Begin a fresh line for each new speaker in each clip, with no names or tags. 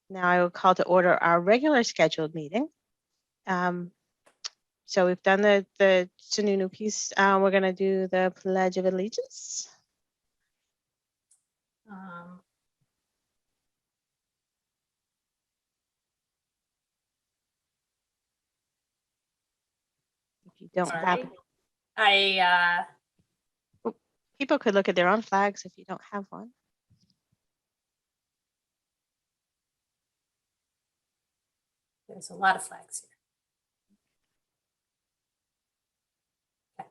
Now I will call to order our regular scheduled meeting. So we've done the Sununu piece. We're going to do the Pledge of Allegiance. If you don't have, people could look at their own flags if you don't have one.
There's a lot of flags here. Okay.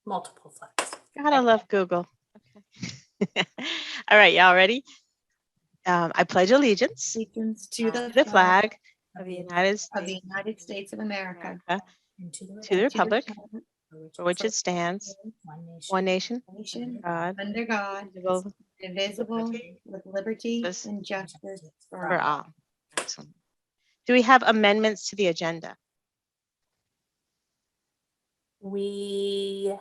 Multiple flags.
Gotta love Google. Okay. All right, y'all ready? I pledge allegiance
to
the flag of the United
States of America,
And
to the republic for which it stands,
one nation,
one nation, God,
under God, indivisible, with liberty and justice
for all. Excellent. Do we have amendments to the agenda?
We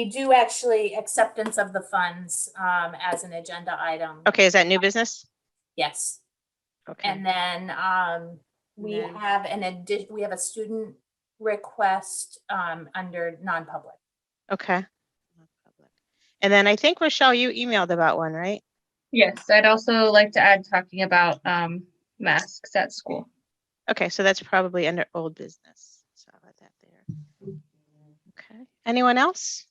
do actually acceptance of the funds as an agenda item.
Okay, is that new business?
Yes.
Okay.
And then we have we have a student request under non-public.
Okay. And then I think, Rochelle, you emailed about one, right?
Yes, I'd also like to add talking about masks at school.
Okay, so that's probably under old business. So I'll let that there. Okay. Anyone else?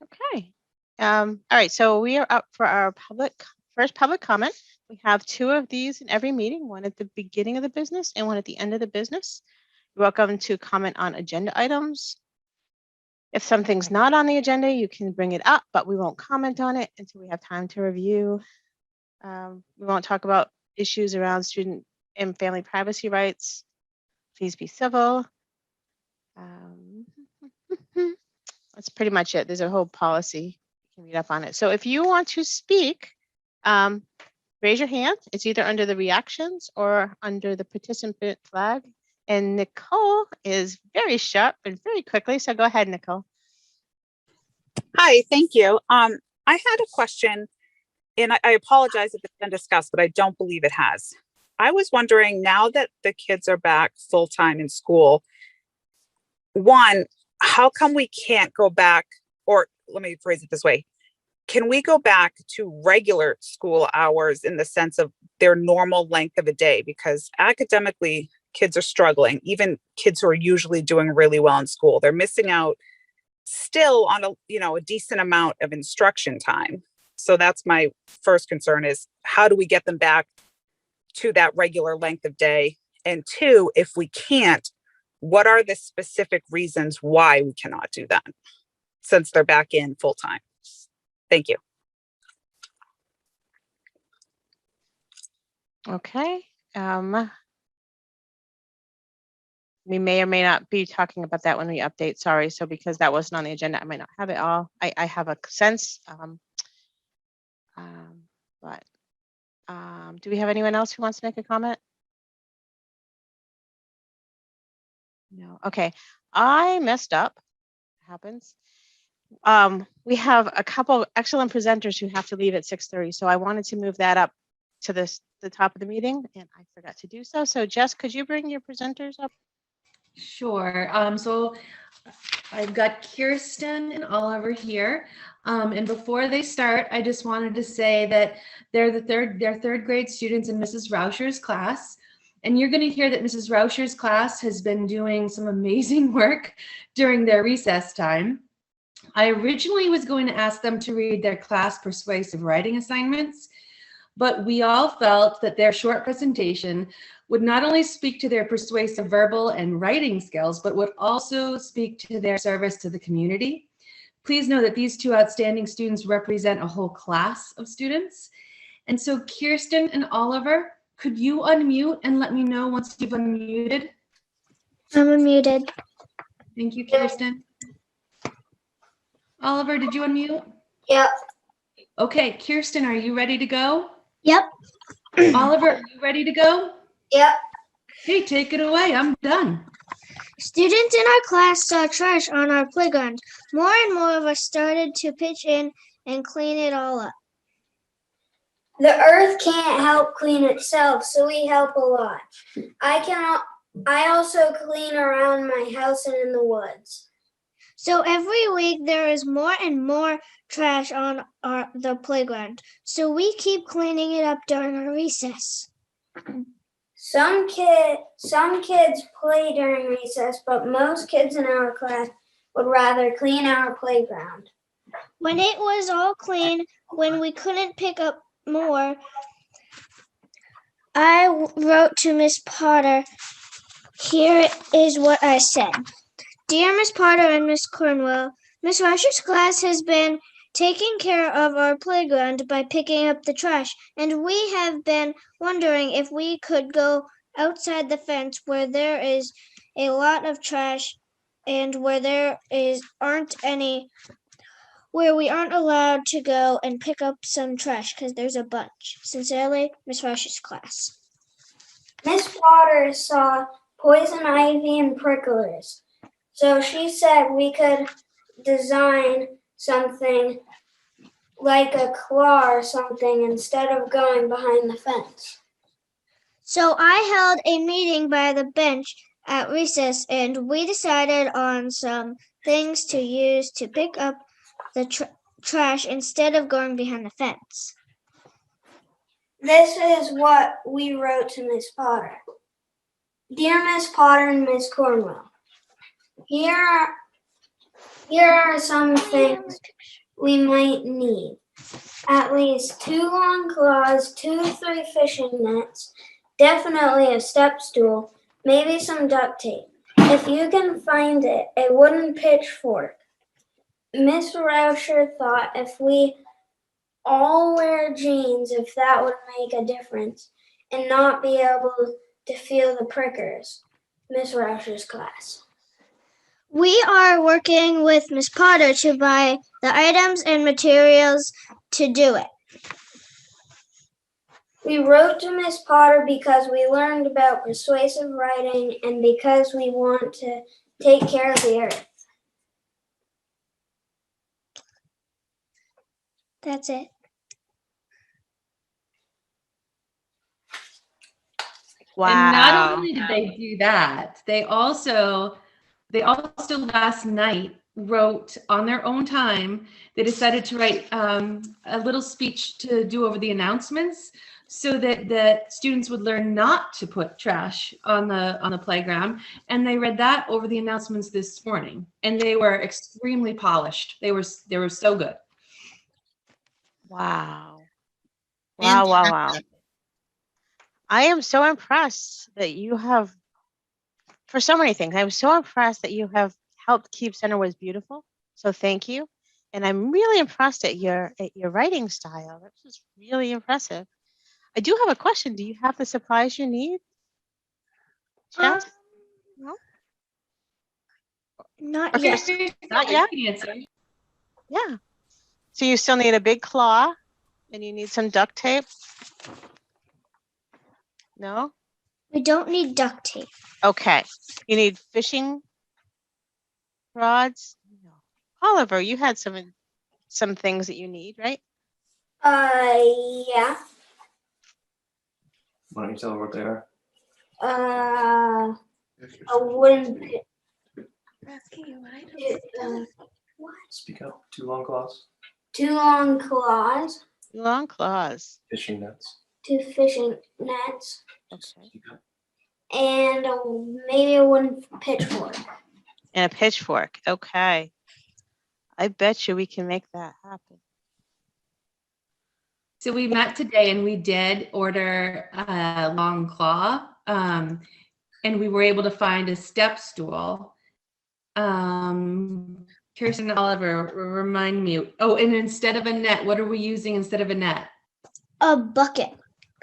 Okay. All right, so we are up for our first public comment. We have 2 of these in every meeting, one at the beginning of the business and one at the end of the business. You're welcome to comment on agenda items. If something's not on the agenda, you can bring it up, but we won't comment on it until we have time to review. We won't talk about issues around student and family privacy rights. Please be civil. That's pretty much it. There's a whole policy. You can read up on it. So if you want to speak, raise your hand. It's either under the reactions or under the participant flag. And Nicole is very sharp and very quickly. So go ahead, Nicole.
Hi, thank you. I had a question, and I apologize if it's been discussed, but I don't believe it has. I was wondering, now that the kids are back full-time in school, one, how come we can't go back, or let me phrase it this way, can we go back to regular school hours in the sense of their normal length of a day? Because academically, kids are struggling. Even kids who are usually doing really well in school, they're missing out still on a decent amount of instruction time. So that's my first concern, is how do we get them back to that regular length of day? And 2, if we can't, what are the specific reasons why we cannot do that since they're back in full time? Thank you.
Okay. We may or may not be talking about that when we update. Sorry. So because that wasn't on the agenda, I might not have it all. I have a sense. But do we have anyone else who wants to make a comment? No. Okay. I messed up. It happens. We have a couple excellent presenters who have to leave at 6:30. So I wanted to move that up to the top of the meeting, and I forgot to do so. So Jess, could you bring your presenters up?
Sure. So I've got Kirsten and Oliver here. And before they start, I just wanted to say that they're third grade students in Mrs. Rauscher's class. And you're going to hear that Mrs. Rauscher's class has been doing some amazing work during their recess time. I originally was going to ask them to read their class persuasive writing assignments, but we all felt that their short presentation would not only speak to their persuasive verbal and writing skills, but would also speak to their service to the community. Please know that these 2 outstanding students represent a whole class of students. And so Kirsten and Oliver, could you unmute and let me know once you've unmuted?
I'm unmuted.
Thank you, Kirsten. Oliver, did you unmute?
Yep.
Okay, Kirsten, are you ready to go?
Yep.
Oliver, are you ready to go?
Yep.
Hey, take it away. I'm done.
Students in our class saw trash on our playground. More and more of us started to pitch in and clean it all up.
The earth can't help clean itself, so we help a lot. I also clean around my house and in the woods.
So every week there is more and more trash on the playground. So we keep cleaning it up during our recess.
Some kids play during recess, but most kids in our class would rather clean our playground.
When it was all clean, when we couldn't pick up more, I wrote to Miss Potter. Here is what I said. Dear Miss Potter and Miss Cornwell, Miss Rasher's class has been taking care of our playground by picking up the trash, and we have been wondering if we could go outside the fence where there is a lot of trash and where we aren't allowed to go and pick up some trash because there's a bunch. Sincerely, Miss Rasher's class.
Miss Potter saw poison ivy and pricklers, so she said we could design something like a claw or something instead of going behind the fence.
So I held a meeting by the bench at recess, and we decided on some things to use to pick up the trash instead of going behind the fence.
This is what we wrote to Miss Potter. Dear Miss Potter and Miss Cornwell, here are some things we might need. At least 2 long claws, 2-3 fishing nets, definitely a step stool, maybe some duct tape. If you can find it, a wooden pitchfork. Miss Rauscher thought if we all wear jeans, if that would make a difference, and not be able to feel the prickers. Miss Rauscher's class.
We are working with Miss Potter to buy the items and materials to do it.
We wrote to Miss Potter because we learned about persuasive writing and because we want to take care of the earth.
That's it.
Wow.
And not only did they do that, they also last night wrote on their own time. They decided to write a little speech to do over the announcements, so that the students would learn not to put trash on the playground. And they read that over the announcements this morning, and they were extremely polished. They were so good.
Wow. Wow, wow, wow. I am so impressed that you have, for so many things, I'm so impressed that you have helped keep Centerwoods beautiful. So thank you. And I'm really impressed at your writing style. That's just really impressive. I do have a question. Do you have the supplies you need? Jess? No?
Not
Okay,
yet.
not yet?
Answer.
Yeah. So you still need a big claw and you need some duct tape? No?
We don't need duct tape.
Okay. You need fishing rods? No. Oliver, you had some things that you need, right?
Yeah.
Why don't you tell her what they are?
A wooden pit.
Asking you what items.
Speak up. 2 long claws.
2 long claws,
Long claws.
Fishing nets.
2 fishing nets,
Okay.
Speak up.
and maybe a wooden pitchfork.
And a pitchfork. Okay. I bet you we can make that happen.
So we met today and we did order a long claw, and we were able to find a step stool. Kirsten and Oliver, remind me. Oh, and instead of a net, what are we using instead of a net?
A bucket,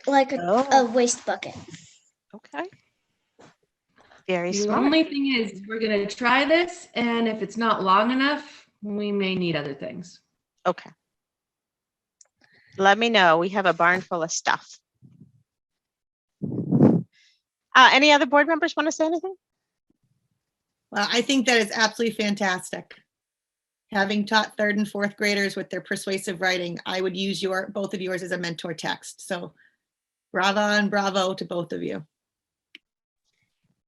like a waste bucket.
Okay. Very
The
smart.
only thing is we're going to try this, and if it's not long enough, we may need other things.
Okay. Let me know. We have a barn full of stuff. Any other board members want to say anything?
Well, I think that is absolutely fantastic. Having taught third and fourth graders with their persuasive writing, I would use both of yours as a mentor text. So bravo and bravo to both of you.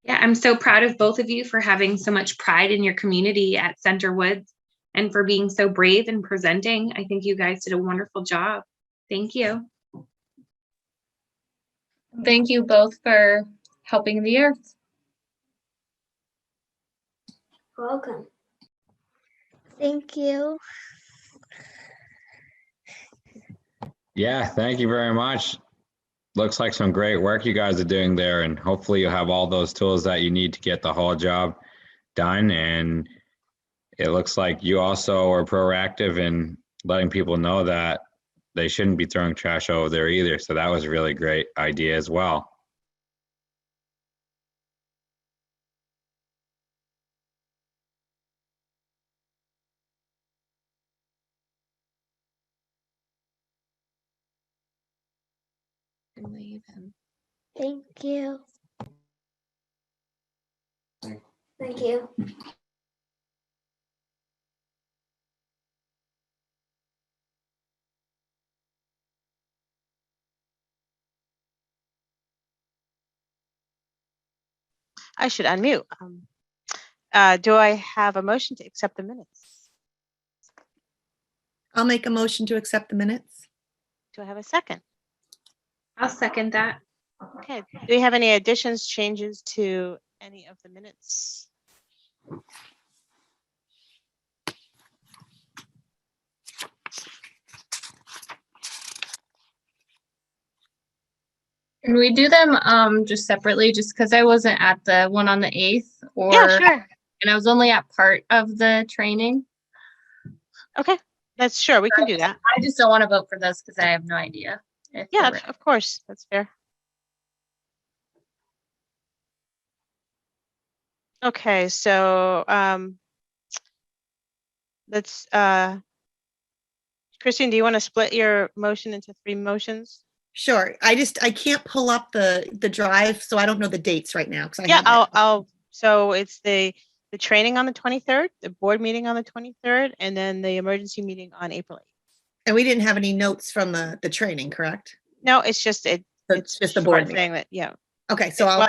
Yeah, I'm so proud of both of you for having so much pride in your community at Center Woods and for being so brave and presenting. I think you guys did a wonderful job. Thank you. Thank you both for helping the earth.
Welcome.
Thank you.
Yeah, thank you very much. Looks like some great work you guys are doing there, and hopefully you'll have all those tools that you need to get the whole job done. And it looks like you also are proactive in letting people know that they shouldn't be throwing trash over there either. So that was a really great idea as well.
Thank you.
Thank you.
I should unmute. Do I have a motion to accept the minutes?
I'll make a motion to accept the minutes.
Do I have a second?
I'll second that.
Okay. Do we have any additions, changes to any of the minutes?
Can we do them just separately, just because I wasn't at the one on the 8th, or
Yeah, sure.
and I was only at part of the training.
Okay, that's sure. We can do that.
I just don't want to vote for this because I have no idea. If
Yeah,
they're right.
of course. That's fair. Okay, so let's Christine, do you want to split your motion into 3 motions?
Sure. I can't pull up the drive, so I don't know the dates right now.
Yeah, so it's the training on the 23rd, the board meeting on the 23rd, and then the emergency meeting on April 8th.
And we didn't have any notes from the training, correct?
No, it's just
It's just the
short
board meeting.
saying that, yeah.
Okay, so
Well,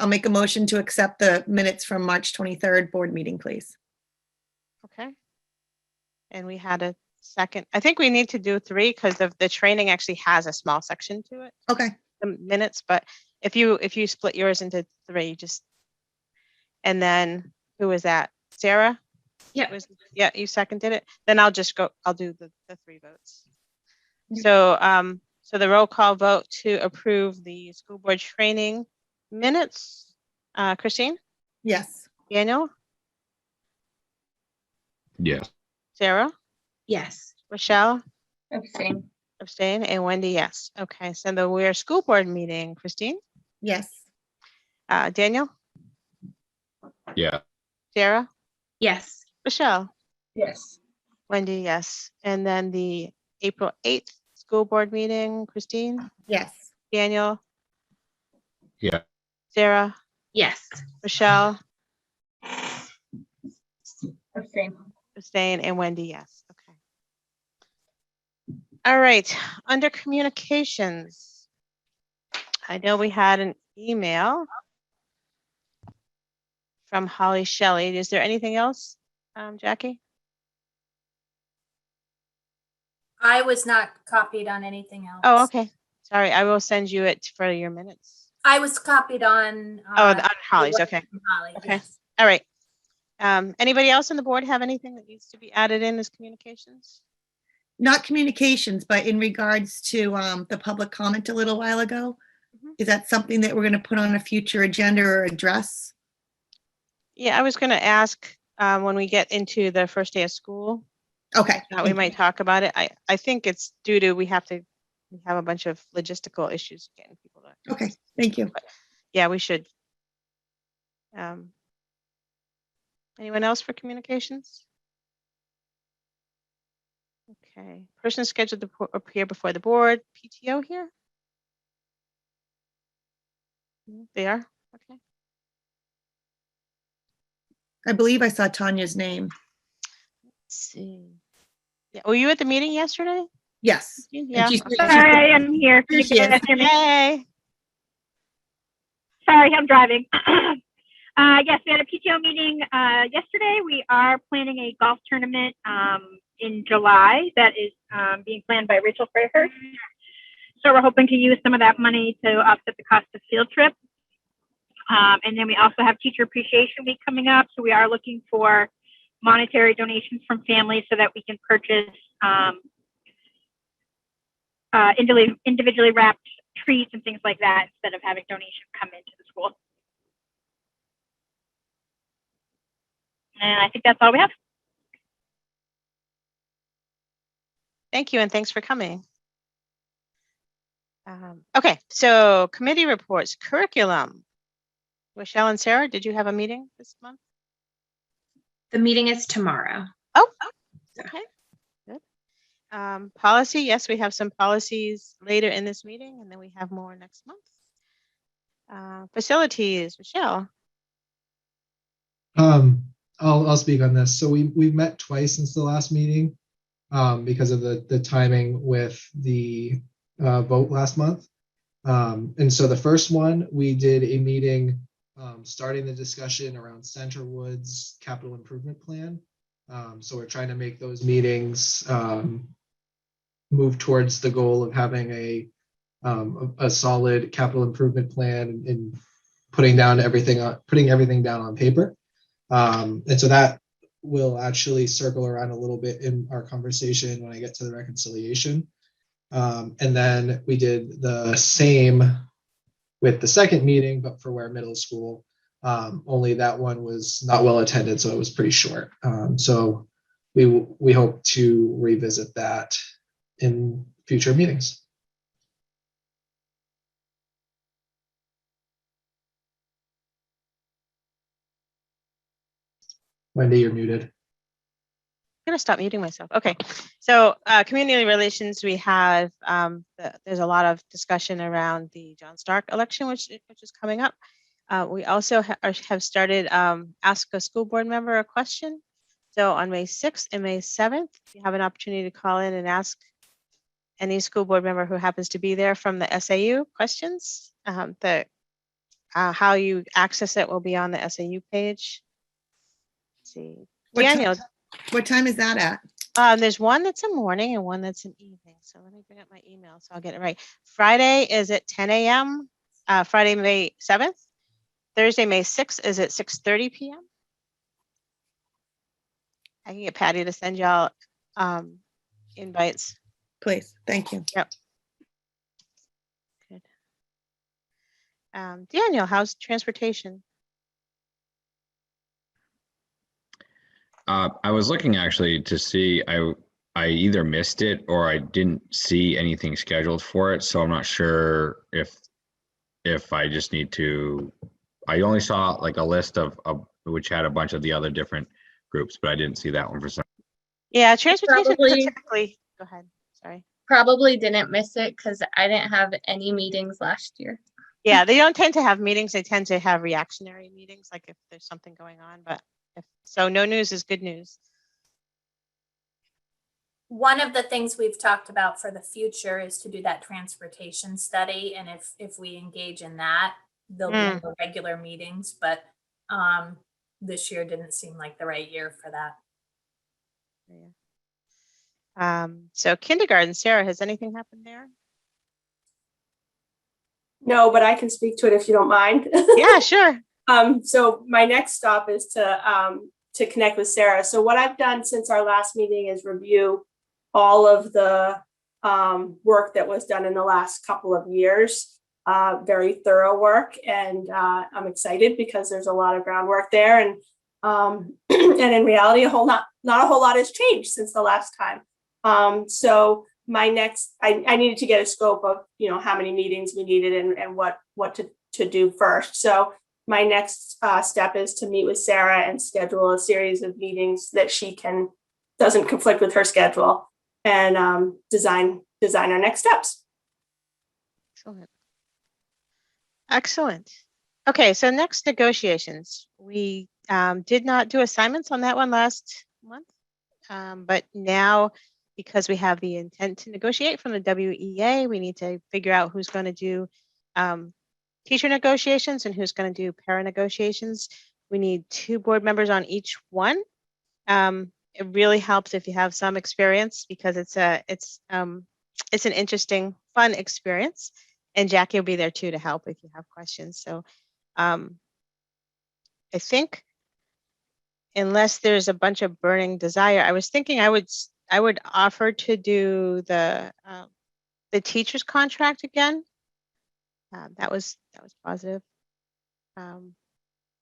I'll make a motion to accept the minutes from March 23rd board meeting, please.
Okay. And we had a second. I think we need to do 3 because of the training actually has a small section to it,
Okay.
the minutes, but if you split yours into 3, just, and then who was that? Sarah?
Yeah.
Yeah, you seconded it. Then I'll do the 3 votes. So so the roll call vote to approve the school board training minutes. Christine?
Yes.
Daniel?
Yes.
Sarah?
Yes.
Rochelle?
Abstain.
Abstain, and Wendy, yes. Okay, so the Weare school board meeting, Christine?
Yes.
Daniel?
Yeah.
Sarah?
Yes.
Rochelle?
Yes.
Wendy, yes. And then the April 8th school board meeting, Christine?
Yes.
Daniel?
Yeah.
Sarah?
Yes.
Rochelle?
Abstain.
Abstain, and Wendy, yes. Okay. All right, under communications, I know we had an email from Holly Shelley. Is there anything else, Jackie?
I was not copied on anything else.
Oh, okay. Sorry, I will send you it for your minutes.
I was copied on.
On Holly's,
the
okay.
from Holly,
Okay.
yes.
All right. Anybody else on the board have anything that needs to be added in as communications?
Not communications, but in regards to the public comment a little while ago, is that something that we're going to put on a future agenda or address?
Yeah, I was going to ask when we get into the first day of school.
Okay.
We might talk about it. I think it's due to we have a bunch of logistical issues getting people to.
Okay, thank you.
But yeah, we should. Anyone else for communications? Okay, person scheduled to appear before the board. PTO here? They are, okay.
I believe I saw Tanya's name.
Let's see. Yeah, were you at the meeting yesterday?
Yes.
Yeah.
she's-
Okay.
she's-
Hi, I'm here. Can
There
you
she is.
guys hear me?
Hey.
Sorry, I'm driving. Yes, we had a PTO meeting yesterday. We are planning a golf tournament in July that is being planned by Rachel Freyhurst. So we're hoping to use some of that money to offset the cost of field trip. And then we also have Teacher Appreciation Week coming up. So we are looking for monetary donations from families so that we can purchase individually wrapped treats and things like that instead of having donations come into the school. And I think that's all we have.
Thank you, and thanks for coming. Okay, so committee reports, curriculum. Michelle and Sarah, did you have a meeting this month?
The meeting is tomorrow.
Oh, okay, good. Policy, yes, we have some policies later in this meeting, and then we have more next month. Facilities, Michelle.
I'll speak on this. So we've met twice since the last meeting because of the timing with the vote last month. And so the first one, we did a meeting starting the discussion around Centerwood's capital improvement plan. So we're trying to make those meetings move towards the goal of having a solid capital improvement plan and putting everything down on paper. And so that will actually circle around a little bit in our conversation when I get to the reconciliation. And then we did the same with the second meeting, but for Weare Middle School. Only that one was not well attended, so it was pretty short. So we hope to revisit that in future meetings. Wendy, you're muted.
I'm gonna stop muting myself. Okay, so community relations, we have there's a lot of discussion around the John Stark election, which is coming up. We also have started ask a school board member a question. So on May 6th and May 7th, you have an opportunity to call in and ask any school board member who happens to be there from the SAU questions. How you access it will be on the SAU page. Let's see, Daniel.
What time is that at?
There's one that's a morning and one that's an evening. So let me bring up my email so I'll get it right. Friday is at 10 a.m. Friday, May 7th. Thursday, May 6th is at 6:30 p.m. I can get Patty to send y'all invites.
Please, thank you.
Yep. Good. Daniel, how's transportation?
I was looking actually to see, I either missed it or I didn't see anything scheduled for it. So I'm not sure if I just need to, I only saw like a list of which had a bunch of the other different groups, but I didn't see that one for some.
Yeah, transportation
Probably-
typically, go ahead, sorry.
Probably didn't miss it because I didn't have any meetings last year.
Yeah, they don't tend to have meetings. They tend to have reactionary meetings, like if there's something going on, but so no news is good news.
One of the things we've talked about for the future is to do that transportation study. And if we engage in that, they'll be in the regular meetings, but this year didn't seem like the right year for that.
Yeah. So kindergarten, Sarah, has anything happened there?
No, but I can speak to it if you don't mind.
Yeah, sure.
So my next stop is to connect with Sarah. So what I've done since our last meeting is review all of the work that was done in the last couple of years. Very thorough work, and I'm excited because there's a lot of groundwork there, and and in reality, not a whole lot has changed since the last time. So my next, I needed to get a scope of how many meetings we needed and what to do first. So my next step is to meet with Sarah and schedule a series of meetings that she doesn't conflict with her schedule, and design our next steps.
Excellent. Okay, so next negotiations. We Did not do assignments on that one last month. But now, because we have the intent to negotiate from the WEA, we need to figure out who's going to do teacher negotiations and who's going to do para negotiations. We need 2 board members on each one. It really helps if you have some experience because it's an interesting, fun experience. And Jackie will be there too to help if you have questions. So I think unless there's a bunch of burning desire, I was thinking I would offer to do the teacher's contract again. That was positive.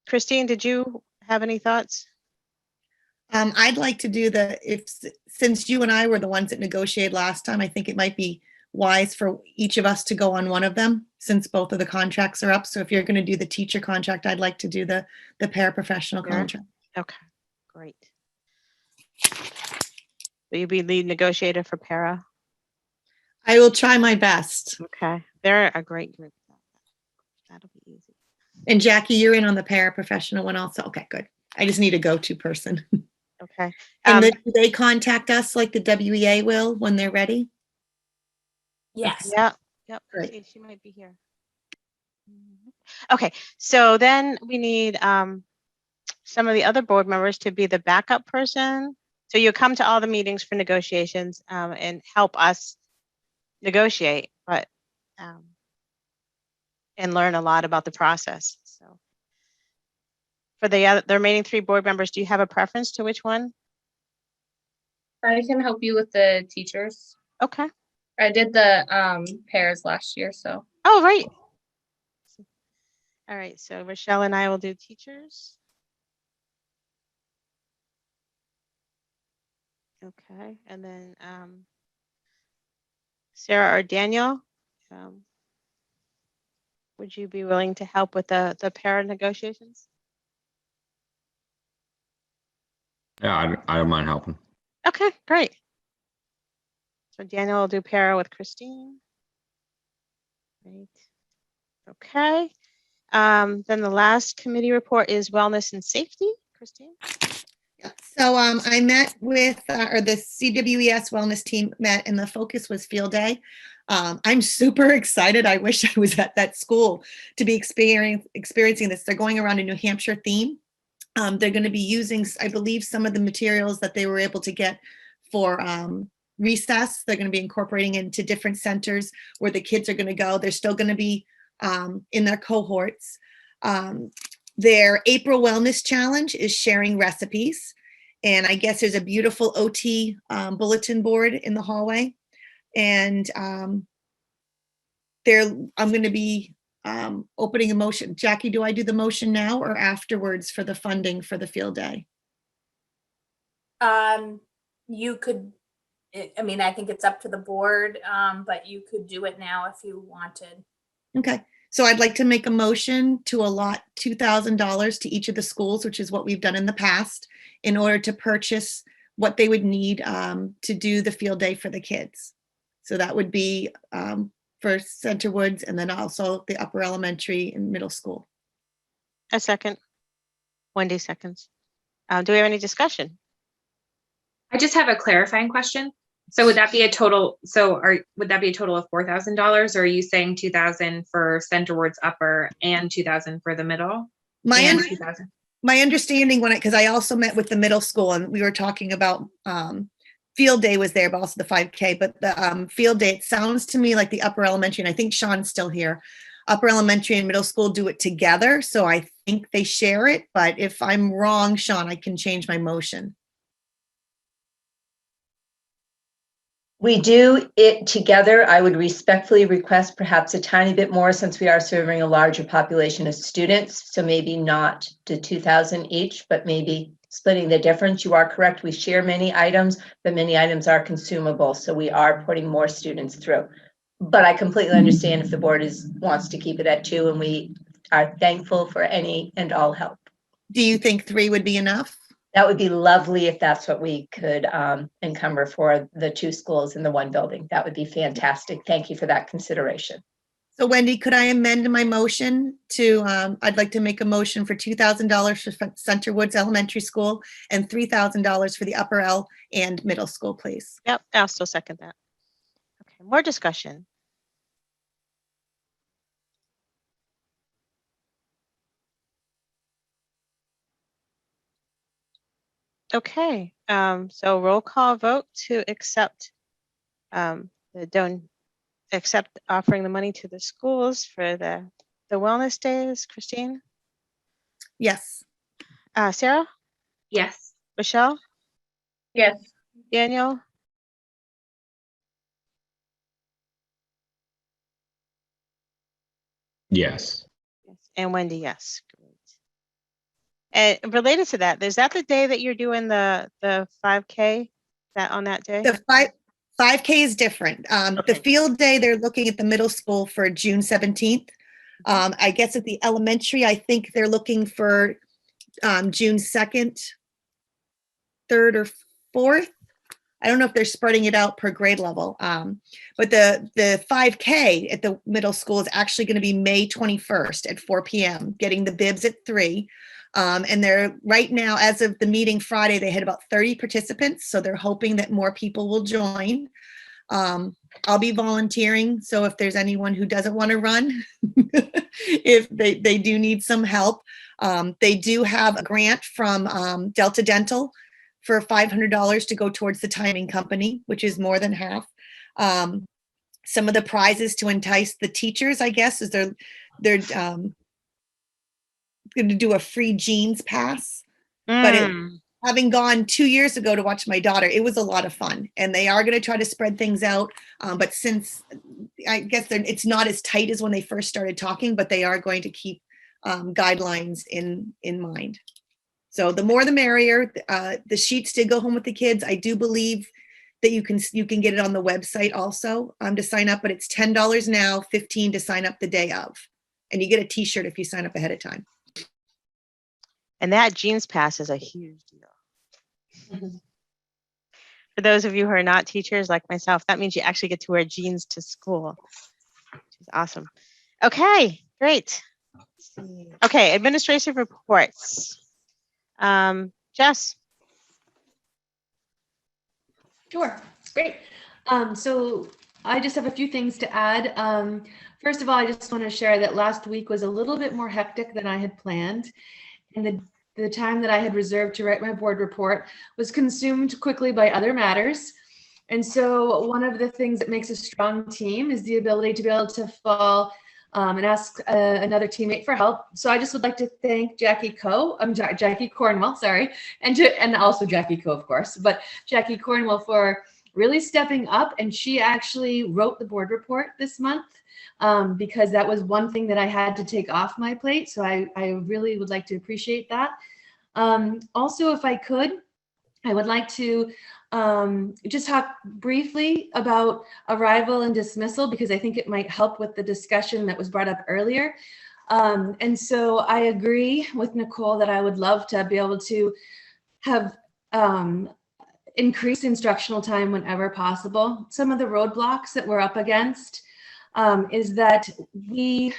Christine, did you have any thoughts?
I'd like to do since you and I were the ones that negotiated last time, I think it might be wise for each of us to go on one of them since both of the contracts are up. So if you're going to do the teacher contract, I'd like to do the paraprofessional contract.
Okay, great. Will you be lead negotiator for para?
I will try my best.
Okay, they're a great group. That'll be easy.
And Jackie, you're in on the paraprofessional one also. Okay, good. I just need a go-to person.
Okay.
And do they contact us like the WEA will when they're ready?
Yes.
Yeah. Yep.
Great.
Okay, she might be here. Okay, so then we need some of the other board members to be the backup person. So you come to all the meetings for negotiations and help us negotiate, but and learn a lot about the process. So for the remaining 3 board members, do you have a preference to which one?
I can help you with the teachers.
Okay.
I did the pairs last year, so.
Oh, right. All right, so Rochelle and I will do teachers. Okay, and then Sarah or Daniel, would you be willing to help with the para negotiations?
Yeah, I don't mind helping.
Okay, great. So Daniel will do para with Christine. Great. Okay. Then the last committee report is wellness and safety. Christine?
So I met with, or the CWES wellness team met, and the focus was field day. I'm super excited. I wish I was at that school to be experiencing this. They're going around a New Hampshire theme. They're going to be using, I believe, some of the materials that they were able to get for recess. They're going to be incorporating into different centers where the kids are going to go. They're still going to be in their cohorts. Their April Wellness Challenge is sharing recipes. And I guess there's a beautiful OT bulletin board in the hallway. And I'm going to be opening a motion. Jackie, do I do the motion now or afterwards for the funding for the field day?
You could, I mean, I think it's up to the board, but you could do it now if you wanted.
Okay. So I'd like to make a motion to allot $2,000 to each of the schools, which is what we've done in the past, in order to purchase what they would need to do the field day for the kids. So that would be for Center Woods and then also the upper elementary and middle school.
A second. Wendy seconds. Do we have any discussion?
I just have a clarifying question. So would that be a total? Would that be a total of $4,000, or are you saying 2,000 for Centerwards upper and 2,000 for the middle?
My understanding because I also met with the middle school and we were talking about field day was there, but also the 5K. But the field day, it sounds to me like the upper elementary, and I think Sean's still here. Upper elementary and middle school do it together, so I think they share it. But if I'm wrong, Sean, I can change my motion.
We do it together. I would respectfully request perhaps a tiny bit more since we are serving a larger population of students. So maybe not the 2,000 each, but maybe splitting the difference. You are correct. We share many items, but many items are consumable. So we are putting more students through. But I completely understand if the board wants to keep it at 2, and we are thankful for any and all help.
Do you think 3 would be enough?
That would be lovely if that's what we could encumber for the 2 schools in the 1 building. That would be fantastic. Thank you for that consideration.
So Wendy, could I amend my motion to, I'd like to make a motion for $2,000 for Center Woods Elementary School and $3,000 for the Upper L and Middle School, please.
Yep, I'll still second that. Okay, more discussion. Okay, so roll call vote to accept accept offering the money to the schools for the wellness days. Christine,
Yes.
Sarah,
Yes.
Michelle,
Yes.
Daniel,
Yes.
and Wendy, yes. Great. And related to that, is that the day that you're doing the 5K? That on that day?
The 5K is different. The
Okay.
field day, they're looking at the middle school for June 17th. I guess at the elementary, I think they're looking for June 2nd, 3rd, or 4th. I don't know if they're spreading it out per grade level. But the 5K at the middle school is actually going to be May 21st at 4 p.m., getting the bibs at 3. And they're right now, as of the meeting Friday, they had about 30 participants. So they're hoping that more people will join. I'll be volunteering. So if there's anyone who doesn't want to run, if they do need some help, they do have a grant from Delta Dental for $500 to go towards the timing company, which is more than half. Some of the prizes to entice the teachers, I guess, is they're going to do a free jeans pass. But having gone 2 years ago to watch my daughter, it was a lot of fun. And they are going to try to spread things out. But since I guess it's not as tight as when they first started talking, but they are going to keep guidelines in mind. So the more the merrier. The sheets did go home with the kids. I do believe that you can get it on the website also to sign up, but it's $10 now, $15 to sign up the day of. And you get a t-shirt if you sign up ahead of time.
And that jeans pass is a huge deal. For those of you who are not teachers like myself, that means you actually get to wear jeans to school, which is awesome. Okay, great. Okay, administrative reports. Jess.
Sure, great. So I just have a few things to add. First of all, I just want to share that last week was a little bit more hectic than I had planned. And the time that I had reserved to write my board report was consumed quickly by other matters. And so one of the things that makes a strong team is the ability to be able to fall and ask another teammate for help. So I just would like to thank Jackie Cornwell, sorry, and also Jackie Coe, of course, but Jackie Cornwell for really stepping up. And she actually wrote the board report this month because that was one thing that I had to take off my plate. So I really would like to appreciate that. Also, if I could, I would like to just talk briefly about arrival and dismissal, because I think it might help with the discussion that was brought up earlier. And so I agree with Nicole that I would love to be able to have increased instructional time whenever possible. Some of the roadblocks that we're up against is that we,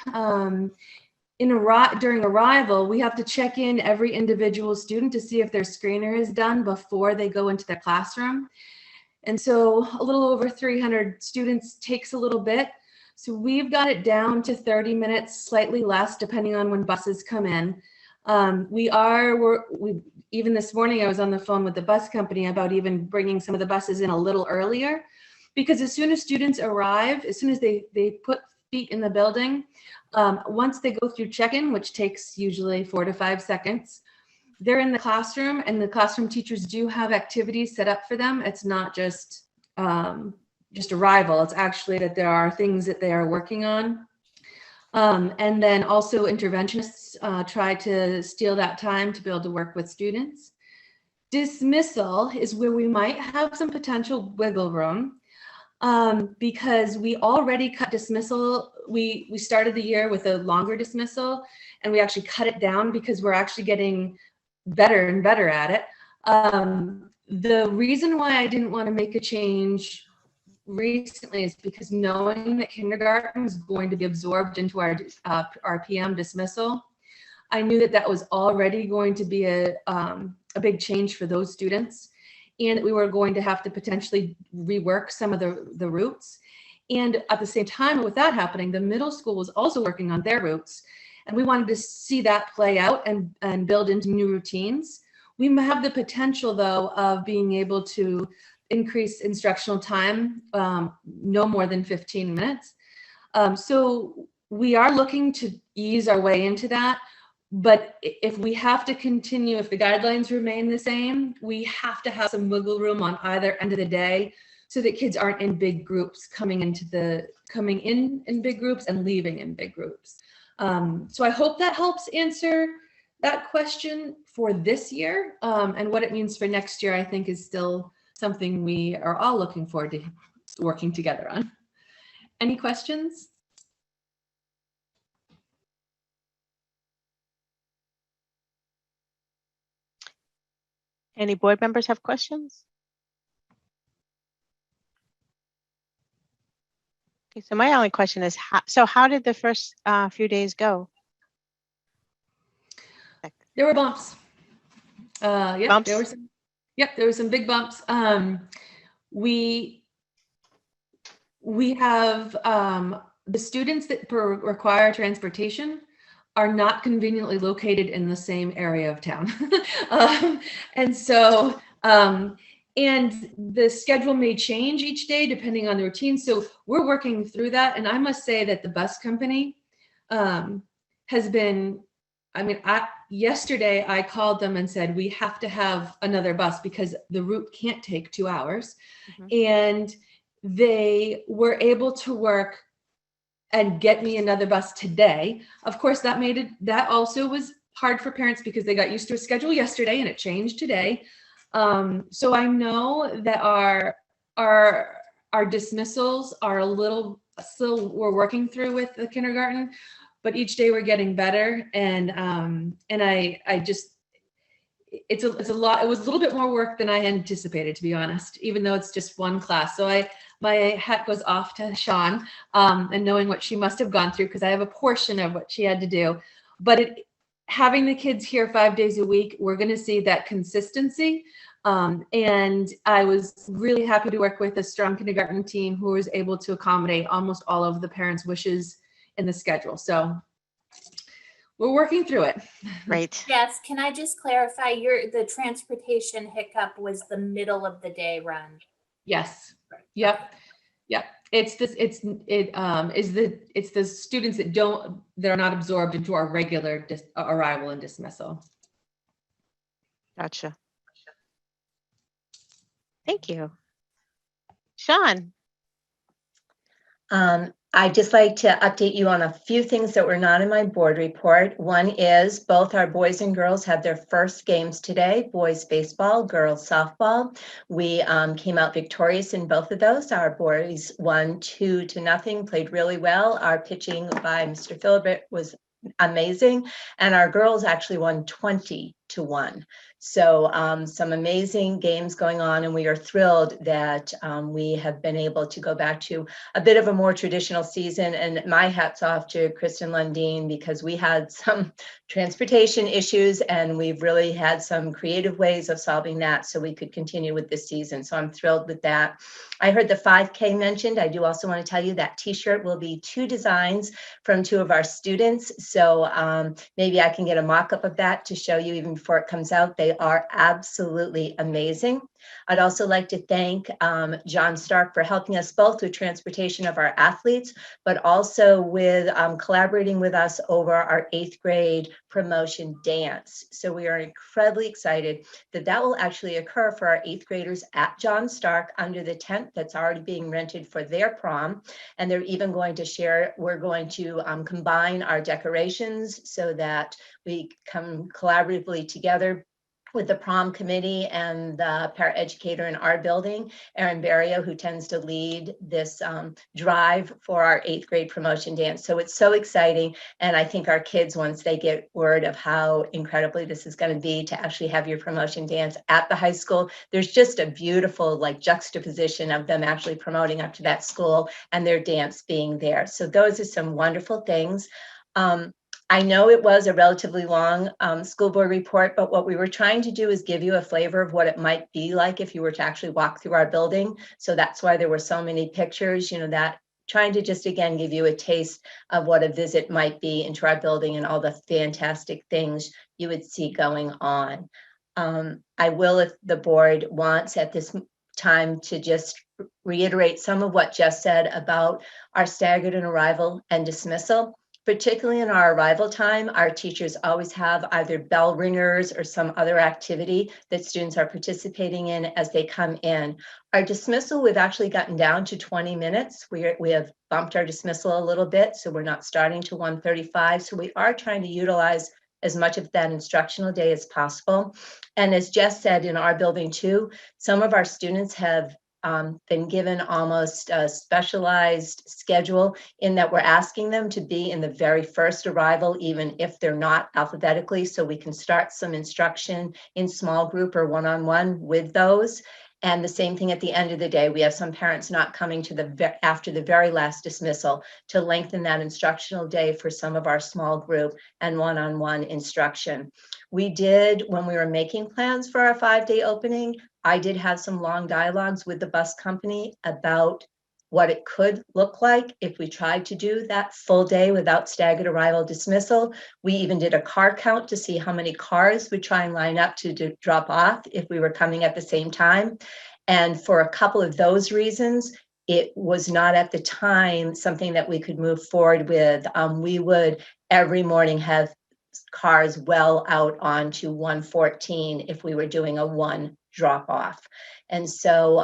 during arrival, we have to check in every individual student to see if their screener is done before they go into their classroom. And so a little over 300 students takes a little bit. So we've got it down to 30 minutes, slightly less, depending on when buses come in. Even this morning, I was on the phone with the bus company about even bringing some of the buses in a little earlier, because as soon as students arrive, as soon as they put feet in the building, once they go through check-in, which takes usually 4 to 5 seconds, they're in the classroom, and the classroom teachers do have activities set up for them. It's not just arrival. It's actually that there are things that they are working on. And then also interventionists try to steal that time to be able to work with students. Dismissal is where we might have some potential wiggle room. Because we already cut dismissal. We started the year with a longer dismissal, and we actually cut it down because we're actually getting better and better at it. The reason why I didn't want to make a change recently is because knowing that kindergarten is going to be absorbed into our PM dismissal, I knew that that was already going to be a big change for those students, and that we were going to have to potentially rework some of the routes. And at the same time, with that happening, the middle school was also working on their routes, and we wanted to see that play out and build into new routines. We have the potential, though, of being able to increase instructional time, no more than 15 minutes. So we are looking to ease our way into that. But if we have to continue, if the guidelines remain the same, we have to have some wiggle room on either end of the day so that kids aren't in big groups, coming in big groups and leaving in big groups. So I hope that helps answer that question for this year. And what it means for next year, I think, is still something we are all looking forward to working together on. Any questions?
Any board members have questions? Okay, so my only question is, how did the first few days go?
There were bumps. Yeah,
Bumps?
there were some big bumps. We have the students that require transportation are not conveniently located in the same area of town. And so, and the schedule may change each day depending on the routine. So we're working through that. And I must say that the bus company has been, yesterday I called them and said, we have to have another bus because the route can't take 2 hours. And they were able to work and get me another bus today. Of course, that also was hard for parents because they got used to a schedule yesterday and it changed today. So I know that our dismissals are a little still we're working through with the kindergarten, but each day we're getting better. And I just, it's a lot. It was a little bit more work than I anticipated, to be honest, even though it's just one class. So my hat goes off to Sean, and knowing what she must have gone through, because I have a portion of what she had to do. But having the kids here 5 days a week, we're going to see that consistency. And I was really happy to work with a strong kindergarten team who was able to accommodate almost all of the parents' wishes in the schedule. So we're working through it.
Right.
Yes, can I just clarify, the transportation hiccup was the middle of the day run?
Yes. Yep. Yep. It's the students that are not absorbed into our regular arrival and dismissal.
Gotcha. Thank you. Sean.
I'd just like to update you on a few things that were not in my board report. One is both our boys and girls had their first games today, boys baseball, girls softball. We came out victorious in both of those. Our boys won 2-0, played really well. Our pitching by Mr. Philibert was amazing. And our girls actually won 20-1. So some amazing games going on, and we are thrilled that we have been able to go back to a bit of a more traditional season. And my hat's off to Kristen Lundeen, because we had some transportation issues and we've really had some creative ways of solving that so we could continue with this season. So I'm thrilled with that. I heard the 5K mentioned. I do also want to tell you that t-shirt will be 2 designs from 2 of our students. So maybe I can get a mock-up of that to show you even before it comes out. They are absolutely amazing. I'd also like to thank John Stark for helping us both with transportation of our athletes, but also with collaborating with us over our 8th grade promotion dance. So we are incredibly excited that will actually occur for our 8th graders at John Stark under the tent that's already being rented for their prom. And they're even going to share, we're going to combine our decorations so that we come collaboratively together with the prom committee and the paraeducator in our building, Erin Barrio, who tends to lead this drive for our 8th grade promotion dance. So it's so exciting. And I think our kids, once they get word of how incredibly this is going to be to actually have your promotion dance at the high school, there's just a beautiful like juxtaposition of them actually promoting up to that school and their dance being there. So those are some wonderful things. I know it was a relatively long school board report, but what we were trying to do is give you a flavor of what it might be like if you were to actually walk through our building. So that's why there were so many pictures, you know, that trying to just again give you a taste of what a visit might be into our building and all the fantastic things you would see going on. I will, if the board wants at this time, to just reiterate some of what Jess said about our staggered and arrival and dismissal. Particularly in our arrival time, our teachers always have either bell ringers or some other activity that students are participating in as they come in. Our dismissal, we've actually gotten down to 20 minutes. We have bumped our dismissal a little bit, so we're not starting to 1:35. So we are trying to utilize as much of that instructional day as possible. And as Jess said, in our building too, some of our students have been given almost a specialized schedule in that we're asking them to be in the very first arrival, even if they're not alphabetically, so we can start some instruction in small group or one-on-one with those. And the same thing at the end of the day. We have some parents not coming to after the very last dismissal to lengthen that instructional day for some of our small group and one-on-one instruction. We did, when we were making plans for our 5-day opening, I did have some long dialogues with the bus company about what it could look like if we tried to do that full day without staggered arrival dismissal. We even did a car count to see how many cars would try and line up to drop off if we were coming at the same time. And for a couple of those reasons, it was not at the time something that we could move forward with. We would every morning have cars well out onto 114 if we were doing a 1 drop off. And so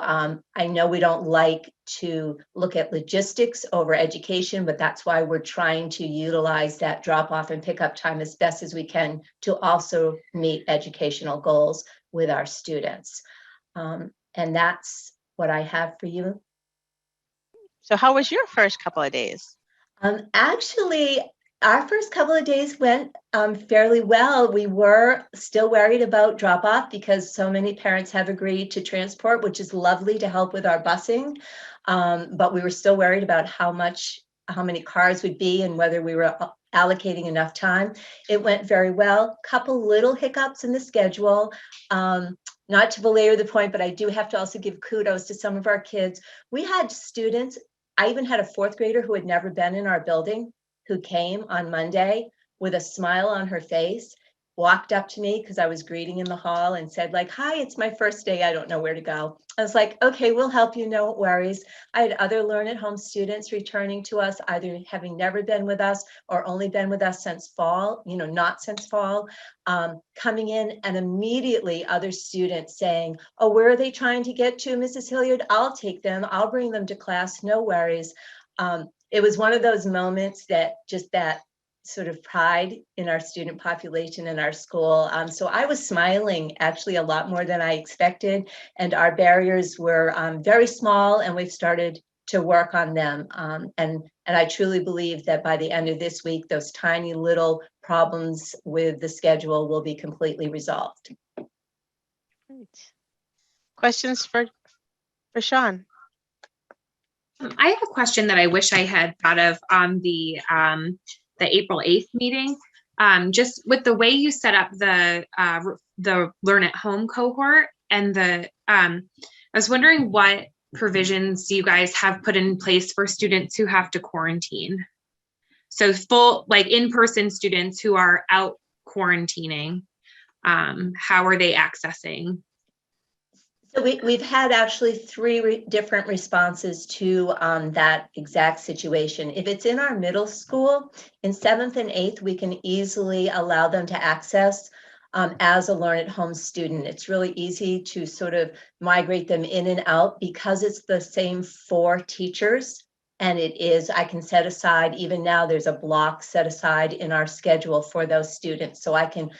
I know we don't like to look at logistics over education, but that's why we're trying to utilize that drop off and pickup time as best as we can to also meet educational goals with our students. And that's what I have for you.
So how was your first couple of days?
Actually, our first couple of days went fairly well. We were still worried about drop off because so many parents have agreed to transport, which is lovely to help with our busing. But we were still worried about how many cars would be and whether we were allocating enough time. It went very well. Couple little hiccups in the schedule. Not to belabor the point, but I do have to also give kudos to some of our kids. We had students, I even had a 4th grader who had never been in our building, who came on Monday with a smile on her face, walked up to me because I was greeting in the hall and said like, "Hi, it's my first day. I don't know where to go." I was like, "Okay, we'll help you, no worries." I had other Learn at Home students returning to us, either having never been with us or only been with us since fall, not since fall, coming in, and immediately other students saying, "Oh, where are they trying to get to, Mrs. Hilliard? I'll take them. I'll bring them to class. No worries." It was one of those moments that just that sort of pride in our student population in our school. So I was smiling actually a lot more than I expected, and our barriers were very small, and we've started to work on them. And I truly believe that by the end of this week, those tiny little problems with the schedule will be completely resolved.
Great. Questions for Sean?
I have a question that I wish I had thought of on the April 8th meeting. Just with the way you set up the Learn at Home cohort and I was wondering what provisions you guys have put in place for students who have to quarantine. So full, like in-person students who are out quarantining, how are they accessing?
So we've had actually 3 different responses to that exact situation. If it's in our middle school, in 7th and 8th, we can easily allow them to access as a Learn at Home student. It's really easy to sort of migrate them in and out because it's the same 4 teachers. And I can set aside, even now there's a block set aside in our schedule for those students. So I can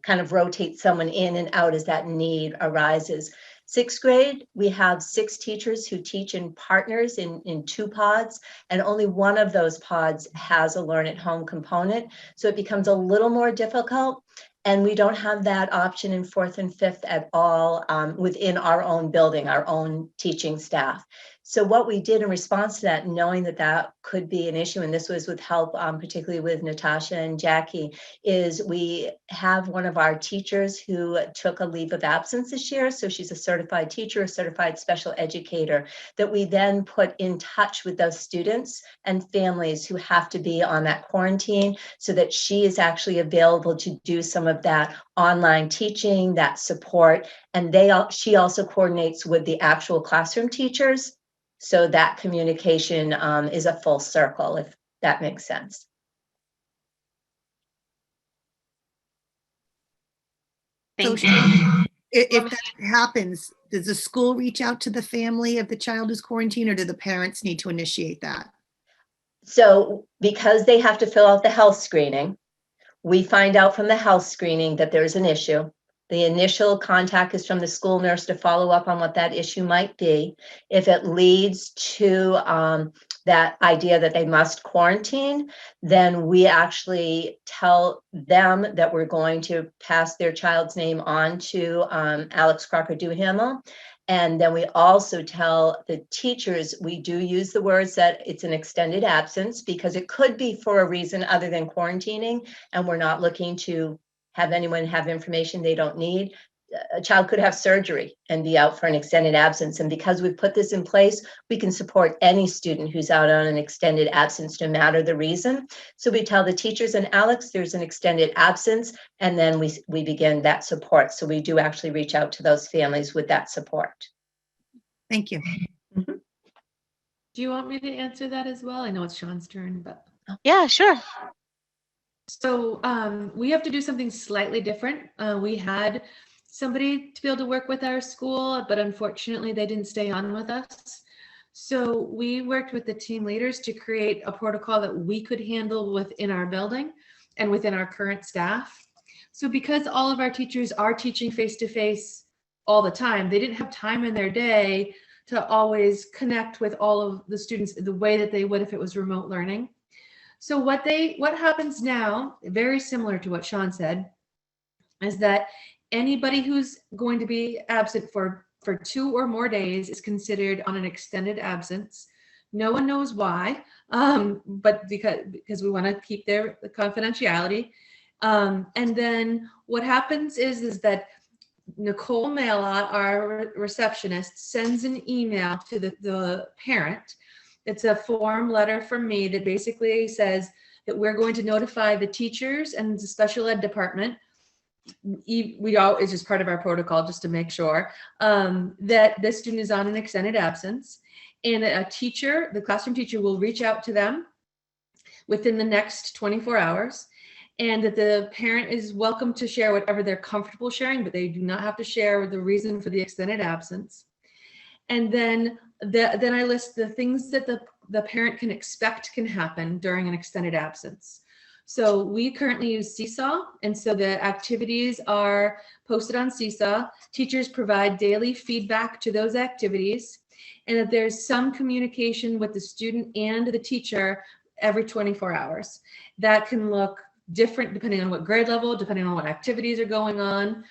kind of rotate someone in and out as that need arises. 6th grade, we have 6 teachers who teach in partners in 2 pods, and only one of those pods has a learn at home component. So it becomes a little more difficult. And we don't have that option in 4th and 5th at all within our own building, our own teaching staff. So what we did in response to that, knowing that that could be an issue, and this was with help, particularly with Natasha and Jackie, is we have one of our teachers who took a leave of absence this year. So she's a certified teacher, a certified special educator, that we then put in touch with those students and families who have to be on that quarantine, so that she is actually available to do some of that online teaching, that support. And she also coordinates with the actual classroom teachers. So that communication is a full circle, if that makes sense.
Thank
So
you.
if that happens, does the school reach out to the family of the child who's quarantined, or do the parents need to initiate that?
So because they have to fill out the health screening, we find out from the health screening that there's an issue. The initial contact is from the school nurse to follow up on what that issue might be. If it leads to that idea that they must quarantine, then we actually tell them that we're going to pass their child's name on to Alex Crocker-Duhamel. And then we also tell the teachers, we do use the words that it's an extended absence, because it could be for a reason other than quarantining, and we're not looking to have anyone have information they don't need. A child could have surgery and be out for an extended absence. And because we've put this in place, we can support any student who's out on an extended absence, no matter the reason. So we tell the teachers and Alex, there's an extended absence, and then we begin that support. So we do actually reach out to those families with that support.
Thank you.
Do you want me to answer that as well? I know it's Sean's turn, but.
Yeah, sure.
So we have to do something slightly different. We had somebody to be able to work with our school, but unfortunately they didn't stay on with us. So we worked with the team leaders to create a protocol that we could handle within our building and within our current staff. So because all of our teachers are teaching face-to-face all the time, they didn't have time in their day to always connect with all of the students the way that they would if it was remote learning. So what happens now, very similar to what Sean said, is that anybody who's going to be absent for 2 or more days is considered on an extended absence. No one knows why, but because we want to keep the confidentiality. And then what happens is that Nicole Malott, our receptionist, sends an email to the parent. It's a form letter from me that basically says that we're going to notify the teachers and the special ed department. It's just part of our protocol, just to make sure that the student is on an extended absence, and a teacher, the classroom teacher, will reach out to them within the next 24 hours, and that the parent is welcome to share whatever they're comfortable sharing, but they do not have to share the reason for the extended absence. And then I list the things that the parent can expect can happen during an extended absence. So we currently use Seesaw, and so the activities are posted on Seesaw. Teachers provide daily feedback to those activities, and that there's some communication with the student and the teacher every 24 hours. That can look different depending on what grade level, depending on what activities are going on.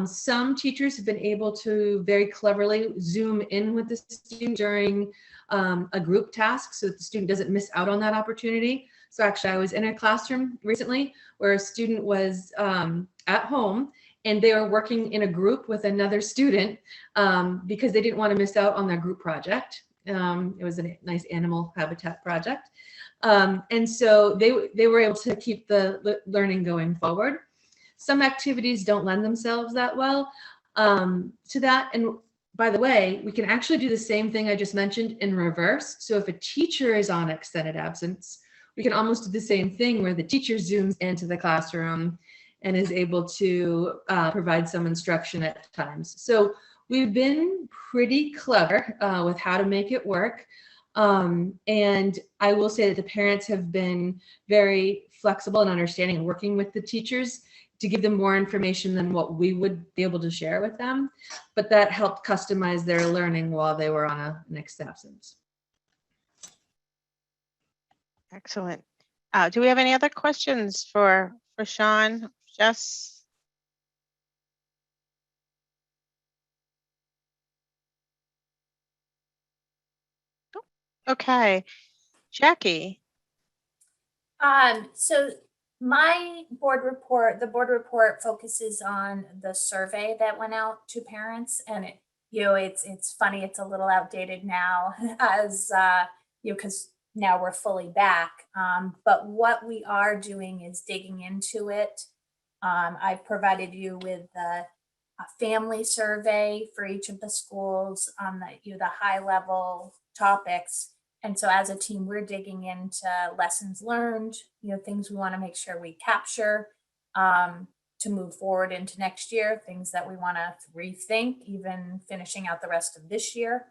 Some teachers have been able to very cleverly zoom in with the student during a group task so that the student doesn't miss out on that opportunity. So actually, I was in a classroom recently where a student was at home and they were working in a group with another student because they didn't want to miss out on their group project. It was a nice animal habitat project. And so they were able to keep the learning going forward. Some activities don't lend themselves that well to that. And by the way, we can actually do the same thing I just mentioned in reverse. So if a teacher is on extended absence, we can almost do the same thing where the teacher zooms into the classroom and is able to provide some instruction at times. So we've been pretty clever with how to make it work. And I will say that the parents have been very flexible and understanding and working with the teachers to give them more information than what we would be able to share with them. But that helped customize their learning while they were on a next absence.
Excellent. Do we have any other questions for Sean, Jess? Okay, Jackie.
So my board report, the board report focuses on the survey that went out to parents, and it, it's funny, it's a little outdated now as because now we're fully back. But what we are doing is digging into it. I've provided you with a family survey for each of the schools on the high level topics. And so as a team, we're digging into lessons learned, things we want to make sure we capture to move forward into next year, things that we want to rethink, even finishing out the rest of this year.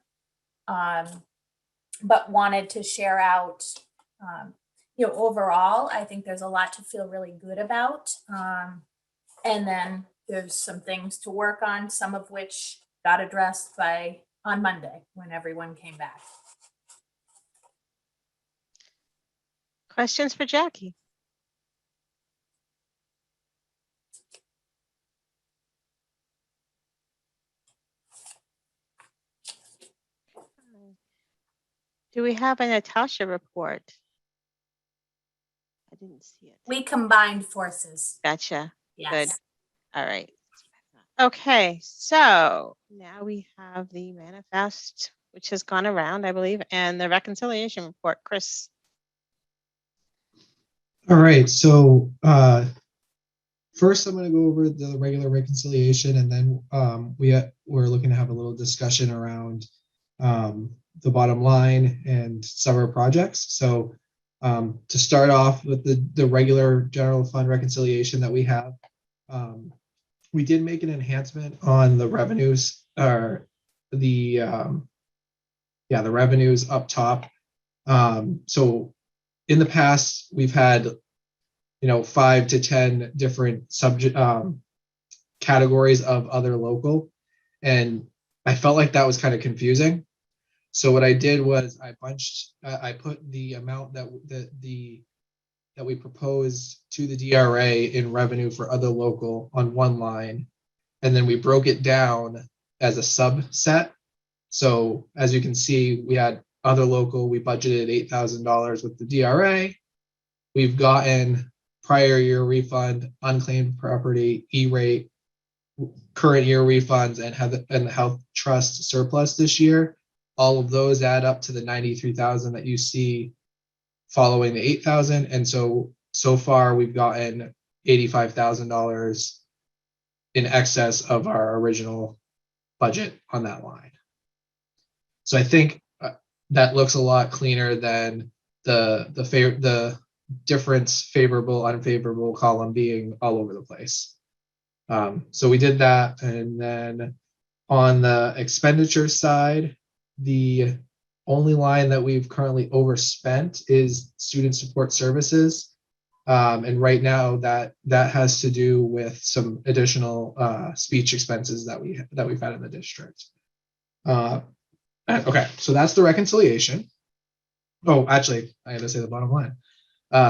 But wanted to share out, overall, I think there's a lot to feel really good about. And then there's some things to work on, some of which got addressed on Monday when everyone came back.
Questions for Jackie? Do we have a Natasha report? I didn't see it.
We combined forces.
Gotcha.
Yes.
Good. All right. Okay, so now we have the manifest, which has gone around, I believe, and the reconciliation report. Chris.
All right, so first I'm going to go over the regular reconciliation, and then we're looking to have a little discussion around the bottom line and summer projects. So to start off with the regular general fund reconciliation that we have, we did make an enhancement on the revenues, or the revenues up top. So in the past, we've had 5 to 10 different subject categories of other local, and I felt like that was kind of confusing. So what I did was I put the amount that we proposed to the DRA in revenue for other local on one line, and then we broke it down as a subset. So as you can see, we had other local, we budgeted $8,000 with the DRA. We've gotten prior year refund, unclaimed property, E-rate, current year refunds, and the health trust surplus this year. All of those add up to the 93,000 that you see following the 8,000. And so far we've gotten $85,000 in excess of our original budget on that line. So I think that looks a lot cleaner than the difference favorable, unfavorable column being all over the place. So we did that. And then on the expenditure side, the only line that we've currently overspent is student support services. And right now that has to do with some additional speech expenses that we've had in the district. Okay, so that's the reconciliation. Oh, actually, I had to say the bottom line.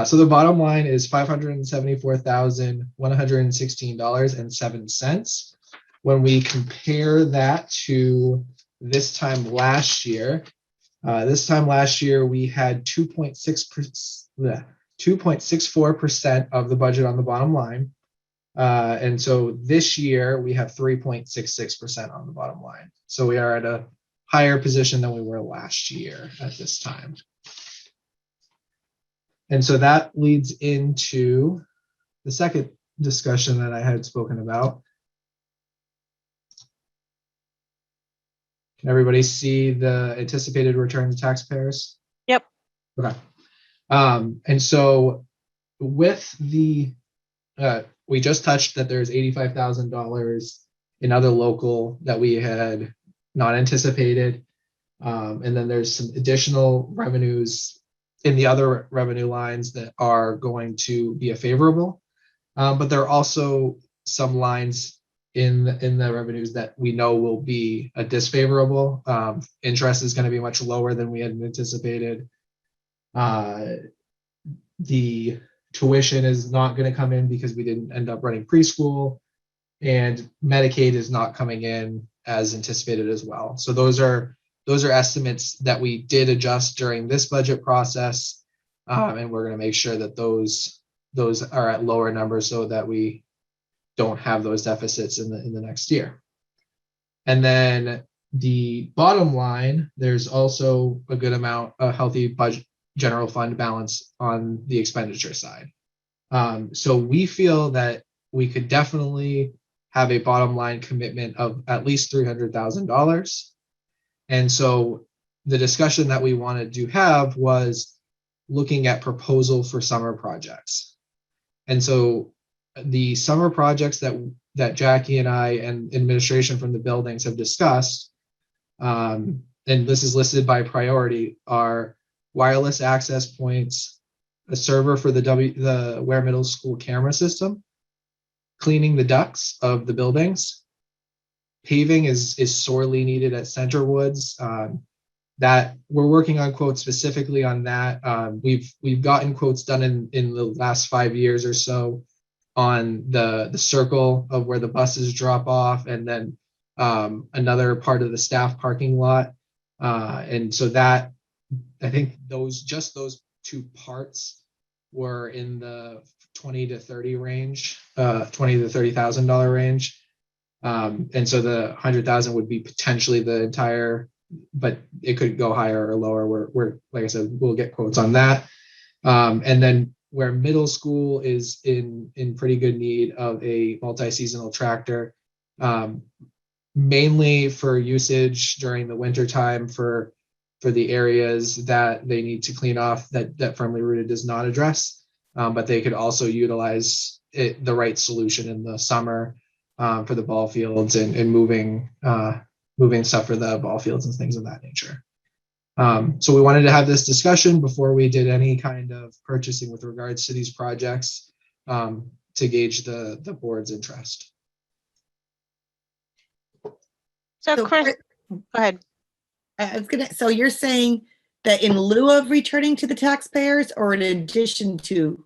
So the bottom line is $574,116.07. When we compare that to this time last year, we had 2.64% of the budget on the bottom line. And so this year we have 3.66% on the bottom line. So we are at a higher position than we were last year at this time. And so that leads into the second discussion that I had spoken about. Can everybody see the anticipated return to taxpayers?
Yep.
Okay. And so with the, we just touched that there's $85,000 in other local that we had not anticipated. And then there's some additional revenues in the other revenue lines that are going to be a favorable. But there are also some lines in the revenues that we know will be a disfavorable. Interest is going to be much lower than we had anticipated. The tuition is not going to come in because we didn't end up running preschool, and Medicaid is not coming in as anticipated as well. So those are estimates that we did adjust during this budget process, and we're going to make sure that those are at lower numbers so that we don't have those deficits in the next year. And then the bottom line, there's also a good amount, a healthy budget general fund balance on the expenditure side. So we feel that we could definitely have a bottom line commitment of at least $300,000. And so the discussion that we wanted to have was looking at proposal for summer projects. And so the summer projects that Jackie and I and administration from the buildings have discussed, and this is listed by priority, are wireless access points, a server for the Weare Middle School camera system, cleaning the ducts of the buildings. Paving is sorely needed at Center Woods. That we're working on quotes specifically on that. We've gotten quotes done in the last 5 years or so on the circle of where the buses drop off, and then another part of the staff parking lot. And so that, I think those two parts were in the 20 to 30 range, $20 to $30,000 range. And so the 100,000 would be potentially the entire, but it could go higher or lower. We're like I said, we'll get quotes on that. And then where middle school is in pretty good need of a multi-seasonal tractor, mainly for usage during the winter time for the areas that they need to clean off that Firmly Rooted does not address. But they could also utilize the right solution in the summer for the ball fields and moving stuff for the ball fields and things of that nature. So we wanted to have this discussion before we did any kind of purchasing with regards to these projects, to gauge the board's interest.
So Chris, go ahead.
So you're saying that in lieu of returning to the taxpayers, or in addition to?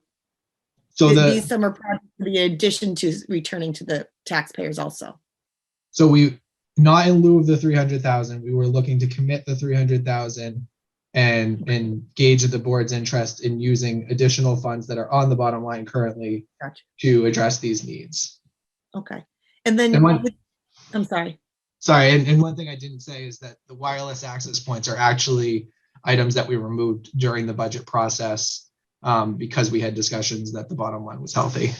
So
these summer projects, the addition to returning to the taxpayers also?
So we, not in lieu of the 300,000, we were looking to commit the 300,000 and gauge the board's interest in using additional funds that are on the bottom line currently.
Gotcha.
To address these needs.
Okay. And then I'm sorry.
Sorry, and one thing I didn't say is that the wireless access points are actually items that we removed during the budget process, because we had discussions that the bottom line was healthy.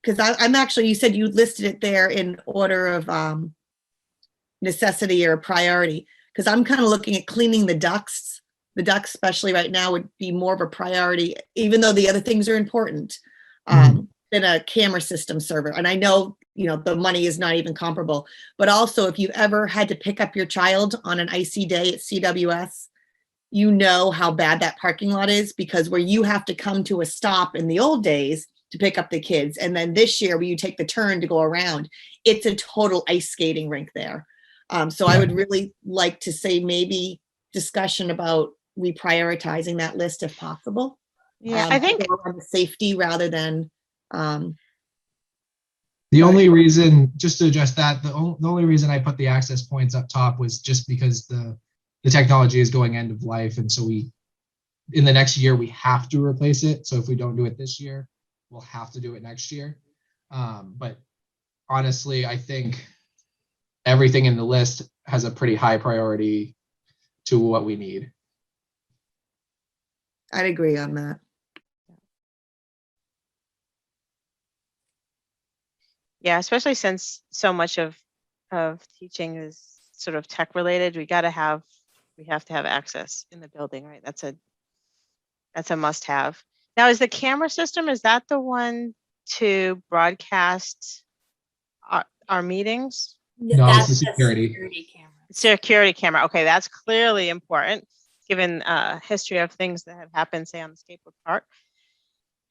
Because I'm actually, you said you listed it there in order of necessity or priority, because I'm kind of looking at cleaning the ducts. The ducts, especially right now, would be more of a priority, even though the other things are important, than a camera system server. And I know, the money is not even comparable, but also if you've ever had to pick up your child on an icy day at CWS, you know how bad that parking lot is, because where you have to come to a stop in the old days to pick up the kids, and then this year where you take the turn to go around, it's a total ice skating rink there. So I would really like to say maybe discussion about reprioritizing that list if possible.
Yeah, I think
around safety rather than
the only reason, just to address that, the only reason I put the access points up top was just because the technology is going end of life, and so in the next year we have to replace it. So if we don't do it this year, we'll have to do it next year. But honestly, I think everything in the list has a pretty high priority to what we need.
I'd agree on that.
Yeah, especially since so much of teaching is sort of tech related, we have to have access in the building, right? That's a must have. Now, is the camera system, is that the one to broadcast our meetings?
No, it's the security
camera.
Security camera. Okay, that's clearly important given history of things that have happened, say on the skateboard park.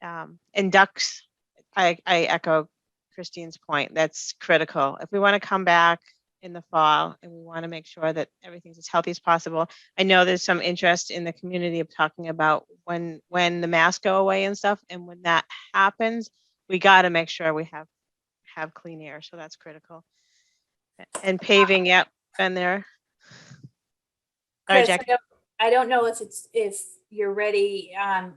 And ducks, I echo Christine's point. That's critical. If we want to come back in the fall and we want to make sure that everything's as healthy as possible. I know there's some interest in the community of talking about when the masks go away and stuff. And when that happens, we got to make sure we have clean air. So that's critical. And paving, yep, been there. Sorry,
Chris,
Jackie.
I don't know if you're ready.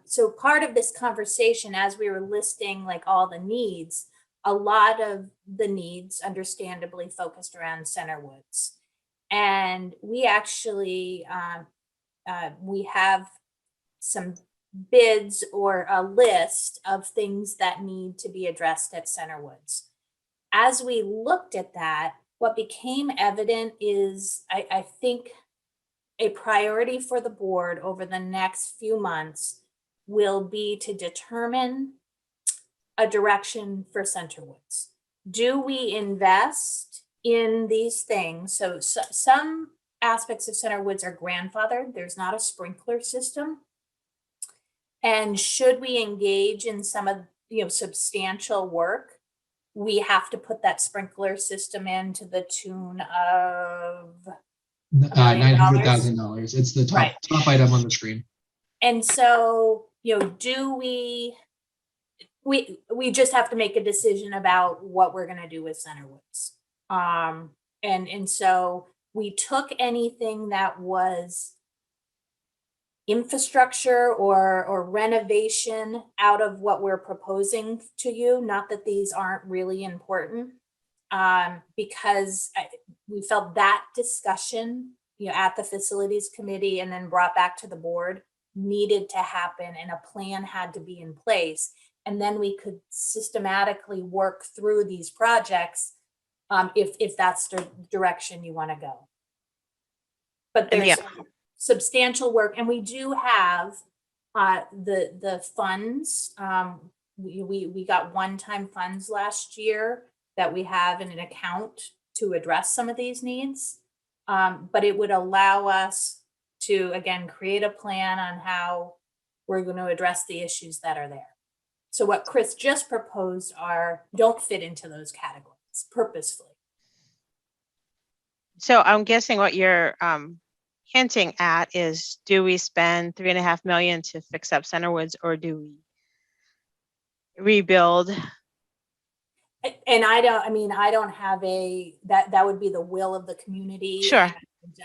So part of this conversation, as we were listing like all the needs, a lot of the needs understandably focused around Center Woods. And we actually, we have some bids or a list of things that need to be addressed at Center Woods. As we looked at that, what became evident is, I think, a priority for the board over the next few months will be to determine a direction for Center Woods. Do we invest in these things? So some aspects of Center Woods are grandfathered. There's not a sprinkler system. And should we engage in some of, substantial work, we have to put that sprinkler system in to the tune of
$900,000. It's the
Right.
top item on the screen.
And so, do we just have to make a decision about what we're going to do with Center Woods. And so we took anything that was infrastructure or renovation out of what we're proposing to you. Not that these aren't really important, because we felt that discussion, at the facilities committee and then brought back to the board needed to happen, and a plan had to be in place. And then we could systematically work through these projects, if that's the direction you want to go. But there's substantial work, and we do have the funds. We got one-time funds last year that we have in an account to address some of these needs. But it would allow us to, again, create a plan on how we're going to address the issues that are there. So what Chris just proposed don't fit into those categories purposefully.
So I'm guessing what you're hinting at is, do we spend $3.5 million to fix up Center Woods, or do we rebuild?
And I don't have that would be the will of the community.
Sure.
And,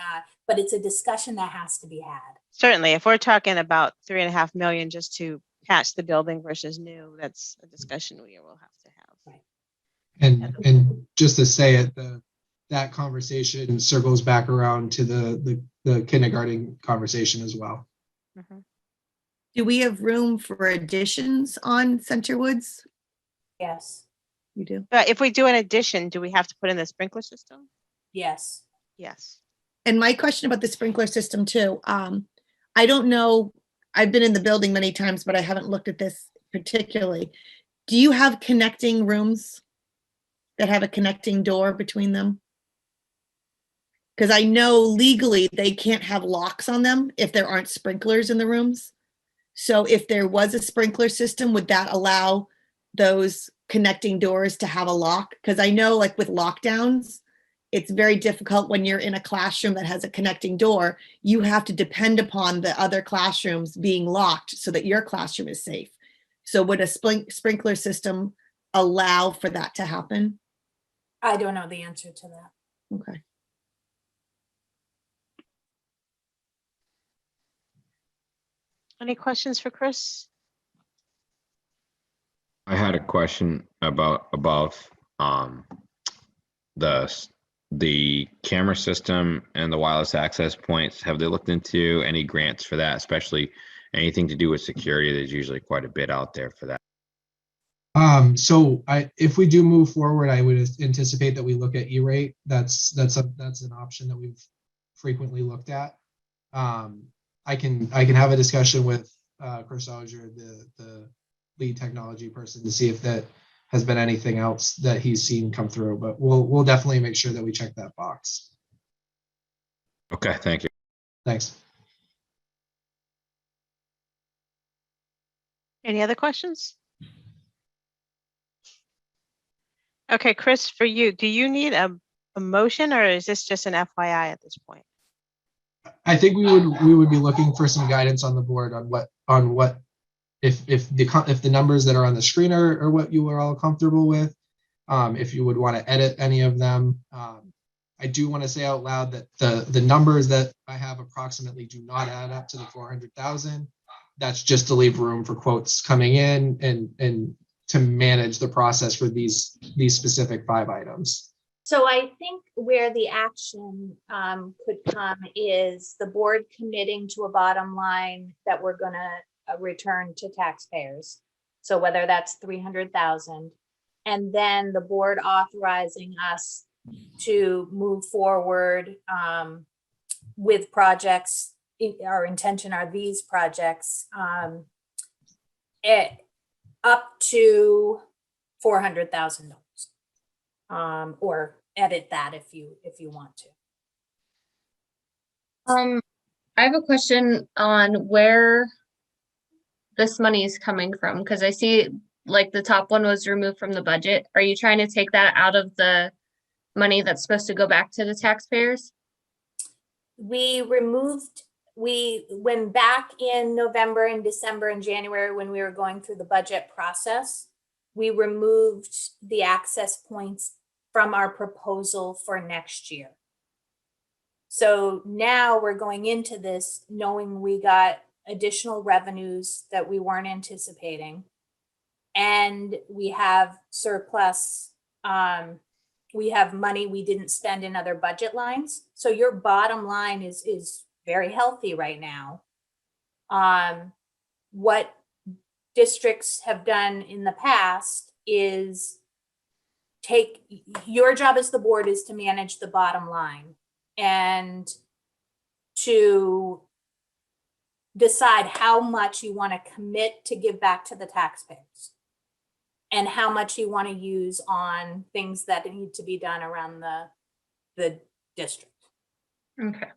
but it's a discussion that has to be had.
Certainly, if we're talking about $3.5 million just to patch the building versus new, that's a discussion we will have to have.
Right.
And just to say it, that conversation circles back around to the kindergarten conversation as well.
Mm-hmm.
Do we have room for additions on Center Woods?
Yes.
You do?
But if we do an addition, do we have to put in the sprinkler system?
Yes.
Yes.
And my question about the sprinkler system too, I don't know, I've been in the building many times, but I haven't looked at this particularly. Do you have connecting rooms that have a connecting door between them? Because I know legally they can't have locks on them if there aren't sprinklers in the rooms. So if there was a sprinkler system, would that allow those connecting doors to have a lock? Because I know, like with lockdowns, it's very difficult when you're in a classroom that has a connecting door. You have to depend upon the other classrooms being locked so that your classroom is safe. So would a sprinkler system allow for that to happen?
I don't know the answer to that.
Okay.
Any questions for Chris?
I had a question about above the camera system and the wireless access points. Have they looked into any grants for that, especially anything to do with security? There's usually quite a bit out there for that.
So if we do move forward, I would anticipate that we look at E-rate. That's an option that we've frequently looked at. I can have a discussion with Chris Auger, the lead technology person, to see if that has been anything else that he's seen come through. But we'll definitely make sure that we check that box.
Okay, thank you.
Thanks.
Any other questions? Okay, Chris, for you, do you need a motion or is this just an FYI at this point?
I think we would be looking for some guidance on the board on what if the numbers that are on the screen are what you are all comfortable with. If you would want to edit any of them. I do want to say out loud that the numbers that I have approximately do not add up to the 400,000. That's just to leave room for quotes coming in and to manage the process for these specific 5 items.
So I think where the action could come is the board committing to a bottom line that we're gonna return to taxpayers. So whether that's 300,000, and then the board authorizing us to move forward with projects. Our intention are these projects up to $400,000. Or edit that if you want to.
I have a question on where this money is coming from, because I see like the top one was removed from the budget. Are you trying to take that out of the money that's supposed to go back to the taxpayers?
We went back in November and December and January when we were going through the budget process, we removed the access points from our proposal for next year. So now we're going into this knowing we got additional revenues that we weren't anticipating. And we have surplus, we have money we didn't spend in other budget lines. So your bottom line is very healthy right now. What districts have done in the past is your job as the board is to manage the bottom line and to decide how much you want to commit to give back to the taxpayers and how much you want to use on things that need to be done around the district.
Okay.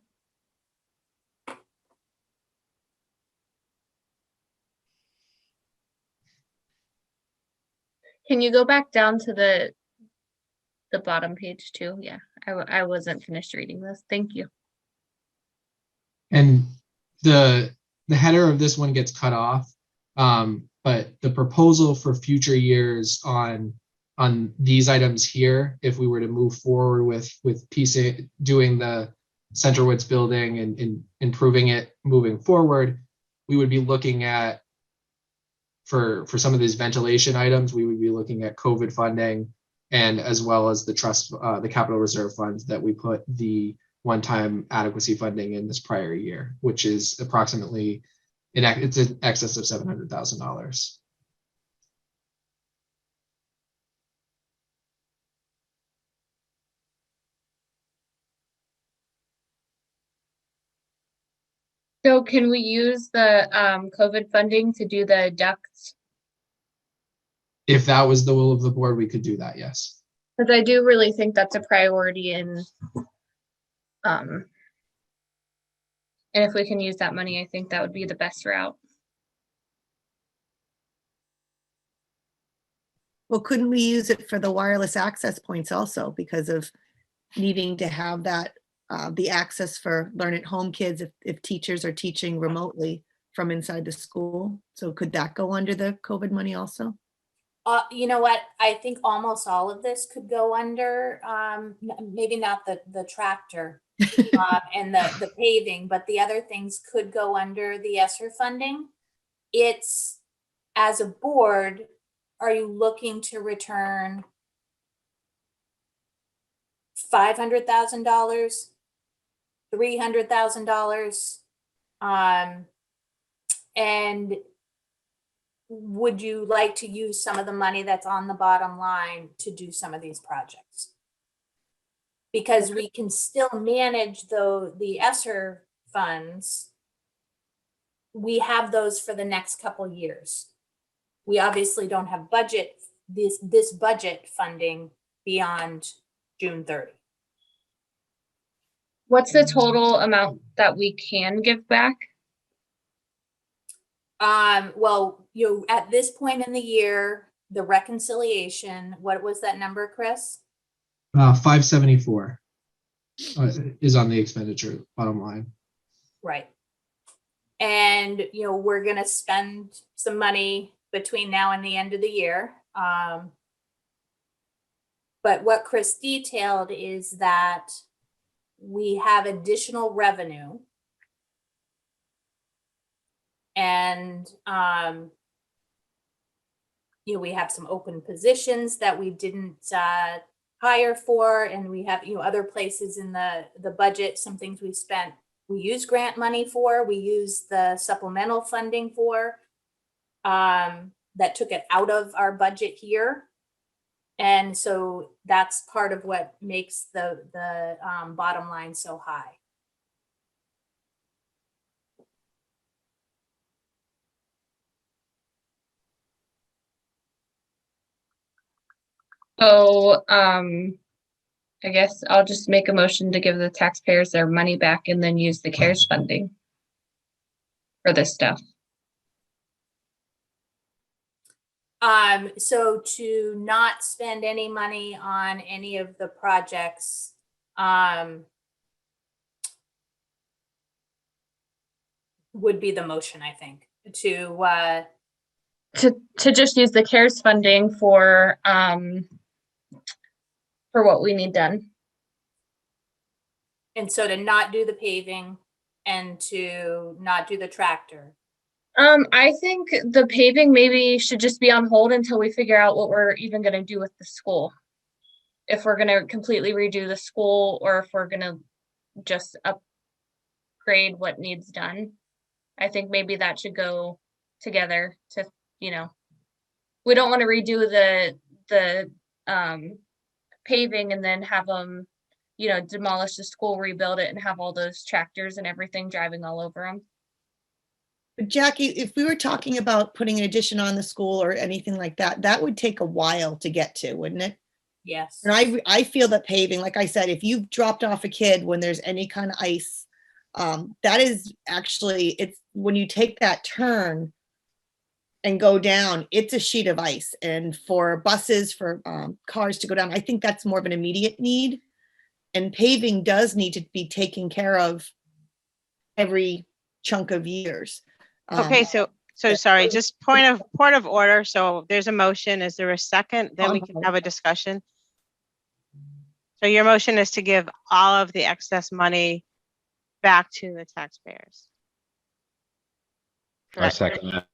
Can you go back down to the bottom page too? Yeah, I wasn't finished reading this. Thank you.
And the header of this one gets cut off, but the proposal for future years on these items here, if we were to move forward with doing the Centerwoods building and improving it moving forward, we would be looking at for some of these ventilation items, we would be looking at COVID funding, and as well as the trust, the capital reserve funds that we put the one-time adequacy funding in this prior year, which is approximately it's in excess of $700,000.
So can we use the COVID funding to do the ducts?
If that was the will of the board, we could do that, yes.
Because I do really think that's a priority, and if we can use that money, I think that would be the best route.
Well, couldn't we use it for the wireless access points also because of needing to have that, the access for learn at home kids if teachers are teaching remotely from inside the school? So could that go under the COVID money also?
You know what? I think almost all of this could go under, maybe not the tractor and the paving, but the other things could go under the ESSER funding. It's, as a board, are you looking to return $500,000, $300,000? And would you like to use some of the money that's on the bottom line to do some of these projects? Because we can still manage the ESSER funds. We have those for the next couple years. We obviously don't have this budget funding beyond June 30.
What's the total amount that we can give back?
Well, at this point in the year, the reconciliation, what was that number, Chris?
574 is on the expenditure bottom line.
Right. And, you know, we're gonna spend some money between now and the end of the year. But what Chris detailed is that we have additional revenue. And, you know, we have some open positions that we didn't hire for, and we have, you know, other places in the budget, some things we spent, we use grant money for, we use the supplemental funding for, that took it out of our budget here. And so that's part of what makes the bottom line so high.
So, I guess I'll just make a motion to give the taxpayers their money back and then use the CARES funding for this stuff.
So to not spend any money on any of the projects, would be the motion, I think, to
just use the CARES funding for what we need done.
and so to not do the paving and to not do the tractor.
I think the paving maybe should just be on hold until we figure out what we're even gonna do with the school. If we're gonna completely redo the school or if we're gonna just upgrade what needs done. I think maybe that should go together to, you know, we don't want to redo the paving and then have them, you know, demolish the school, rebuild it and have all those tractors and everything driving all over them.
But Jackie, if we were talking about putting an addition on the school or anything like that, that would take a while to get to, wouldn't it?
Yes.
And I feel that paving, like I said, if you've dropped off a kid when there's any kind of ice, that is actually, it's when you take that turn and go down, it's a sheet of ice. And for buses, for cars to go down, I think that's more of an immediate need. And paving does need to be taken care of every chunk of years.
Okay, so sorry, just point of order. So there's a motion. Is there a second? Then we can have a discussion. So your motion is to give all of the excess money back to the taxpayers.
I second that.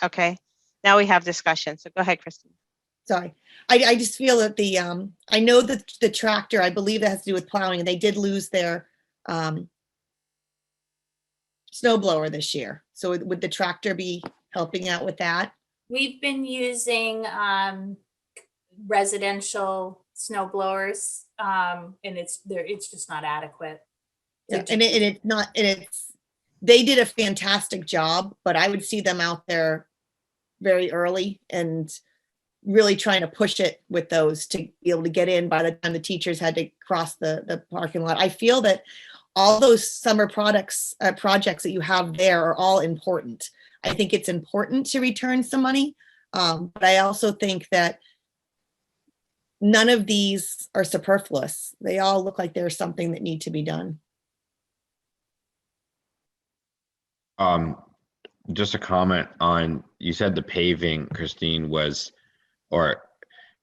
Okay, now we have discussion. So go ahead, Christine.
Sorry, I just feel that I know that the tractor, I believe it has to do with plowing, and they did lose their snow blower this year. So would the tractor be helping out with that?
We've been using residential snow blowers, and it's just not adequate.
Yeah, and it's not, and it's, they did a fantastic job, but I would see them out there very early and really trying to push it with those to be able to get in by the time the teachers had to cross the parking lot. I feel that all those summer projects that you have there are all important. I think it's important to return some money, but I also think that none of these are superfluous. They all look like there's something that need to be done.
Just a comment on, you said the paving, Christine,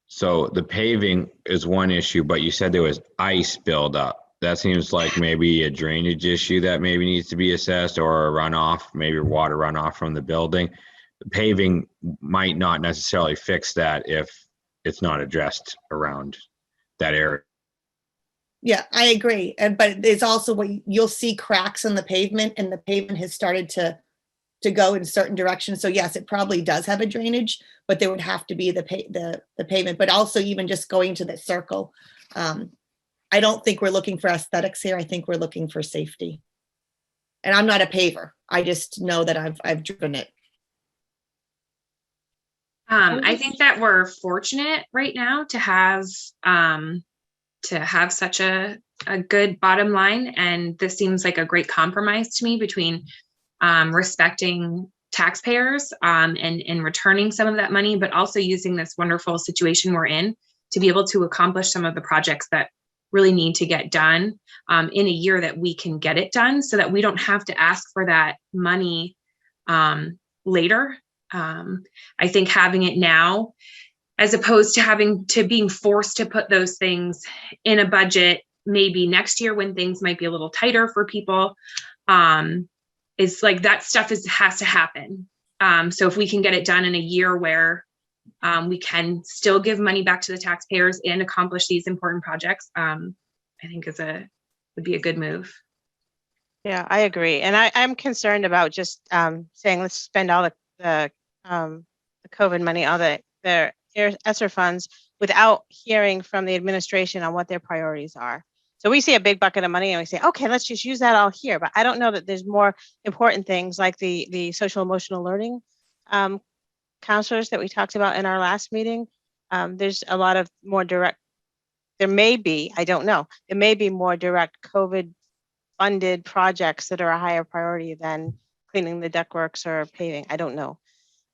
so the paving is one issue, but you said there was ice buildup. That seems like maybe a drainage issue that maybe needs to be assessed, or a runoff, maybe water runoff from the building. The paving might not necessarily fix that if it's not addressed around that area.
Yeah, I agree. But there's also what you'll see cracks in the pavement, and the pavement has started to go in certain directions. So yes, it probably does have a drainage, but there would have to be the pavement, but also even just going to the circle. I don't think we're looking for aesthetics here. I think we're looking for safety. And I'm not a paver. I just know that I've driven it.
I think that we're fortunate right now to have such a good bottom line, and this seems like a great compromise to me between respecting taxpayers and returning some of that money, but also using this wonderful situation we're in to be able to accomplish some of the projects that really need to get done in a year that we can get it done, so that we don't have to ask for that money later. I think having it now, as opposed to being forced to put those things in a budget maybe next year when things might be a little tighter for people, is like that stuff has to happen. So if we can get it done in a year where we can still give money back to the taxpayers and accomplish these important projects, I think would be a good move.
Yeah, I agree. And I'm concerned about just saying, let's spend all the COVID money, all the ESSER funds, without hearing from the administration on what their priorities are. So we see a big bucket of money and we say, okay, let's just use that all here. But I don't know that there's more important things like the social emotional learning counselors that we talked about in our last meeting. There's a lot of more direct, there may be, I don't know, there may be more direct COVID funded projects that are a higher priority than cleaning the ductworks or paving. I don't know.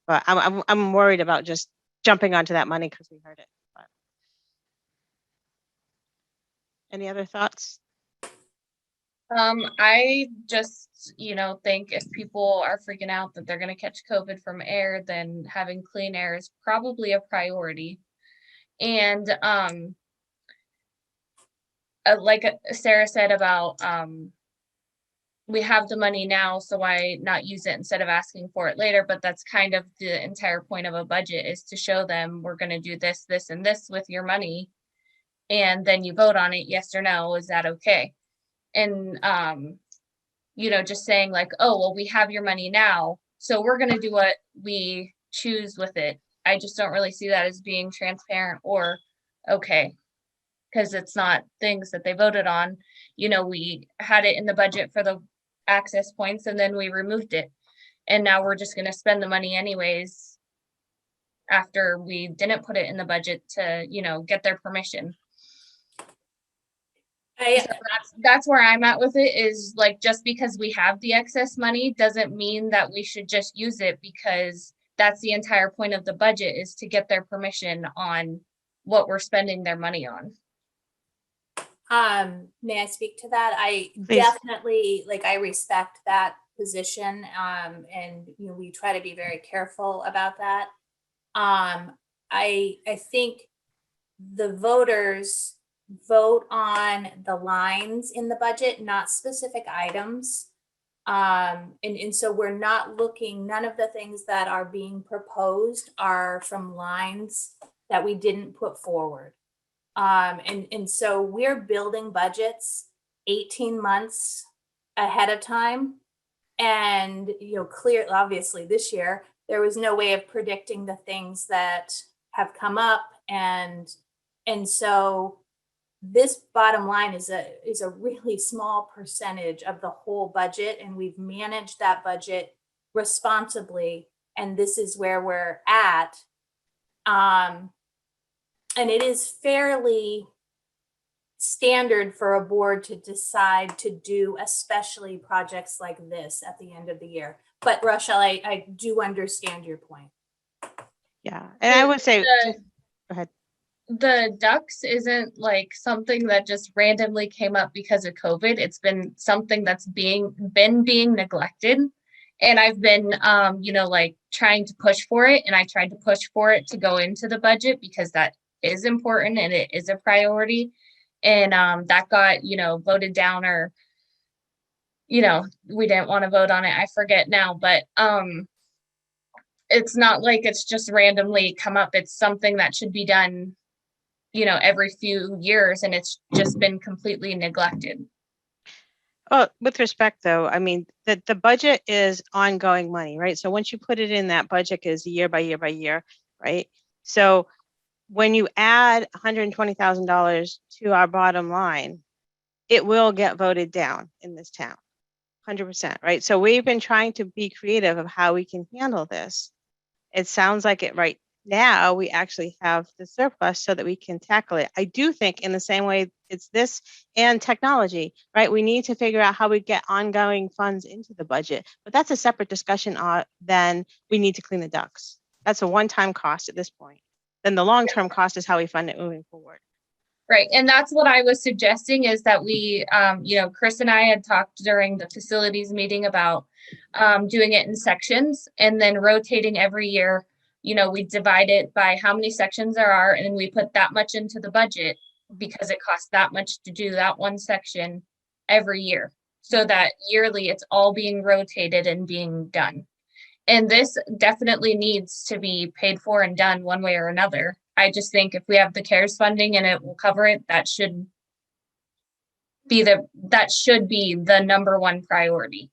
But I'm worried about just jumping onto that money because we heard it. But any other thoughts?
I just, think if people are freaking out that they're going to catch COVID from air, then having clean air is probably a priority. And like Sarah said about we have the money now, so why not use it instead of asking for it later? But that's kind of the entire point of a budget, is to show them we're going to do this, this, and this with your money. And then you vote on it, yes or no, is that okay? And, just saying like, oh, well, we have your money now, so we're going to do what we choose with it. I just don't really see that as being transparent or okay, because it's not things that they voted on. We had it in the budget for the access points and then we removed it. And now we're just going to spend the money anyways after we didn't put it in the budget to, get their permission. So that's where I'm at with it, is like, just because we have the excess money doesn't mean that we should just use it, because that's the entire point of the budget, is to get their permission on what we're spending their money on.
May I speak to that? I
Please.
definitely, I respect that position. And we try to be very careful about that. I think the voters vote on the lines in the budget, not specific items. And so we're not looking, none of the things that are being proposed are from lines that we didn't put forward. And so we're building budgets 18 months ahead of time. And, clear, obviously this year, there was no way of predicting the things that have come up. And so this bottom line is a really small percentage of the whole budget. And we've managed that budget responsibly. And this is where we're at. And it is fairly standard for a board to decide to do, especially projects like this at the end of the year. But Rochelle, I do understand your point.
Yeah, and I would say, go ahead.
The ducks isn't like something that just randomly came up because of COVID. It's been something that's being neglected. And I've been, trying to push for it. And I tried to push for it to go into the budget because that is important and it is a priority. And that got, voted down, or, we didn't want to vote on it. I forget now, but it's not like it's just randomly come up. It's something that should be done, every few years, and it's just been completely neglected.
Well, with respect though, I mean, the budget is ongoing money, right? So once you put it in, that budget is year by year by year, right? So when you add $120,000 to our bottom line, it will get voted down in this town, 100%, right? So we've been trying to be creative of how we can handle this. It sounds like it right now we actually have the surplus so that we can tackle it. I do think in the same way it's this and technology, right? We need to figure out how we get ongoing funds into the budget, but that's a separate discussion than we need to clean the ducts. That's a one-time cost at this point. Then the long-term cost is how we fund it moving forward.
Right, and that's what I was suggesting is that we, you know, Chris and I had talked during the facilities meeting about doing it in sections and then rotating every year. You know, we divide it by how many sections there are and we put that much into the budget because it costs that much to do that one section every year. So that yearly it's all being rotated and being done. And this definitely needs to be paid for and done one way or another. I just think if we have the CARES funding and it will cover it, that should be the number one priority.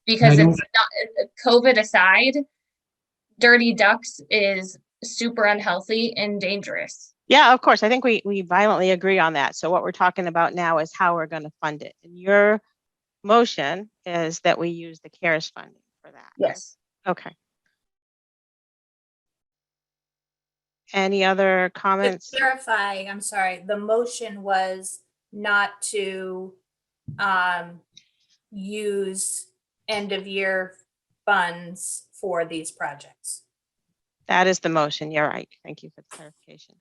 Because it's not, COVID aside, dirty ducts is super unhealthy and dangerous.
Yeah, of course. I think we violently agree on that. So what we're talking about now is how we're going to fund it. And your motion is that we use the CARES funding for that.
Yes.
Okay. Any other comments?
To clarify, I'm sorry, the motion was not to use end of year funds for these projects.
That is the motion. You're right. Thank you for the clarification.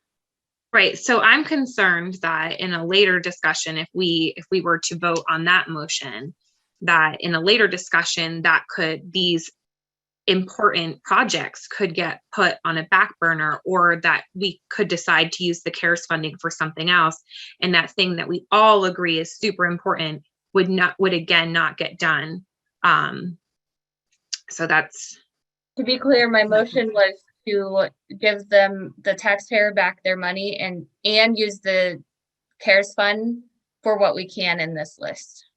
Right. So I'm concerned that in a later discussion, if we were to vote on that motion, that in a later discussion that these important projects could get put on a back burner, or that we could decide to use the CARES funding for something else. And that thing that we all agree is super important would again not get done. So that's.
To be clear, my motion was to give them, the taxpayer, back their money and use the CARES fund for what we can in this list.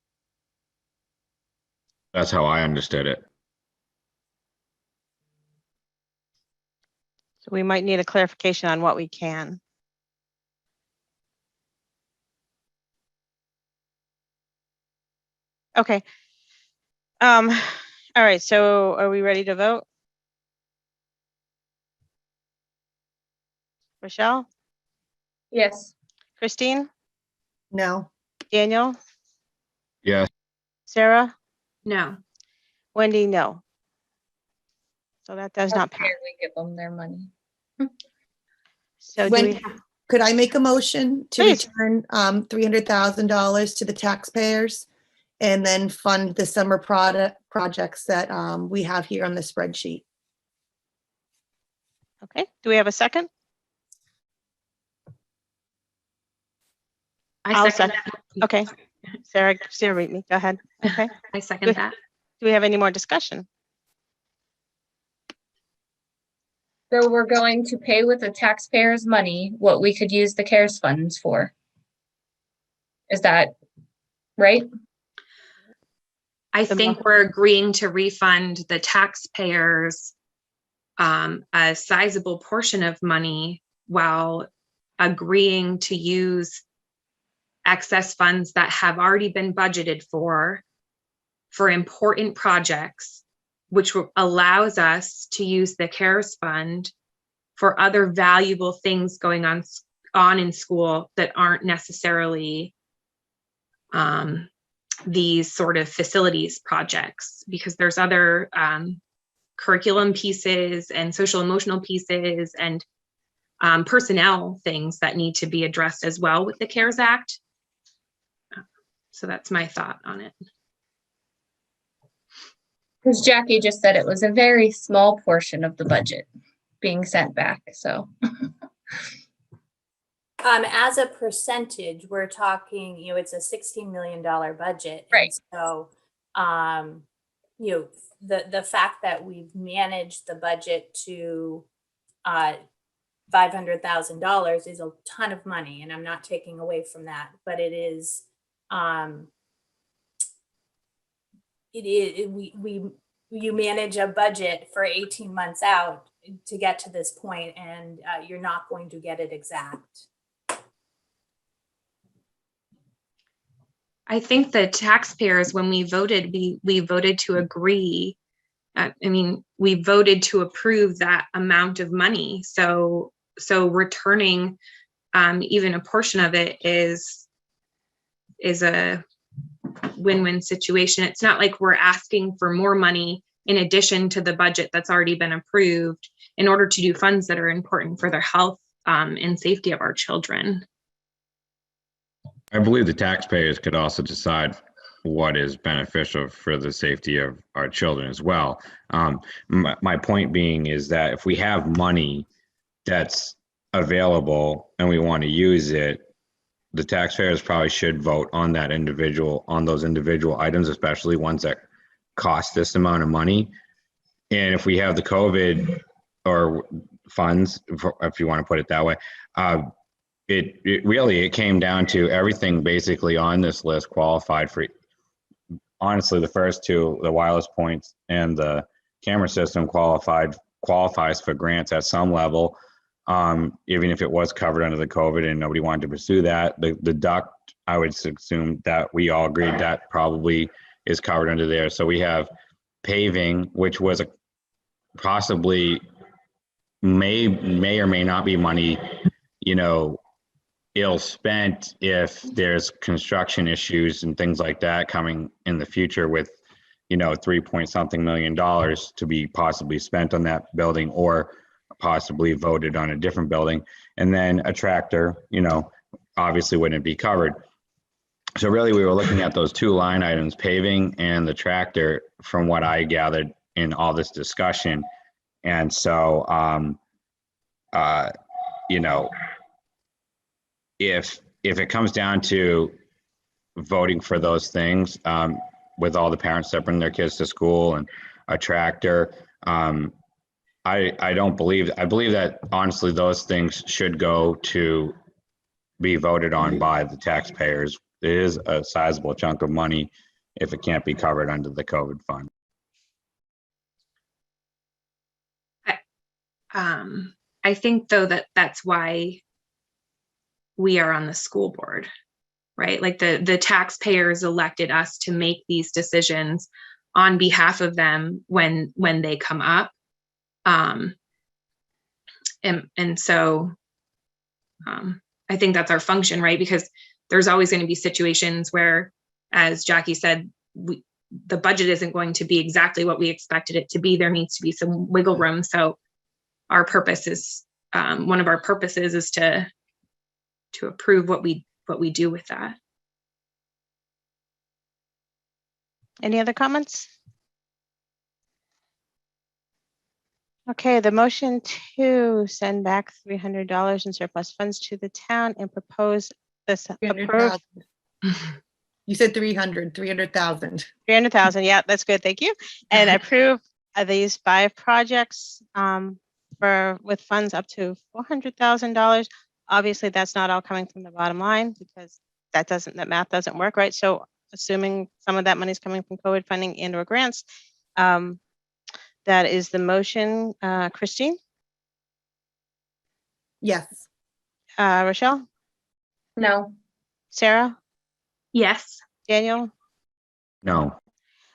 That's how I understood it.
So we might need a clarification on what we can. Okay. All right. So are we ready to vote? Rochelle?
Yes.
Christine?
No.
Daniel?
Yes.
Sarah?
No.
Wendy? No. So that does not pass.
We give them their money.
So
When-
do we have,
Could I make a motion to
Please.
return $300,000 to the taxpayers and then fund the summer projects that we have here on the spreadsheet?
okay. Do we have a second? I'll second. Okay. Sarah, read me. Go ahead. Okay.
I second that.
Do we have any more discussion?
So we're going to pay with the taxpayers' money what we could use the CARES funds for. Is that right?
I think we're agreeing to refund the taxpayers a sizable portion of money while agreeing to use excess funds that have already been budgeted for important projects, which allows us to use the CARES fund for other valuable things going on in school that aren't necessarily these sort of facilities projects, because there's other curriculum pieces and social emotional pieces and personnel things that need to be addressed as well with the CARES Act. So that's my thought on it.
Because Jackie just said it was a very small portion of the budget being sent back, so.
As a percentage, we're talking, it's a $16 million budget.
Right.
And so, the fact that we've managed the budget to $500,000 is a ton of money, and I'm not taking away from that, but it is, you manage a budget for 18 months out to get to this point, and you're not going to get it exact.
I think the taxpayers, when we voted, we voted to agree I mean, we voted to approve that amount of money. So returning even a portion of it is a win-win situation. It's not like we're asking for more money in addition to the budget that's already been approved in order to do funds that are important for their health and safety of our children.
I believe the taxpayers could also decide what is beneficial for the safety of our children as well. My point being is that if we have money that's available and we want to use it, the taxpayers probably should vote on those individual items, especially ones that cost this amount of money. And if we have the COVID or funds, if you want to put it that way, it really came down to everything basically on this list qualified for. Honestly, the first two, the wireless points and the camera system, qualifies for grants at some level, even if it was covered under the COVID and nobody wanted to pursue that. The duct, I would assume that we all agreed that probably is covered under there. So we have paving, which was possibly may or may not be money, ill spent if there's construction issues and things like that coming in the future with, $3 million to be possibly spent on that building or possibly voted on a different building. And then a tractor, obviously wouldn't be covered. So really we were looking at those two line items, paving and the tractor, from what I gathered in all this discussion. And so, if it comes down to voting for those things, with all the parents that bring their kids to school and a tractor, I believe that honestly those things should go to be voted on by the taxpayers. It is a sizable chunk of money if it can't be covered under the COVID fund.
I think though that's why we are on the school board, right? Like the taxpayers elected us to make these decisions on behalf of them when they come up. And so I think that's our function, right? Because there's always going to be situations where, as Jackie said, the budget isn't going to be exactly what we expected it to be. There needs to be some wiggle room. So our purpose is, one of our purposes is to approve what we do with that.
Any other comments? Okay, the motion to send back $300 in surplus funds to the town and propose this.
300,000. You said 300,000.
300,000. Yeah, that's good. Thank you. And approve these 5 projects with funds up to $400,000. Obviously, that's not all coming from the bottom line because that math doesn't work, right? So assuming some of that money is coming from COVID funding and/or grants, that is the motion. Christine?
Yes.
Rochelle?
No.
Sarah?
Yes.
Daniel?
No.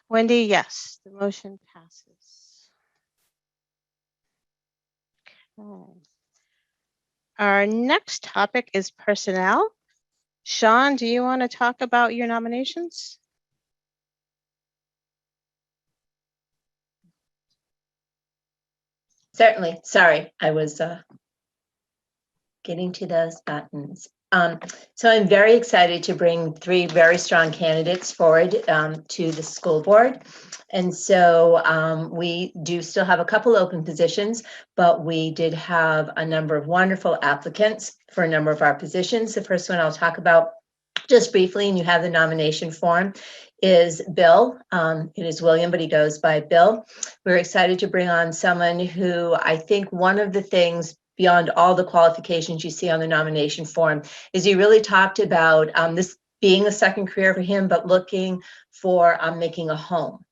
Wendy? Yes. The motion passes. Okay. Our next topic is personnel. Sean, do you want to talk about your nominations?
Certainly. Sorry, I was getting to those buttons. So I'm very excited to bring 3 very strong candidates forward to the school board. And so we do still have a couple open positions, but we did have a number of wonderful applicants for a number of our positions. The first one I'll talk about just briefly, and you have the nomination form, is Bill. It is William, but he goes by Bill. We're excited to bring on someone who I think one of the things beyond all the qualifications you see on the nomination form is he really talked about this being a second career for him, but looking for making a home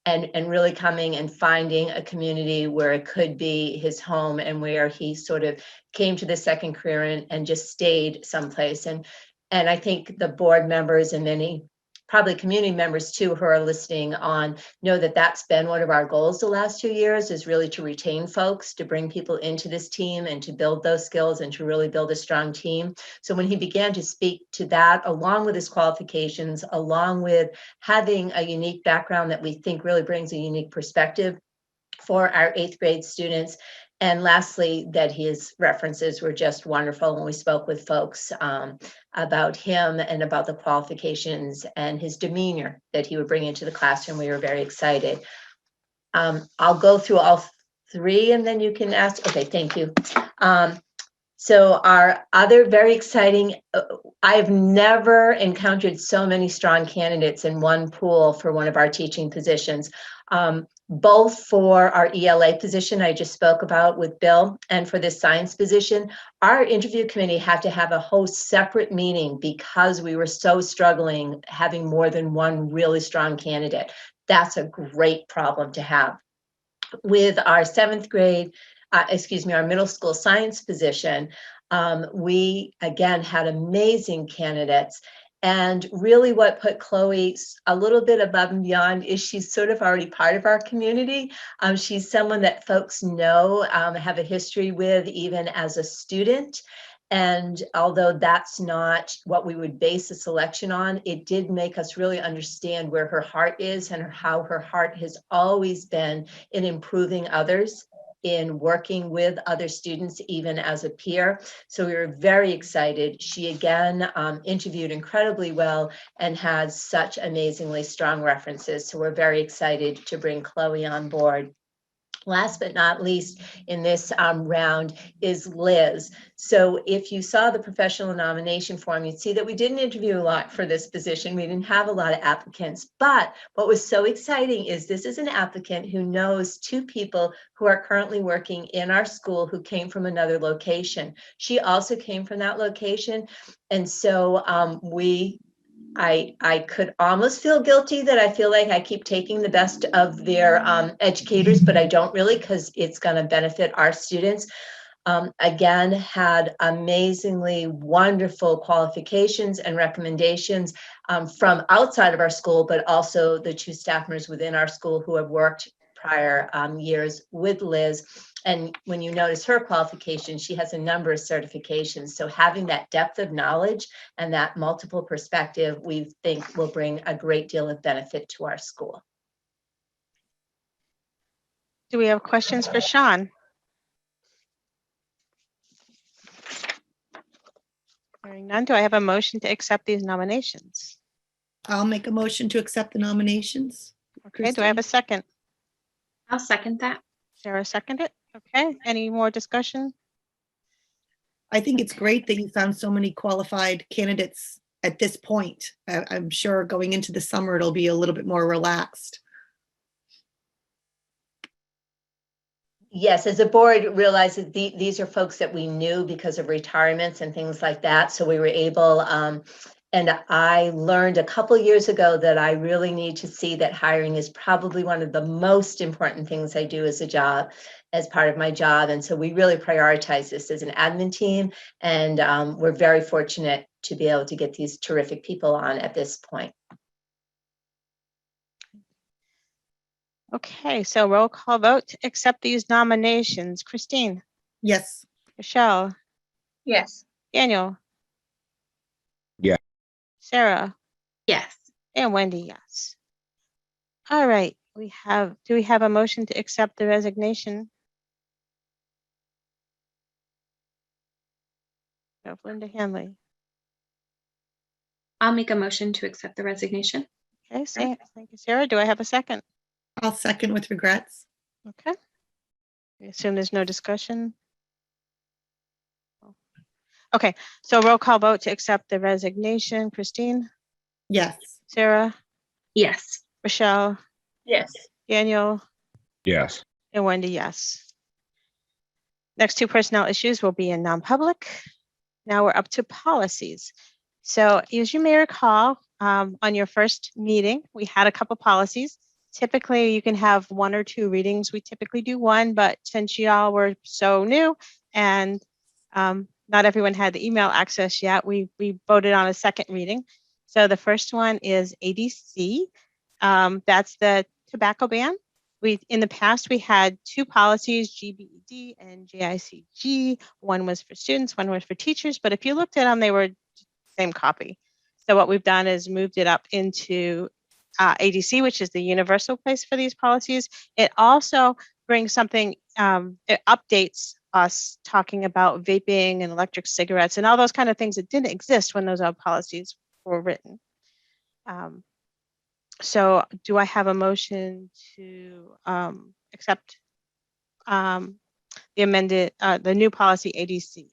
and really coming and finding a community where it could be his home and where he sort of came to the second career and just stayed someplace. And I think the board members and many probably community members too who are listening on know that that's been one of our goals the last 2 years, is really to retain folks, to bring people into this team and to build those skills and to really build a strong team. So when he began to speak to that, along with his qualifications, along with having a unique background that we think really brings a unique perspective for our 8th grade students. And lastly, that his references were just wonderful when we spoke with folks about him and about the qualifications and his demeanor that he would bring into the classroom. We were very excited. I'll go through all 3 and then you can ask. Okay, thank you. So our other very exciting, I've never encountered so many strong candidates in one pool for one of our teaching positions. Both for our ELA position I just spoke about with Bill and for this science position, our interview committee had to have a whole separate meeting because we were so struggling having more than one really strong candidate. That's a great problem to have. With our 7th grade, our middle school science position, we again had amazing candidates. And really what put Chloe a little bit above and beyond is she's sort of already part of our community. She's someone that folks know, have a history with even as a student. And although that's not what we would base a selection on, it did make us really understand where her heart is and how her heart has always been in improving others, in working with other students, even as a peer. So we were very excited. She again interviewed incredibly well and had such amazingly strong references. So we're very excited to bring Chloe on board. Last but not least in this round is Liz. So if you saw the professional nomination form, you'd see that we didn't interview a lot for this position. We didn't have a lot of applicants, but what was so exciting is this is an applicant who knows 2 people who are currently working in our school who came from another location. She also came from that location. And so I could almost feel guilty that I feel like I keep taking the best of their educators, but I don't really, because it's going to benefit our students. Again, had amazingly wonderful qualifications and recommendations from outside of our school, but also the 2 staff members within our school who have worked prior years with Liz. And when you notice her qualifications, she has a number of certifications. So having that depth of knowledge and that multiple perspective, we think will bring a great deal of benefit to our school.
Do we have questions for Sean? Hearing none, do I have a motion to accept these nominations?
I'll make a motion to accept the nominations.
Okay, do I have a second?
I'll second that.
Sarah seconded. Okay, any more discussion?
I think it's great that you found so many qualified candidates at this point. I'm sure going into the summer, it'll be a little bit more relaxed.
Yes, as a board realizes these are folks that we knew because of retirements and things like that. So we were able, and I learned a couple years ago that I really need to see that hiring is probably one of the most important things I do as a job, as part of my job. And so we really prioritize this as an admin team. And we're very fortunate to be able to get these terrific people on at this point.
Okay, so roll call vote to accept these nominations. Christine?
Yes.
Michelle?
Yes.
Daniel?
Yeah.
Sarah?
Yes.
And Wendy, yes. All right, do we have a motion to accept the resignation of Linda Hanley?
I'll make a motion to accept the resignation.
Okay, thank you, Sarah. Do I have a second?
I'll second with regrets.
Okay. I assume there's no discussion. Okay, so roll call vote to accept the resignation. Christine?
Yes.
Sarah?
Yes.
Michelle?
Yes.
Daniel?
Yes.
And Wendy, yes. Next 2 personnel issues will be in non-public. Now we're up to policies. So as you may recall, on your first meeting, we had a couple policies. Typically, you can have 1 or 2 readings. We typically do 1, but since y'all were so new and not everyone had the email access yet, we voted on a second reading. So the first one is ADC. That's the tobacco ban. In the past, we had two policies, GBED and JICG. One was for students, one was for teachers. But if you looked at them, they were the same copy. So what we've done is moved it up into ADC, which is the universal place for these policies. It also brings something, it updates us talking about vaping and electric cigarettes and all those kind of things that didn't exist when those policies were written. So do I have a motion to accept the amended, the new policy ADC?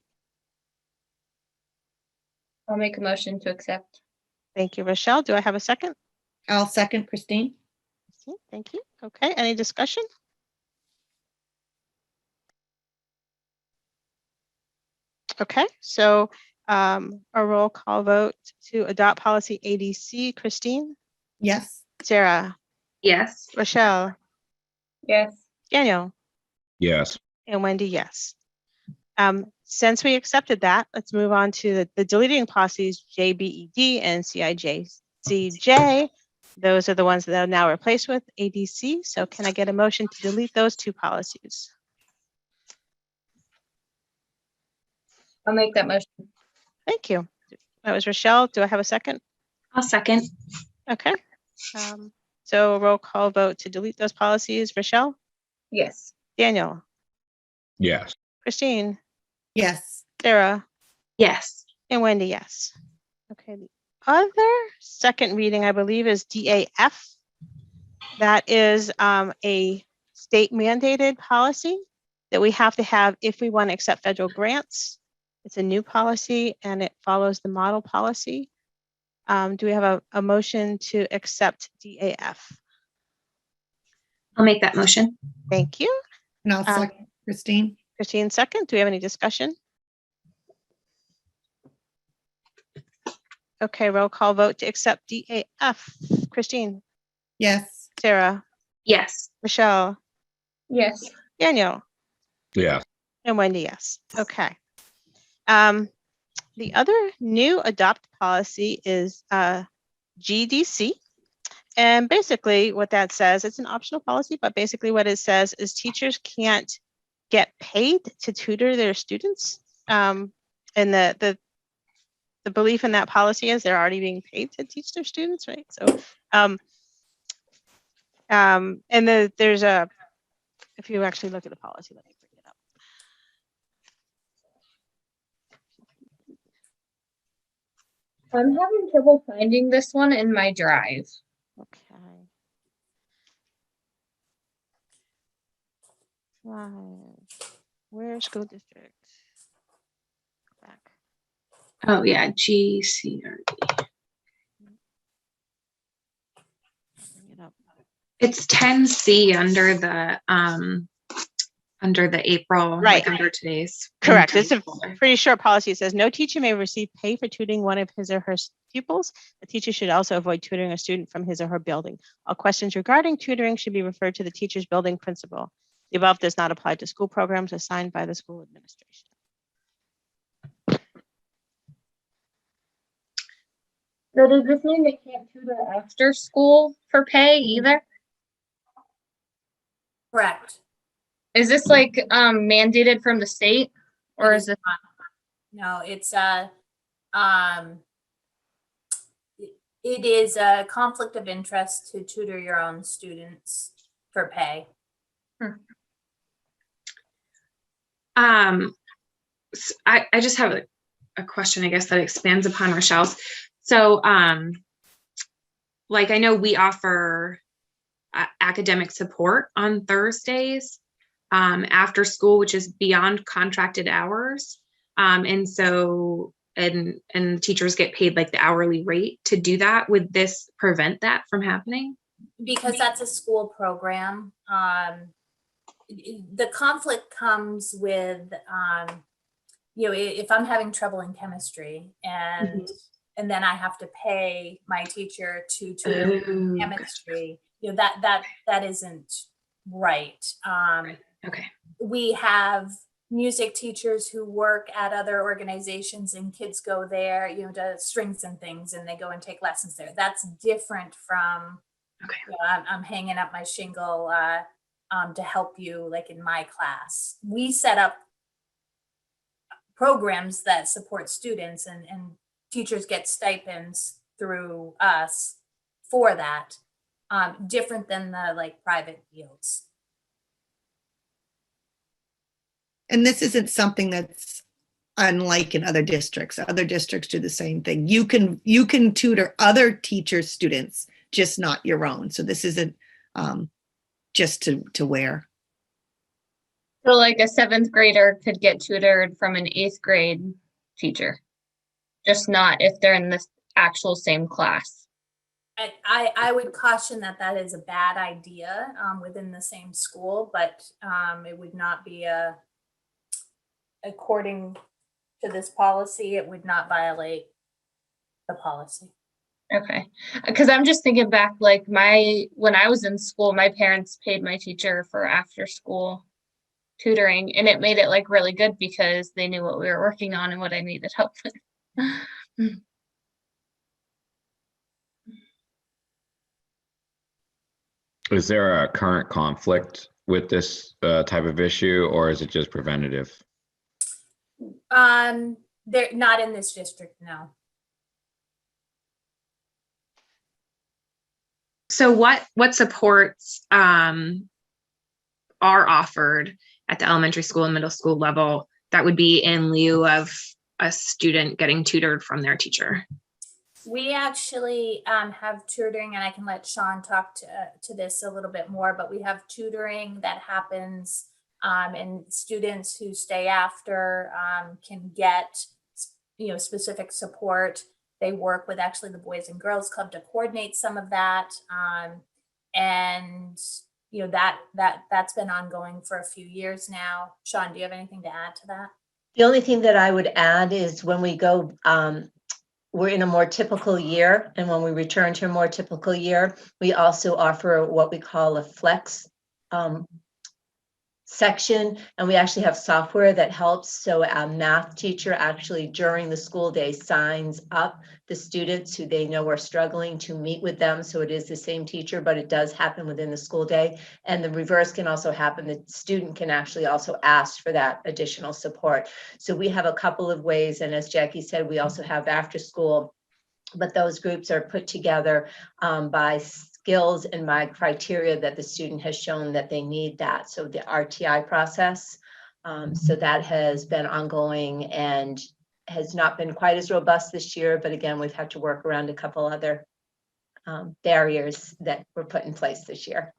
I'll make a motion to accept.
Thank you, Rochelle. Do I have a second?
I'll second Christine.
Thank you. Okay, any discussion? Okay, so a roll call vote to adopt policy ADC. Christine?
Yes.
Sarah?
Yes.
Rochelle?
Yes.
Daniel?
Yes.
And Wendy, yes. Since we accepted that, let's move on to the deleting policies JBED and CIJCJ. Those are the ones that are now replaced with ADC. So can I get a motion to delete those two policies?
I'll make that motion.
Thank you. That was Rochelle. Do I have a second?
I'll second.
Okay. So roll call vote to delete those policies. Rochelle?
Yes.
Daniel?
Yes.
Christine?
Yes.
Sarah?
Yes.
And Wendy, yes. Okay. The other second reading, I believe, is DAF. That is a state mandated policy that we have to have if we want to accept federal grants. It's a new policy and it follows the model policy. Do we have a motion to accept DAF?
I'll make that motion.
Thank you.
And I'll second Christine.
Christine, second. Do we have any discussion? Okay, roll call vote to accept DAF. Christine?
Yes.
Sarah?
Yes.
Rochelle?
Yes.
Daniel?
Yes.
And Wendy, yes. Okay. The other new adopt policy is GDC. And basically what that says, it's an optional policy, but basically what it says is teachers can't get paid to tutor their students. And the belief in that policy is they're already being paid to teach their students, right? So, and there's if you actually look at the policy, let me bring it up.
I'm having trouble finding this one in my drive.
Okay. Weare school district? Back.
Oh yeah, GCRD.
Bring it up.
It's 10C under the April,
Right.
like under today's.
Correct. It's a pretty short policy. It says no teacher may receive pay for tutoring one of his or her pupils. The teacher should also avoid tutoring a student from his or her building. All questions regarding tutoring should be referred to the teacher's building principal. The above does not apply to school programs assigned by the school administration.
So does this mean they can't tutor after school for pay either?
Correct.
Is this like mandated from the state, or is it?
No, it's it is a conflict of interest to tutor your own students for pay.
I just have a question, I guess, that expands upon Rochelle's. So, like, I know we offer academic support on Thursdays after school, which is beyond contracted hours. And so, and teachers get paid like the hourly rate to do that. Would this prevent that from happening?
Because that's a school program. The conflict comes with, you know, if I'm having trouble in chemistry and then I have to pay my teacher to tutor chemistry, you know, that isn't right.
Okay.
We have music teachers who work at other organizations and kids go there, you know, to strings and things, and they go and take lessons there. That's different from,
Okay.
you know, I'm hanging up my shingle to help you, like in my class. We set up programs that support students, and teachers get stipends through us for that, different than the like private fields.
And this isn't something that's unlike in other districts. Other districts do the same thing. You can tutor other teachers' students, just not your own. So this isn't just to Weare.
So like a 7th grader could get tutored from an 8th grade teacher, just not if they're in the actual same class.
I would caution that that is a bad idea within the same school, but it would not be according to this policy, it would not violate the policy.
Okay, because I'm just thinking back, like when I was in school, my parents paid my teacher for after school tutoring, and it made it like really good because they knew what we were working on and what I needed help with.
Is there a current conflict with this type of issue, or is it just preventative?
They're not in this district, no.
So what supports are offered at the elementary school and middle school level that would be in lieu of a student getting tutored from their teacher?
We actually have tutoring, and I can let Sean talk to this a little bit more, but we have tutoring that happens, and students who stay after can get, you know, specific support. They work with actually the Boys and Girls Club to coordinate some of that. And, you know, that's been ongoing for a few years now. Sean, do you have anything to add to that?
The only thing that I would add is when we go, we're in a more typical year, and when we return to a more typical year, we also offer what we call a flex section, and we actually have software that helps. So a math teacher actually during the school day signs up the students who they know are struggling to meet with them. So it is the same teacher, but it does happen within the school day. And the reverse can also happen. The student can actually also ask for that additional support. So we have a couple of ways. And as Jackie said, we also have after school, but those groups are put together by skills and by criteria that the student has shown that they need that. So the RTI process, so that has been ongoing and has not been quite as robust this year, but again, we've had to work around a couple other barriers that were put in place this year.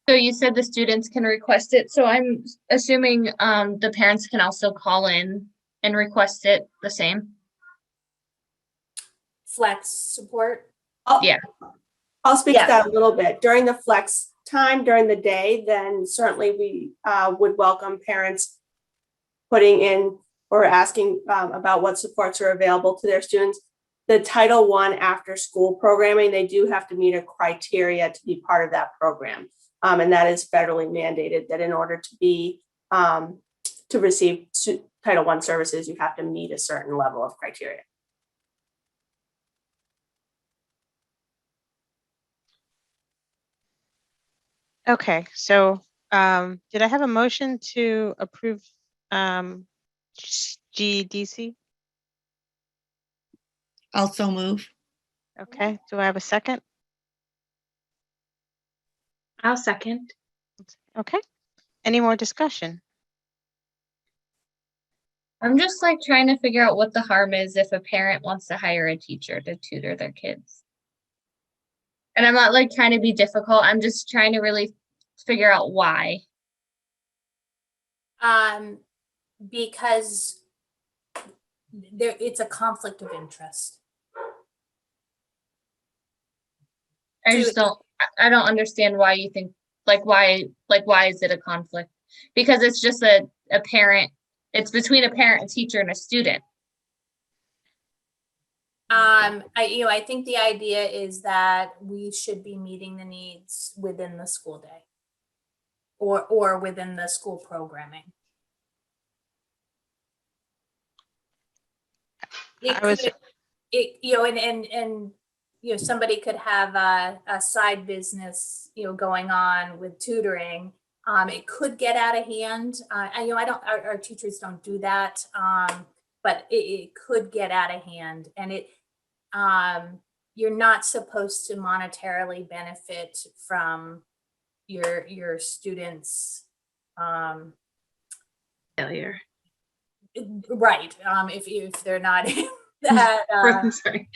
So you said the students can request it. So I'm assuming the parents can also call in and request it the same?
Flex support?
Yeah.
I'll speak to
Yes.
that a little bit. During the flex time during the day, then certainly we would welcome parents putting in or asking about what supports are available to their students. The Title I after school programming, they do have to meet a criteria to be part of that program. And that is federally mandated that in order to be to receive Title I services, you have to meet a certain level of criteria.
Okay, so did I have a motion to approve GDC?
Also move.
Okay, do I have a second?
I'll second.
Okay, any more discussion?
I'm just like trying to figure out what the harm is if a parent wants to hire a teacher to tutor their kids. And I'm not like trying to be difficult. I'm just trying to really figure out why.
Because it's a conflict of interest.
I just don't understand why you think why is it a conflict? Because it's just a parent, it's between a parent, a teacher, and a student.
I think the idea is that we should be meeting the needs within the school day. or within the school programming. It
I was-
could, it, you know, and, you know, somebody could have a side business, you know, going on with tutoring. It could get out of hand. You know, our teachers don't do that. But it could get out of hand, and you're not supposed to monetarily benefit from your students.
Failure.
Right. If they're not that,
Sorry.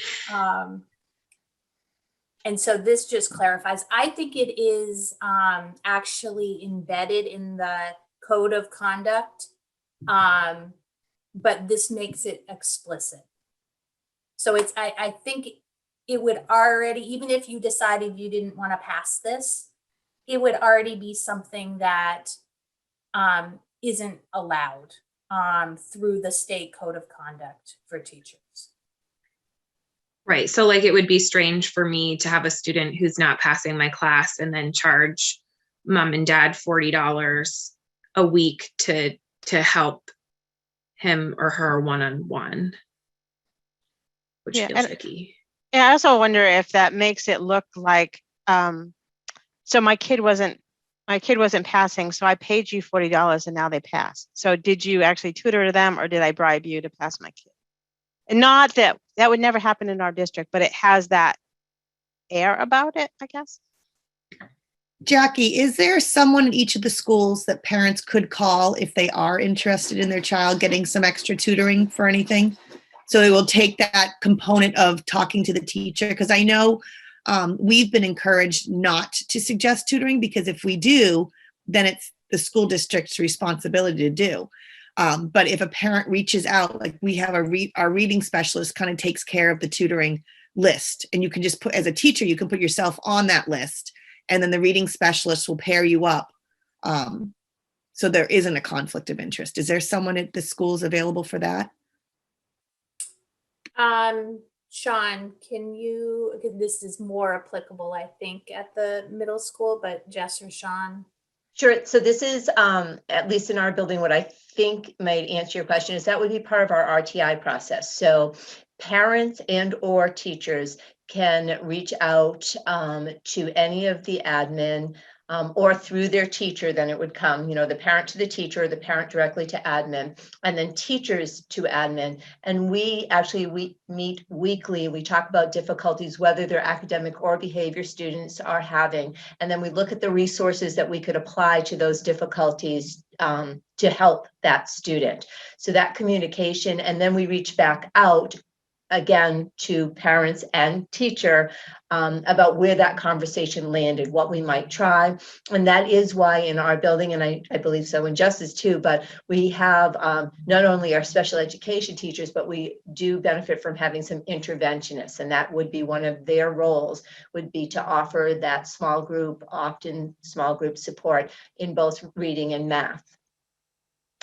and so this just clarifies. I think it is actually embedded in the code of conduct, but this makes it explicit. So it's, I think it would already, even if you decided you didn't want to pass this, it would already be something that isn't allowed through the state code of conduct for teachers.
Right. So like it would be strange for me to have a student who's not passing my class and then charge mom and dad $40 a week to help him or her one-on-one, which
Yeah,
feels
and-
tricky.
Yeah, I also wonder if that makes it look like, so my kid wasn't passing, so I paid you $40 and now they passed. So did you actually tutor them, or did I bribe you to pass my kid? And not that would never happen in our district, but it has that air about it, I guess.
Jackie, is there someone in each of the schools that parents could call if they are interested in their child getting some extra tutoring for anything? So they will take that component of talking to the teacher, because I know we've been encouraged not to suggest tutoring, because if we do, then it's the school district's responsibility to do. But if a parent reaches out, like we have our reading specialist kind of takes care of the tutoring list, and you can just put, as a teacher, you can put yourself on that list, and then the reading specialist will pair you up. So there isn't a conflict of interest. Is there someone at the schools available for that?
Sean, this is more applicable, I think, at the middle school, but Jess or Sean?
Sure. So this is, at least in our building, what I think might answer your question is that would be part of our RTI process. So parents and or teachers can reach out to any of the admin or through their teacher, then it would come, you know, the parent to the teacher, the parent directly to admin, and then teachers to admin. And we meet weekly. We talk about difficulties, whether they're academic or behavior students are having. And then we look at the resources that we could apply to those difficulties to help that student. So that communication, and then we reach back out again to parents and teacher about where that conversation landed, what we might try. And that is why in our building, and I believe so in Justice too, but we have not only our special education teachers, but we do benefit from having some interventionists, and that would be one of their roles, would be to offer that small group, often small group support in both reading and math.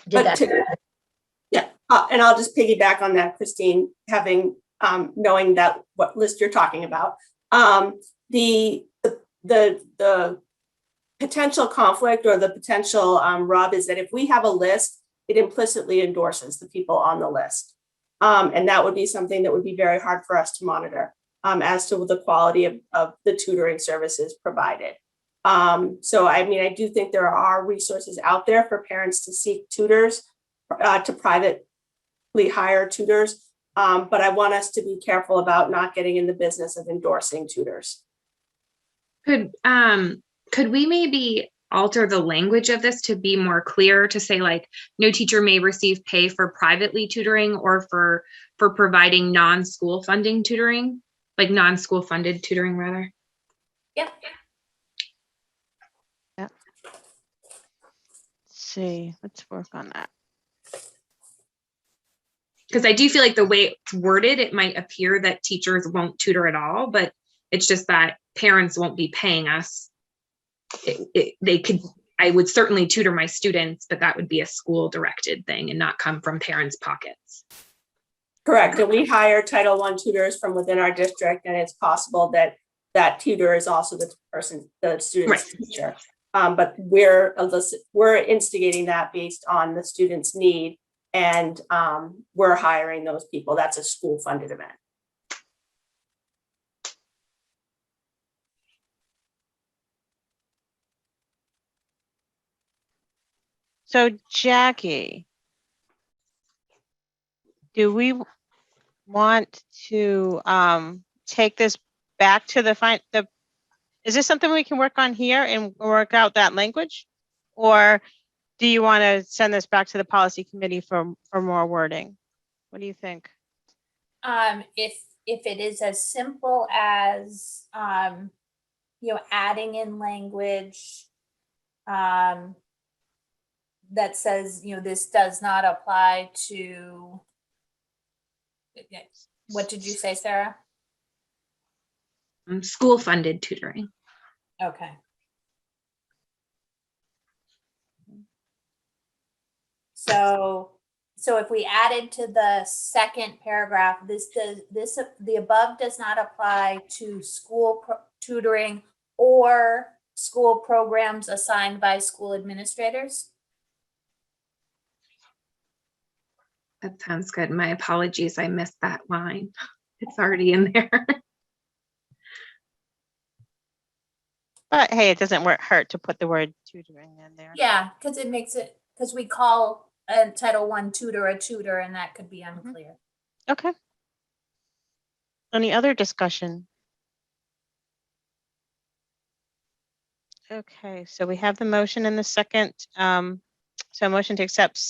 Yeah, and I'll just piggyback on that, Christine, having knowing that what list you're talking about. The potential conflict or the potential rub is that if we have a list, it implicitly endorses the people on the list. And that would be something that would be very hard for us to monitor as to the quality of the tutoring services provided. So, I mean, I do think there are resources out there for parents to seek tutors, to privately hire tutors. But I want us to be careful about not getting in the business of endorsing tutors.
Could we maybe alter the language of this to be more clear, to say like no teacher may receive pay for privately tutoring or for providing non-school funding tutoring, like non-school funded tutoring rather?
Yeah.
Yeah. Let's see, let's work on that.
Because I do feel like the way it's worded, it might appear that teachers won't tutor at all, but it's just that parents won't be paying us. They could, I would certainly tutor my students, but that would be a school directed thing and not come from parents' pockets.
Correct. And we hire Title I tutors from within our district, and it's possible that that tutor is also the student's teacher. But we're instigating that based on the student's need, and we're hiring those people. That's a school funded event.
So Jackie, do we want to take this back to the is this something we can work on here and work out that language? Or do you want to send this back to the policy committee for more wording? What do you think?
If it is as simple as adding in language that says, this does not apply to, what did you say, Sarah?
School funded tutoring.
Okay. So if we added to the second paragraph, the above does not apply to school tutoring or school programs assigned by school administrators.
That sounds good. My apologies, I missed that line. It's already in there.
But hey, it doesn't hurt to put the word tutoring in there.
Yeah, because it makes it, because we call Title I tutor a tutor, and that could be unclear.
Okay. Any other discussion? Okay, so we have the motion in the second. So motion to accept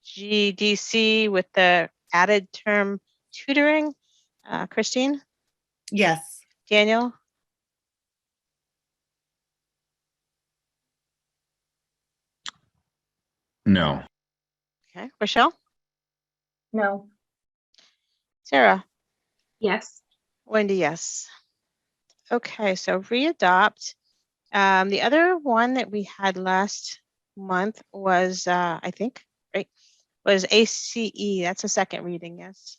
GDC with the added term tutoring. Christine?
Yes.
Daniel?
No.
Okay, Rochelle?
No.
Sarah?
Yes.
Wendy, yes. Okay, so readopt. The other one that we had last month was, I think, right, was ACE. That's a second reading, yes.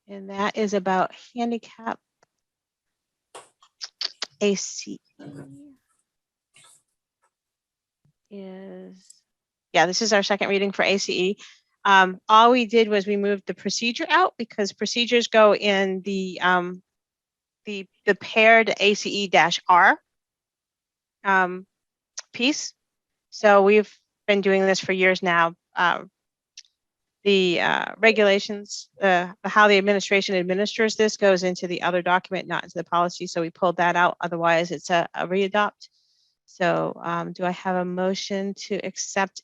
And that is about handicap. ACE is, yeah, this is our second reading for ACE. All we did was we moved the procedure out because procedures go in the paired ACE-R piece. So we've been doing this for years now. The regulations, how the administration administers this goes into the other document, not into the policy. So we pulled that out. Otherwise, it's a readopt. So do I have a motion to accept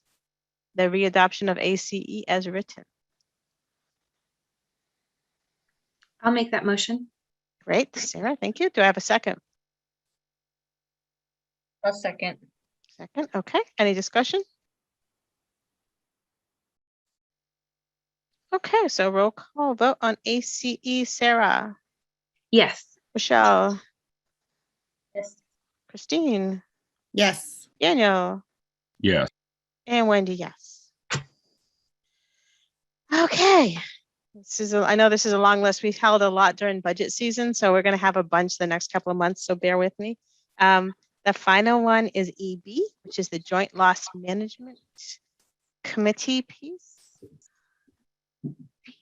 the readoption of ACE as written?
I'll make that motion.
Great, Sarah, thank you. Do I have a second?
A second.
Second, okay. Any discussion? Okay, so roll call vote on ACE. Sarah?
Yes.
Michelle?
Yes.
Christine?
Yes.
Daniel?
Yes.
And Wendy, yes. Okay. I know this is a long list. We've held a lot during budget season, so we're going to have a bunch the next couple of months, so bear with me. The final one is EB, which is the Joint Loss Management Committee piece.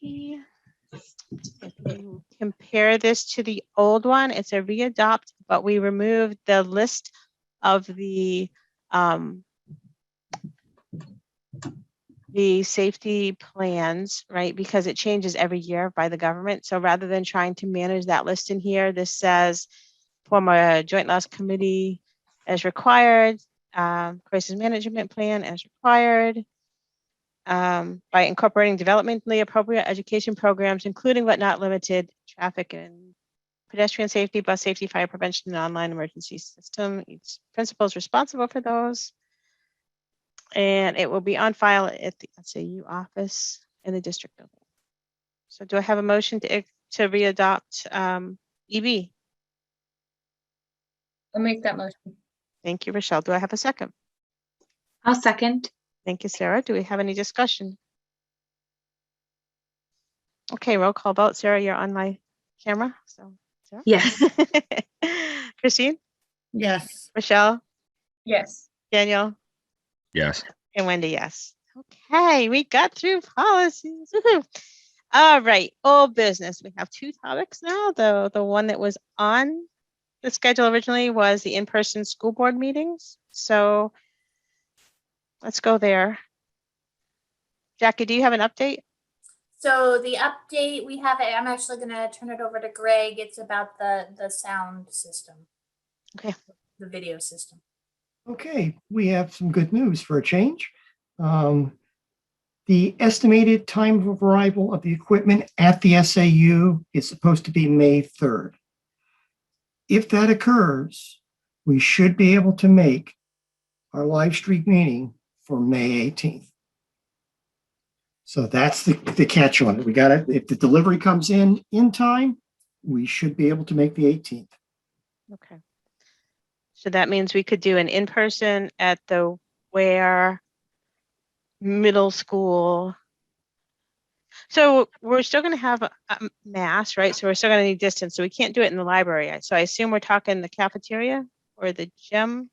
If you compare this to the old one, it's a readopt, but we removed the list of the safety plans, right? Because it changes every year by the government. So rather than trying to manage that list in here, this says form a joint loss committee as required, crisis management plan as required, by incorporating developmentally appropriate education programs, including but not limited traffic and pedestrian safety, bus safety, fire prevention, and online emergency system. Each principal is responsible for those. And it will be on file at the SAU office in the district building. So do I have a motion to readopt EB?
I'll make that motion.
Thank you, Rochelle. Do I have a second?
I'll second.
Thank you, Sarah. Do we have any discussion? Okay, roll call vote. Sarah, you're on my camera. So, Sarah?
Yes.
Christine?
Yes.
Michelle,
Yes.
Daniel,
Yes.
and Wendy, yes. Okay, we got through policies. Woohoo. All right, old business. We have two topics now. The one that was on the schedule originally was the in-person school board meetings. So let's go there. Jackie, do you have an update?
So the update we have, I'm actually going to turn it over to Greg. It's about the sound system.
Okay.
The video system.
Okay, we have some good news for a change. The estimated time of arrival of the equipment at the SAU is supposed to be May 3rd. If that occurs, we should be able to make our live stream meeting for May 18th. So that's the catch on it. We got it. If the delivery comes in time, we should be able to make the 18th.
Okay. So that means we could do an in-person at the Weare Middle School. So we're still going to have a mass, right? So we're still going to need distance. So we can't do it in the library. So I assume we're talking the cafeteria or the gym.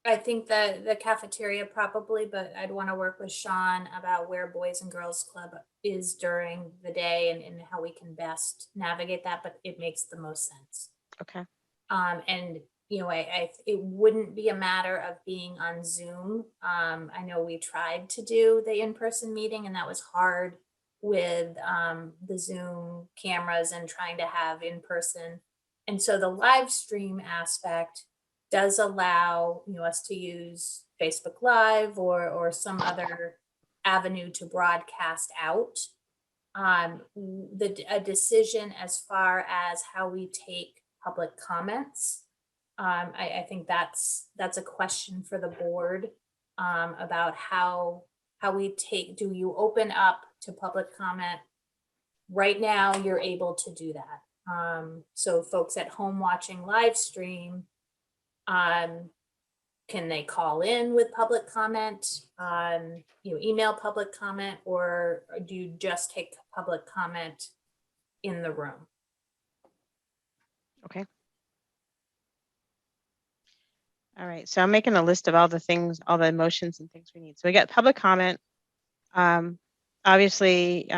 I think the cafeteria probably, but I'd want to work with Sean about where Boys and Girls Club is during the day and how we can best navigate that, but it makes the most sense.
Okay.
And you know, it wouldn't be a matter of being on Zoom. I know we tried to do the in-person meeting and that was hard with the Zoom cameras and trying to have in-person. And so the live stream aspect does allow us to use Facebook Live or some other avenue to broadcast out. A decision as far as how we take public comments, I think that's a question for the board about how we take. Do you open up to public comment? Right now, you're able to do that. So folks at home watching live stream, can they call in with public comment, email public comment, or do you just take public comment in the room?
Okay. All right, so I'm making a list of all the things, all the motions and things we need. So we got public comment. Obviously,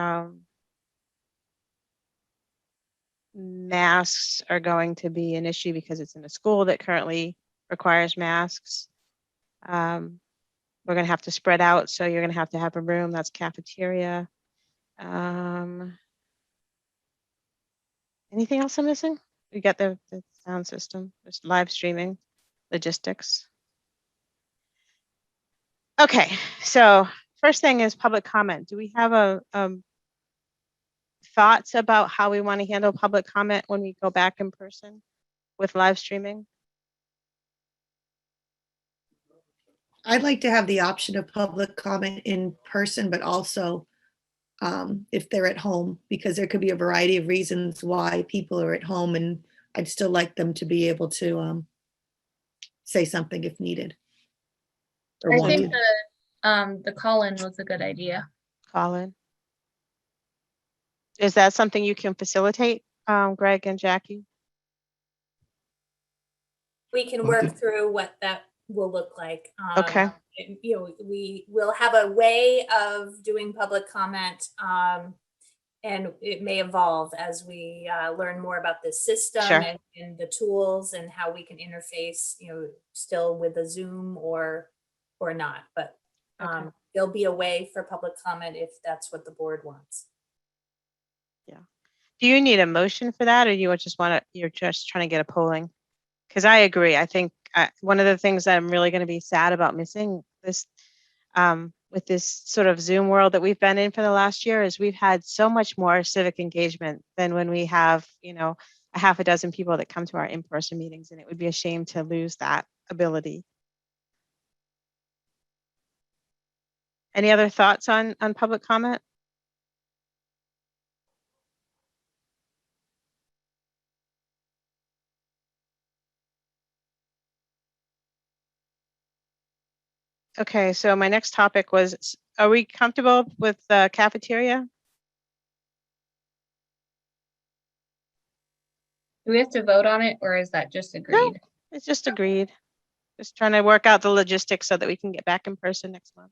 masks are going to be an issue because it's in a school that currently requires masks. We're going to have to spread out, so you're going to have a room. That's cafeteria. Anything else I'm missing? We got the sound system. There's live streaming, logistics. Okay, so first thing is public comment. Do we have a thoughts about how we want to handle public comment when we go back in person with live streaming?
I'd like to have the option of public comment in person, but also if they're at home, because there could be a variety of reasons why people are at home, and I'd still like them to be able to say something if needed. Or
I
wanted.
think the call-in was a good idea.
Call-in. Is that something you can facilitate, Greg and Jackie?
We can work through what that will look like.
Okay.
We will have a way of doing public comment, and it may evolve as we learn more about this system.
Sure.
and the tools and how we can interface, still with a Zoom or not. But
Okay.
there'll be a way for public comment if that's what the board wants.
Yeah. Do you need a motion for that, or you're just trying to get a polling? Because I agree. I think one of the things that I'm really going to be sad about missing this with this sort of Zoom world that we've been in for the last year is we've had so much more civic engagement than when we have, a half a dozen people that come to our in-person meetings, and it would be a shame to lose that ability. Any other thoughts on public comment? Okay, so my next topic was, are we comfortable with the cafeteria?
Do we have to vote on it or is that just agreed?
It's just agreed. Just trying to work out the logistics so that we can get back in person next month.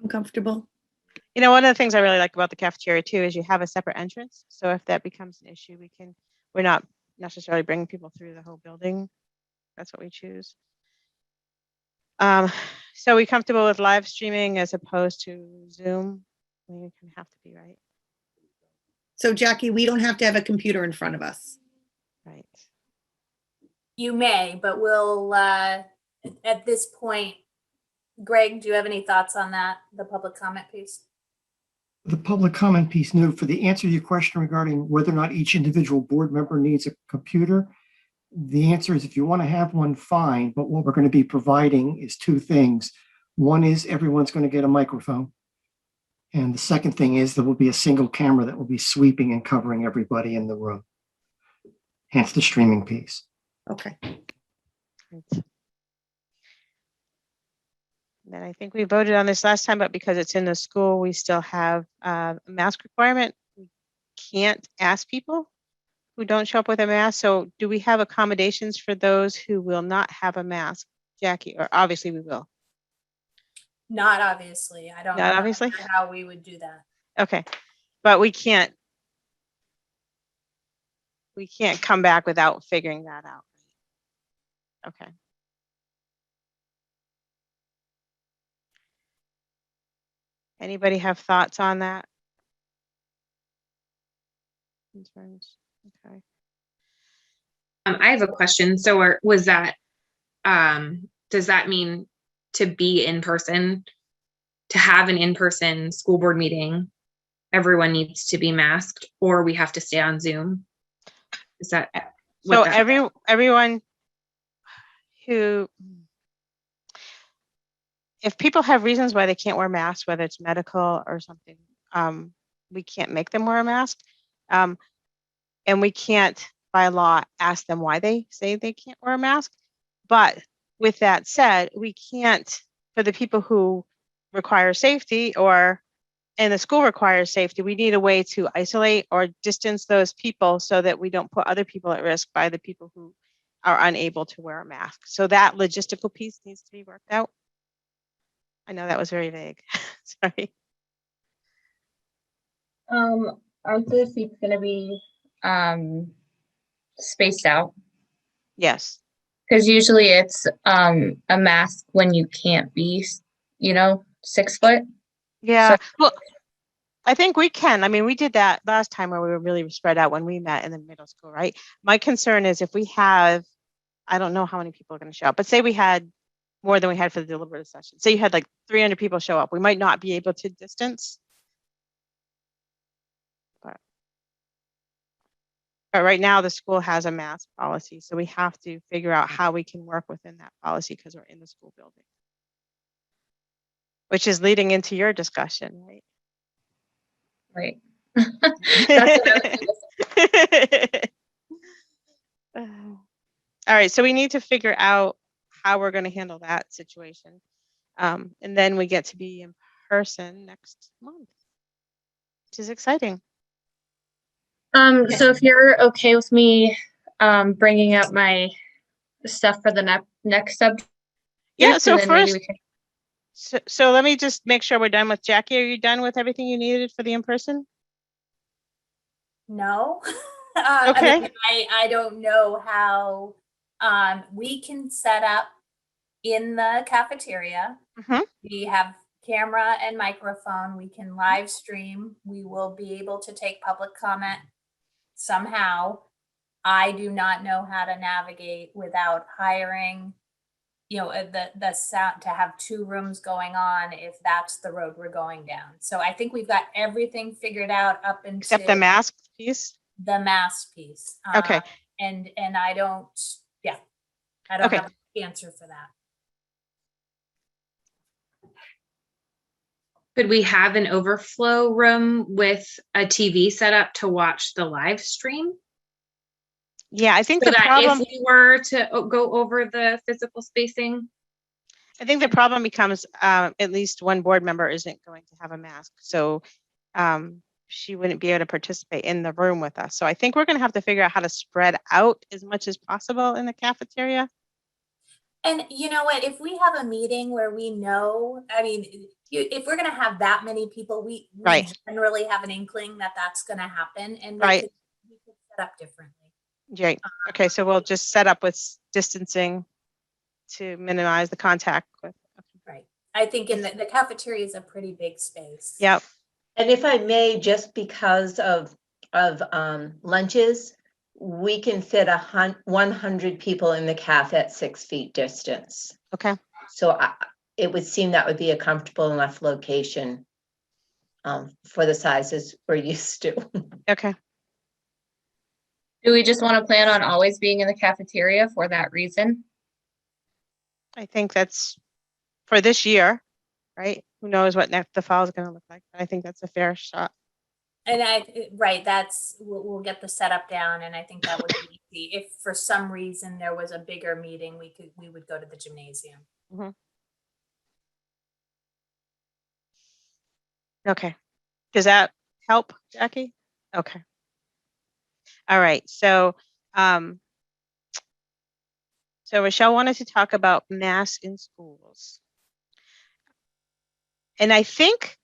I'm comfortable.
You know, one of the things I really like about the cafeteria too is you have a separate entrance. So if that becomes an issue, we're not necessarily bringing people through the whole building. That's what we choose. So we comfortable with live streaming as opposed to Zoom? I mean, you can have to be, right?
So Jackie, we don't have to have a computer in front of us.
Right.
You may, but we'll, at this point, Greg, do you have any thoughts on that, the public comment piece?
The public comment piece, no, for the answer to your question regarding whether or not each individual board member needs a computer, the answer is if you want to have one, fine, but what we're going to be providing is two things. One is everyone's going to get a microphone. And the second thing is there will be a single camera that will be sweeping and covering everybody in the room. Hence the streaming piece.
Okay.
Then I think we voted on this last time, but because it's in the school, we still have a mask requirement. We can't ask people who don't show up with a mask. So do we have accommodations for those who will not have a mask, Jackie? Or obviously we will.
Not obviously. I don't
Not
know
obviously?
how we would do that.
Okay, but we can't come back without figuring that out. Okay. Anybody have thoughts on that? Concerns? Okay.
I have a question. So was that, does that mean to be in person, to have an in-person school board meeting, everyone needs to be masked or we have to stay on Zoom? Is that
so everyone who, if people have reasons why they can't wear masks, whether it's medical or something, we can't make them wear a mask. And we can't by law ask them why they say they can't wear a mask. But with that said, we can't, for the people who require safety and the school requires safety, we need a way to isolate or distance those people so that we don't put other people at risk by the people who are unable to wear a mask. So that logistical piece needs to be worked out. I know that was very vague. Sorry.
Aren't the seats gonna be spaced out?
Yes.
Because usually it's a mask when you can't be, 6 foot.
Yeah.
So-
well, I think we can. I mean, we did that last time where we were really spread out when we met in the middle school, right? My concern is if we have, I don't know how many people are going to show up, but say we had more than we had for the deliberative session. Say you had like 300 people show up. We might not be able to distance. But right now the school has a mask policy. So we have to figure out how we can work within that policy because we're in the school building. Which is leading into your discussion, right?
Right. That's what I was
All right, so we need to figure out how we're going to handle that situation. And then we get to be in person next month, which is exciting.
So if you're okay with me bringing up my stuff for the next subject.
Yeah, so first, so let me just make sure we're done with Jackie. Are you done with everything you needed for the in-person?
No.
Okay.
I mean, I don't know how we can set up in the cafeteria.
Mm-hmm.
We have camera and microphone. We can live stream. We will be able to take public comment somehow. I do not know how to navigate without hiring, the sound to have 2 rooms going on if that's the road we're going down. So I think we've got everything figured out up until
except the mask piece.
The mask piece.
Okay.
And I don't have an answer for that.
Could we have an overflow room with a TV set up to watch the live stream?
Yeah, I think
so
the
that
problem,
if we were to go over the physical spacing.
I think the problem becomes at least one board member isn't going to have a mask. So she wouldn't be able to participate in the room with us. So I think we're going to have to figure out how to spread out as much as possible in the cafeteria.
And you know what, if we have a meeting where we know, I mean, if we're gonna have that many people, we
Right.
generally have an inkling that that's gonna happen, and
Right.
we could set up differently.
Right. Okay, so we'll just set up with distancing to minimize the contact with.
Right. I think in the cafeteria is a pretty big space.
Yep.
And if I may, just because of lunches, we can fit 100 people in the caf at 6 feet distance.
Okay.
So it would seem that would be a comfortable enough location for the sizes we're used to.
Okay.
Do we just want to plan on always being in the cafeteria for that reason?
I think that's for this year, right? Who knows what the fall is going to look like? But I think that's a fair shot.
And right, we'll get the setup down, and I think that would be easy. If for some reason there was a bigger meeting, we would go to the gymnasium.
Mm-hmm. Okay. Does that help, Jackie? Okay. All right. So Rochelle wanted to talk about masks in schools. And I think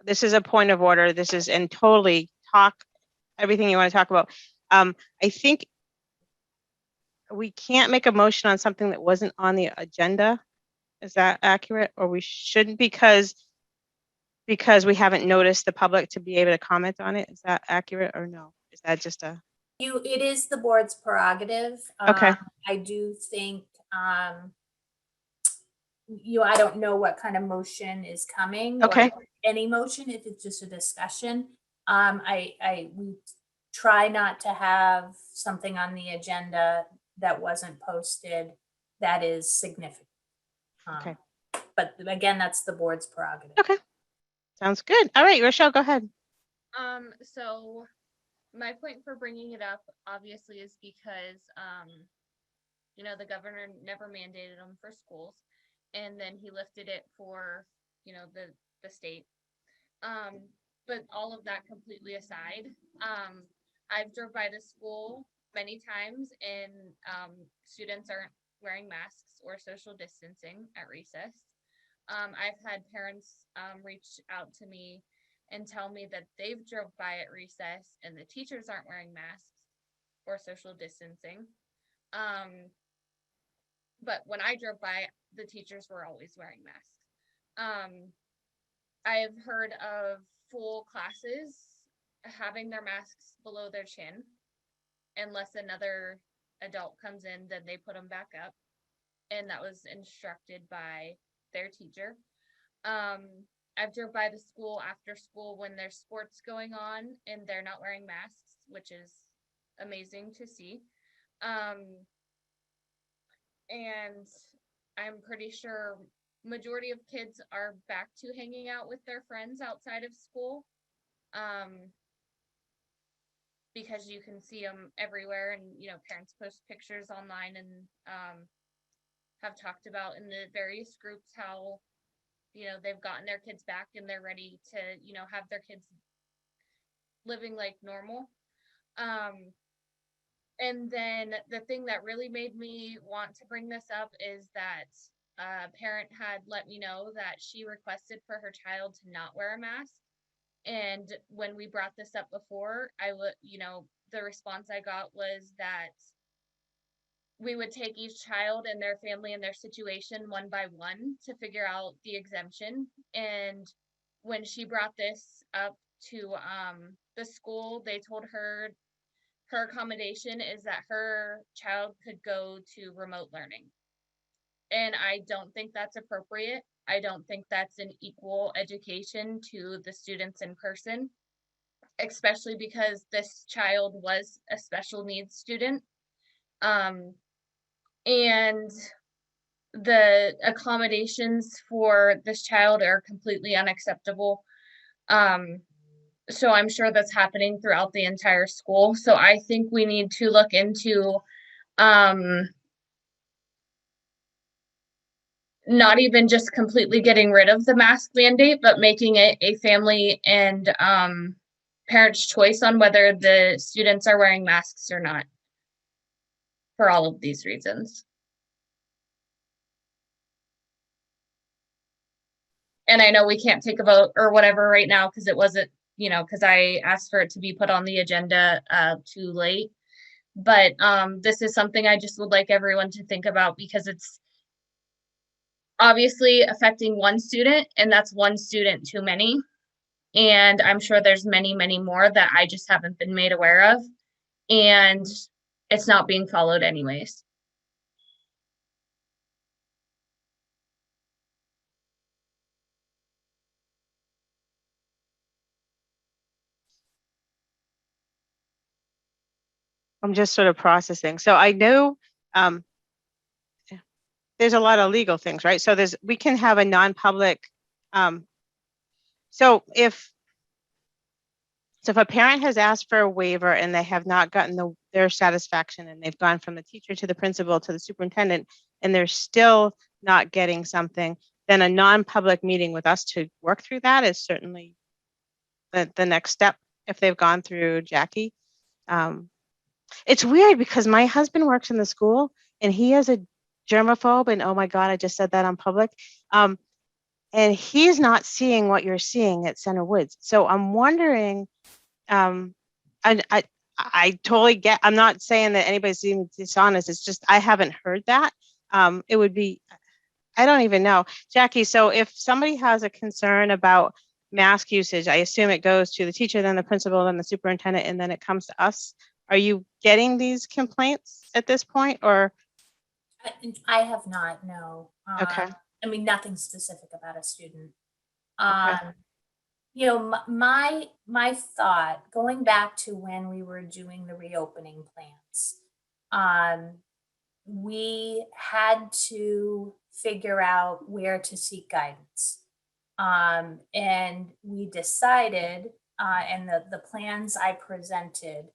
this is a point of order. This is, and totally talk everything you want to talk about. I think we can't make a motion on something that wasn't on the agenda. Is that accurate? Or we shouldn't, because we haven't noticed the public to be able to comment on it. Is that accurate or no? Is that just a?
It is the board's prerogative.
Okay.
I do think, I don't know what kind of motion is coming.
Okay.
Or any motion, if it's just a discussion. We try not to have something on the agenda that wasn't posted that is significant.
Okay.
But again, that's the board's prerogative.
Okay. Sounds good. All right, Rochelle, go ahead.
So my point for bringing it up obviously is because, the governor never mandated them for schools, and then he lifted it for, the state. But all of that completely aside, I've drove by the school many times, and students aren't wearing masks or social distancing at recess. I've had parents reach out to me and tell me that they've drove by at recess and the teachers aren't wearing masks or social distancing. But when I drove by, the teachers were always wearing masks. I've heard of full classes having their masks below their chin. Unless another adult comes in, then they put them back up. And that was instructed by their teacher. I've drove by the school after school when there's sports going on and they're not wearing masks, which is amazing to see. And I'm pretty sure majority of kids are back to hanging out with their friends outside of school. Because you can see them everywhere, and parents post pictures online and have talked about in the various groups how they've gotten their kids back and they're ready to have their kids living like normal. And then the thing that really made me want to bring this up is that a parent had let me know that she requested for her child to not wear a mask. And when we brought this up before, the response I got was that we would take each child and their family and their situation one by one to figure out the exemption. And when she brought this up to the school, they told her accommodation is that her child could go to remote learning. And I don't think that's appropriate. I don't think that's an equal education to the students in person, especially because this child was a special needs student. And the accommodations for this child are completely unacceptable. So I'm sure that's happening throughout the entire school. So I think we need to look into not even just completely getting rid of the mask mandate, but making it a family and parents' choice on whether the students are wearing masks or not, for all of these reasons. And I know we can't take a vote or whatever right now because it wasn't, because I asked for it to be put on the agenda too late. But this is something I just would like everyone to think about, because it's obviously affecting one student, and that's one student too many. And I'm sure there's many, many more that I just haven't been made aware of. And it's not being followed anyways.
I'm just sort of processing. So I know there's a lot of legal things, right? So we can have a non-public. So if a parent has asked for a waiver and they have not gotten their satisfaction, and they've gone from the teacher to the principal to the superintendent, and they're still not getting something, then a non-public meeting with us to work through that is certainly the next step if they've gone through Jackie. It's weird because my husband works in the school and he is a germaphobe, and oh my God, I just said that on public. And he's not seeing what you're seeing at Center Woods. So I'm wondering, I totally get, I'm not saying that anybody's being dishonest. It's just, I haven't heard that. It would be, I don't even know. Jackie, so if somebody has a concern about mask usage, I assume it goes to the teacher, then the principal, then the superintendent, and then it comes to us. Are you getting these complaints at this point, or?
I have not, no.
Okay.
I mean, nothing specific about a student.
Okay.
My thought, going back to when we were doing the reopening plans, we had to figure out where to seek guidance. And we decided, and the plans I presented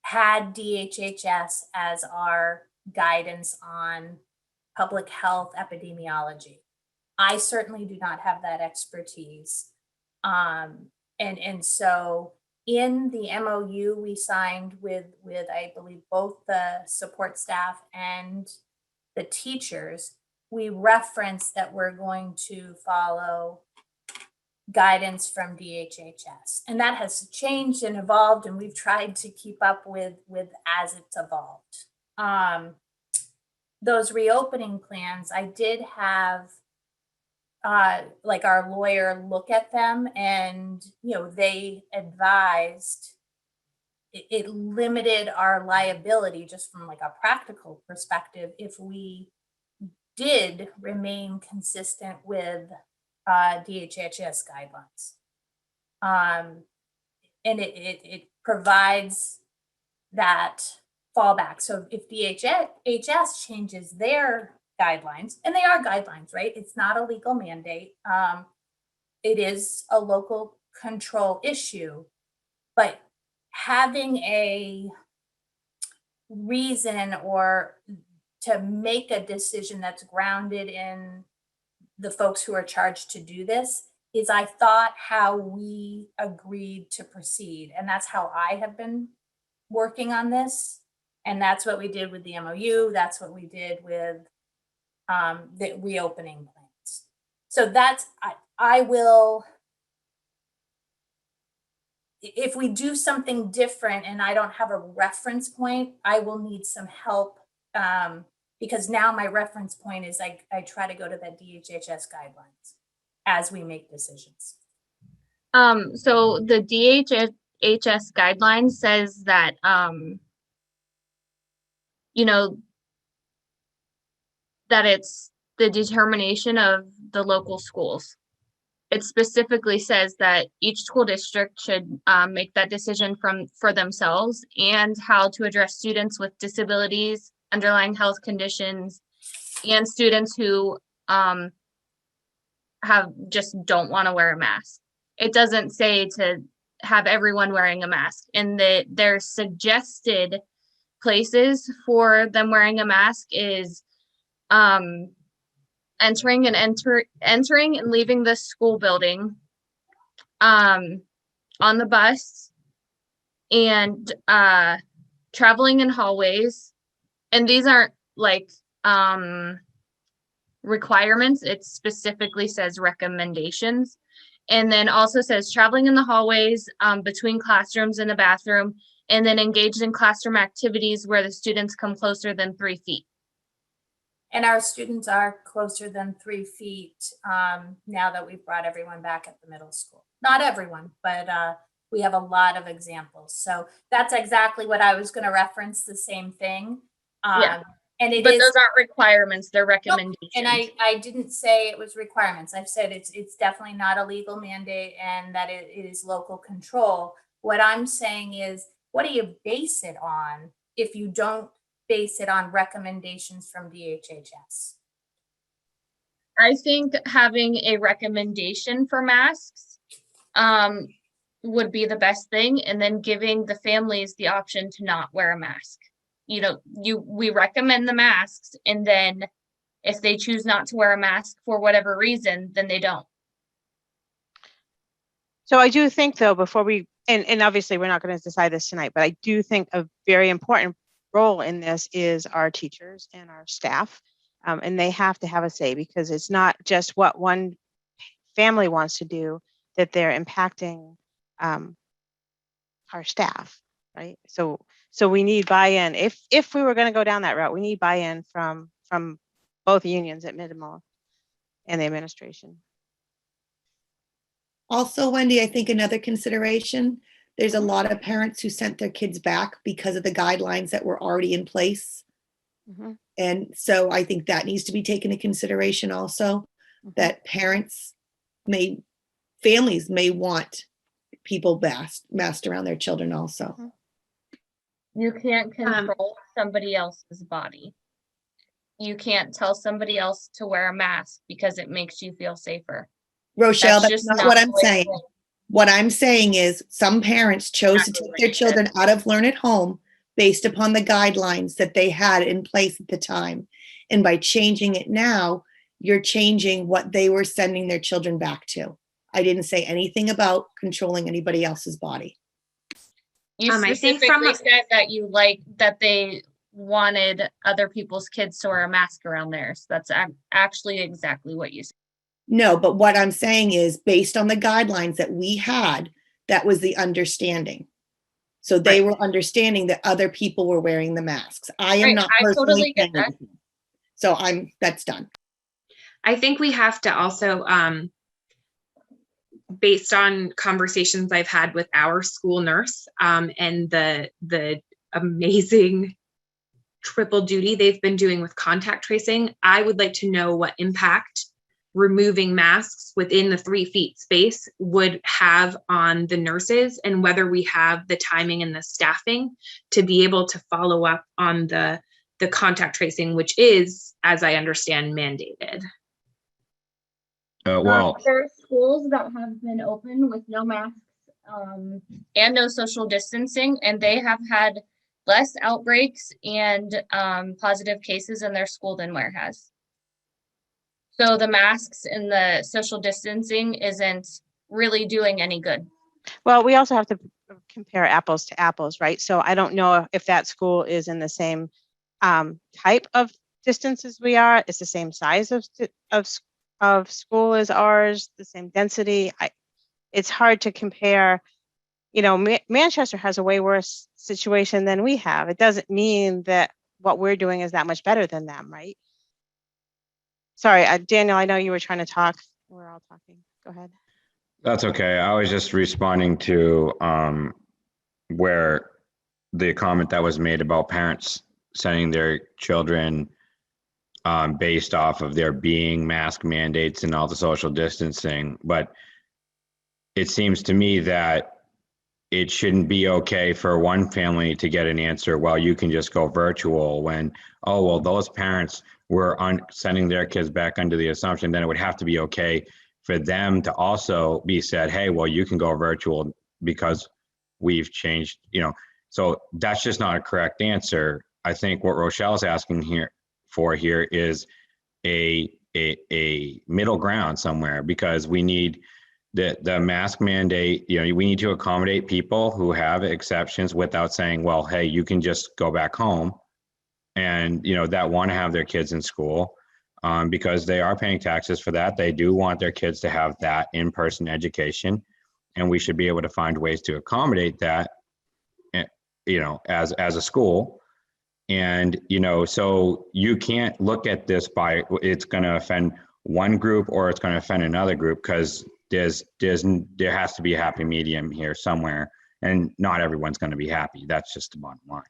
had DHHS as our guidance on public health epidemiology. I certainly do not have that expertise. And so in the MOU we signed with I believe both the support staff and the teachers, we referenced that we're going to follow guidance from DHHS, and that has changed and evolved, and we've tried to keep up with as it's evolved. Those reopening plans, I did have like our lawyer look at them, and they advised it limited our liability just from like a practical perspective if we did remain consistent with DHHS guidelines. And it provides that fallback. So if DHHS changes their guidelines, and they are guidelines, right? It's not a legal mandate. It is a local control issue, but having a reason or to make a decision that's grounded in the folks who are charged to do this is, I thought, how we agreed to proceed. And that's how I have been working on this. And that's what we did with the MOU. That's what we did with the reopening plans. So that's, I will, if we do something different and I don't have a reference point, I will need some help, because now my reference point is I try to go to the DHHS guidelines as we make decisions.
So the DHHS guidelines says that, that it's the determination of the local schools. It specifically says that each school district should make that decision for themselves, and how to address students with disabilities, underlying health conditions, and students who don't want to wear a mask. It doesn't say to have everyone wearing a mask, and their suggested places for them wearing a mask is entering and leaving the school building on the bus, and traveling in hallways. And these aren't like requirements, it specifically says recommendations. And then also says traveling in the hallways between classrooms and the bathroom, and then engaged in classroom activities where the students come closer than 3 feet.
And our students are closer than 3 feet now that we've brought everyone back at the middle school. Not everyone, but we have a lot of examples. So that's exactly what I was going to reference, the same thing.
Yeah.
And it
But
is,
those aren't requirements, they're recommendations.
and I didn't say it was requirements. I've said it's definitely not a legal mandate and that it is local control. What I'm saying is, what do you base it on if you don't base it on recommendations from DHHS?
I think having a recommendation for masks would be the best thing, and then giving the families the option to not wear a mask. You know, we recommend the masks, and then if they choose not to wear a mask for whatever reason, then they don't.
So I do think, though, before we, and obviously we're not going to decide this tonight, but I do think a very important role in this is our teachers and our staff. And they have to have a say, because it's not just what one family wants to do, that they're impacting our staff, right? So we need buy-in. If we were going to go down that route, we need buy-in from both unions at Midmore and the administration.
Also, Wendy, I think another consideration, there's a lot of parents who sent their kids back because of the guidelines that were already in place.
Mm-hmm.
And so I think that needs to be taken into consideration also, that families may want people masked around their children also.
You can't control somebody else's body. You can't tell somebody else to wear a mask because it makes you feel safer.
Rochelle, that's
just
not what I'm
the way it
saying.
is.
What I'm saying is some parents chose to take their children out of Learn at Home based upon the guidelines that they had in place at the time. And by changing it now, you're changing what they were sending their children back to. I didn't say anything about controlling anybody else's body.
You
I think
specifically said that you that they wanted other people's kids to wear a mask around theirs. That's actually exactly what you said.
No, but what I'm saying is based on the guidelines that we had, that was the understanding. So they were understanding that other people were wearing the masks. I am not
I
personally
totally get
saying
that.
anything. So that's done.
I think we have to also, based on conversations I've had with our school nurse and the amazing triple duty they've been doing with contact tracing, I would like to know what impact removing masks within the 3 feet space would have on the nurses, and whether we have the timing and the staffing to be able to follow up on the contact tracing, which is, as I understand, mandated.
Well,
There are schools that have been open with no masks and no social distancing, and they have had less outbreaks and positive cases in their school than Weare has. So the masks and the social distancing isn't really doing any good.
Well, we also have to compare apples to apples, right? So I don't know if that school is in the same type of distance as we are. It's the same size of school as ours, the same density. It's hard to compare. You know, Manchester has a way worse situation than we have. It doesn't mean that what we're doing is that much better than them, right? Sorry, Daniel, I know you were trying to talk. We're all talking. Go ahead.
that's okay. I was just responding to where the comment that was made about parents sending their children based off of there being mask mandates and all the social distancing. But it seems to me that it shouldn't be okay for one family to get an answer, well, you can just go virtual, when, oh, well, those parents were sending their kids back under the assumption then it would have to be okay for them to also be said, hey, well, you can go virtual because we've changed, so that's just not a correct answer. I think what Rochelle's asking here is a a middle ground somewhere, because we need the mask mandate. You know, we need to accommodate people who have exceptions without saying, well, hey, you can just go back home, and, you know, that want to have their kids in school, because they are paying taxes for that. They do want their kids to have that in-person education, and we should be able to find ways to accommodate that, you know, as a school. And, you know, so you can't look at this by it's going to offend one group or it's going to offend another group, because there has to be a happy medium here somewhere, and not everyone's going to be happy. That's just the bottom line.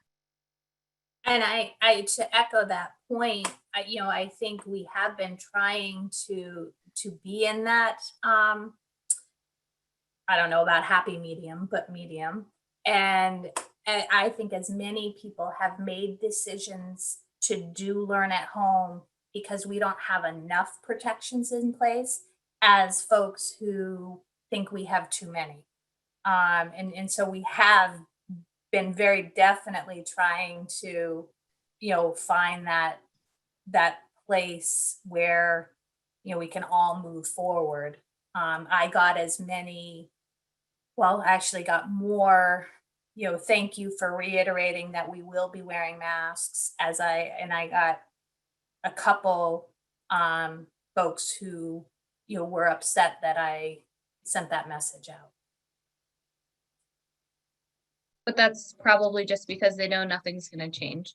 And I to echo that point, you know, I think we have been trying to be in that, I don't know about happy medium, but medium. And I think as many people have made decisions to do learn at home because we don't have enough protections in place, as folks who think we have too many. And so we have been very definitely trying to, you know, find that place where, you know, we can all move forward. I got as many, well, actually got more, you know, thank you for reiterating that we will be wearing masks, I got a couple folks who, you know, were upset that I sent that message out.
But that's probably just because they know nothing's going to change.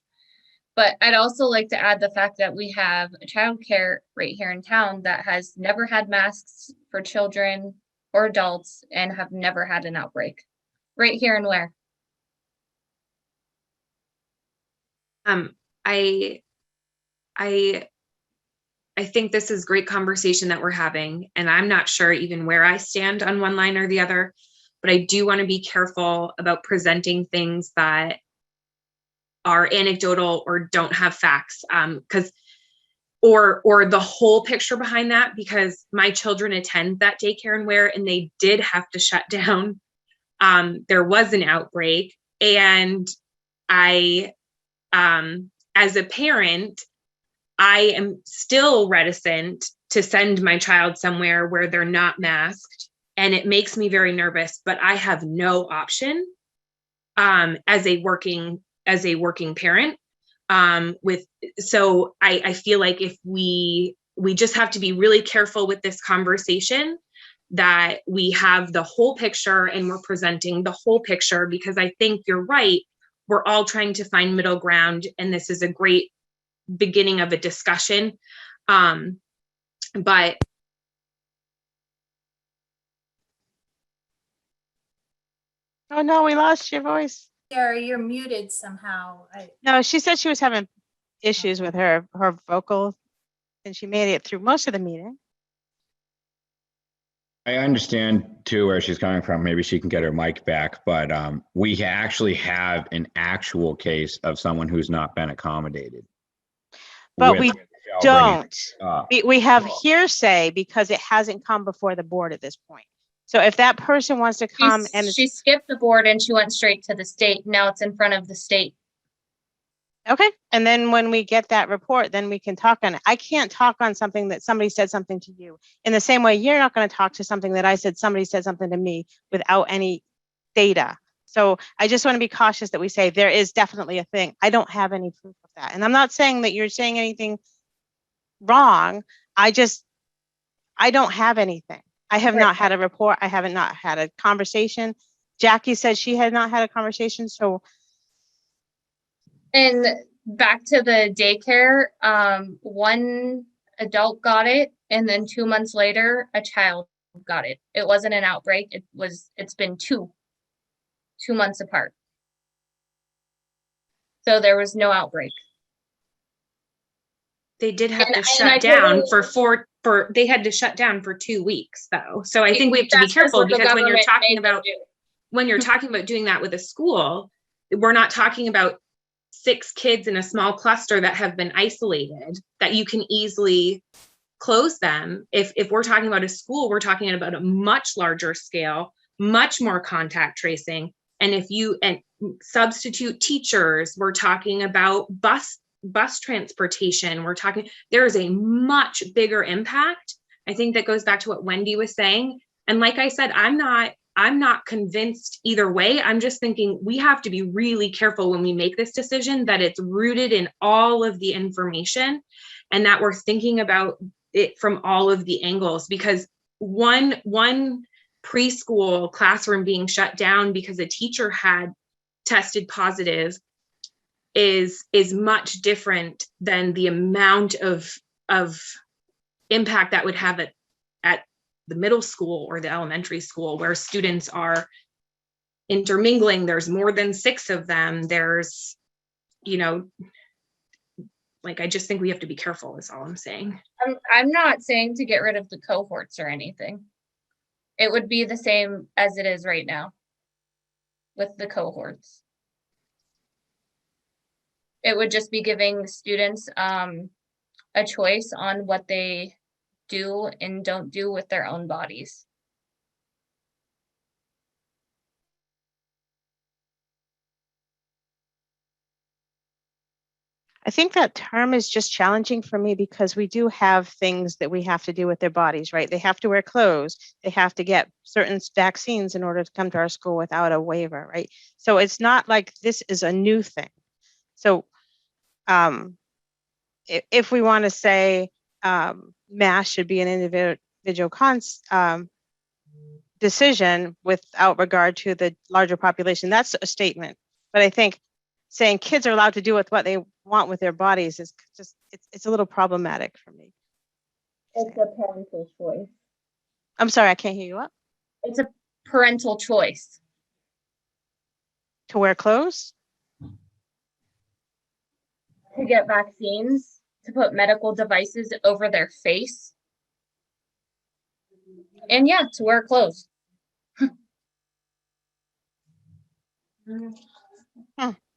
But I'd also like to add the fact that we have a childcare right here in town that has never had masks for children or adults and have never had an outbreak right here in Weare.
I think this is great conversation that we're having, and I'm not sure even where I stand on one line or the other, but I do want to be careful about presenting things that are anecdotal or don't have facts, or the whole picture behind that, because my children attend that daycare and Weare, and they did have to shut down. There was an outbreak, and I, as a parent, I am still reticent to send my child somewhere where they're not masked, and it makes me very nervous, but I have no option as a working parent. So I feel like if we just have to be really careful with this conversation, that we have the whole picture and we're presenting the whole picture, because I think you're right. We're all trying to find middle ground, and this is a great beginning of a discussion. But
Oh no, we lost your voice.
Sarah, you're muted somehow.
No, she said she was having issues with her vocal, and she made it through most of the meeting.
I understand too where she's coming from. Maybe she can get her mic back, but we actually have an actual case of someone who's not been accommodated.
But we don't.
Uh,
We have hearsay because it hasn't come before the board at this point. So if that person wants to come and
She skipped the board and she went straight to the state. Now it's in front of the state.
okay, and then when we get that report, then we can talk on it. I can't talk on something that somebody said something to you. In the same way, you're not going to talk to something that I said somebody said something to me without any data. So I just want to be cautious that we say there is definitely a thing. I don't have any proof of that. And I'm not saying that you're saying anything wrong. I don't have anything. I have not had a report. I haven't not had a conversation. Jackie said she had not had a conversation. So
And back to the daycare, one adult got it, and then 2 months later, a child got it. It wasn't an outbreak. It's been two months apart. So there was no outbreak.
they did have to shut down they had to shut down for 2 weeks though. So I think we have to be careful, because when you're talking about doing that with a school, we're not talking about 6 kids in a small cluster that have been isolated, that you can easily close them. If we're talking about a school, we're talking about a much larger scale, much more contact tracing. And substitute teachers, we're talking about bus bus transportation, we're talking, there is a much bigger impact. I think that goes back to what Wendy was saying. And like I said, I'm not convinced either way. I'm just thinking we have to be really careful when we make this decision that it's rooted in all of the information and that we're thinking about it from all of the angles, because one preschool classroom being shut down because a teacher had tested positive is much different than the amount of impact that would have at the middle school or the elementary school, where students are intermingling. There's more than 6 of them. There's, like, I just think we have to be careful is all I'm saying.
I'm not saying to get rid of the cohorts or anything. It would be the same as it is right now with the cohorts. It would just be giving students a choice on what they do and don't do with their own bodies.
I think that term is just challenging for me because we do have things that we have to do with their bodies, right? They have to wear clothes. They have to get certain vaccines in order to come to our school without a waiver, right? So it's not like this is a new thing. So if we want to say mass should be an individual decision without regard to the larger population, that's a statement. But I think saying kids are allowed to do with what they want with their bodies is just, it's a little problematic for me.
It's a parental choice.
I'm sorry, I can't hear you up.
It's a parental choice.
To wear clothes?
To get vaccines, to put medical devices over their face. And yeah, to wear clothes.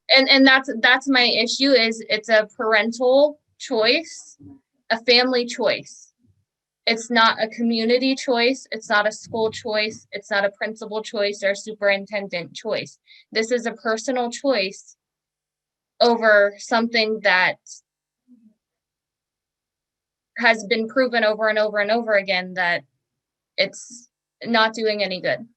And that's my issue, is it's a parental choice, a family choice. It's not a community choice. It's not a school choice. It's not a principal choice or superintendent choice. This is a personal choice over something that has been proven over and over and over again that it's not doing any good.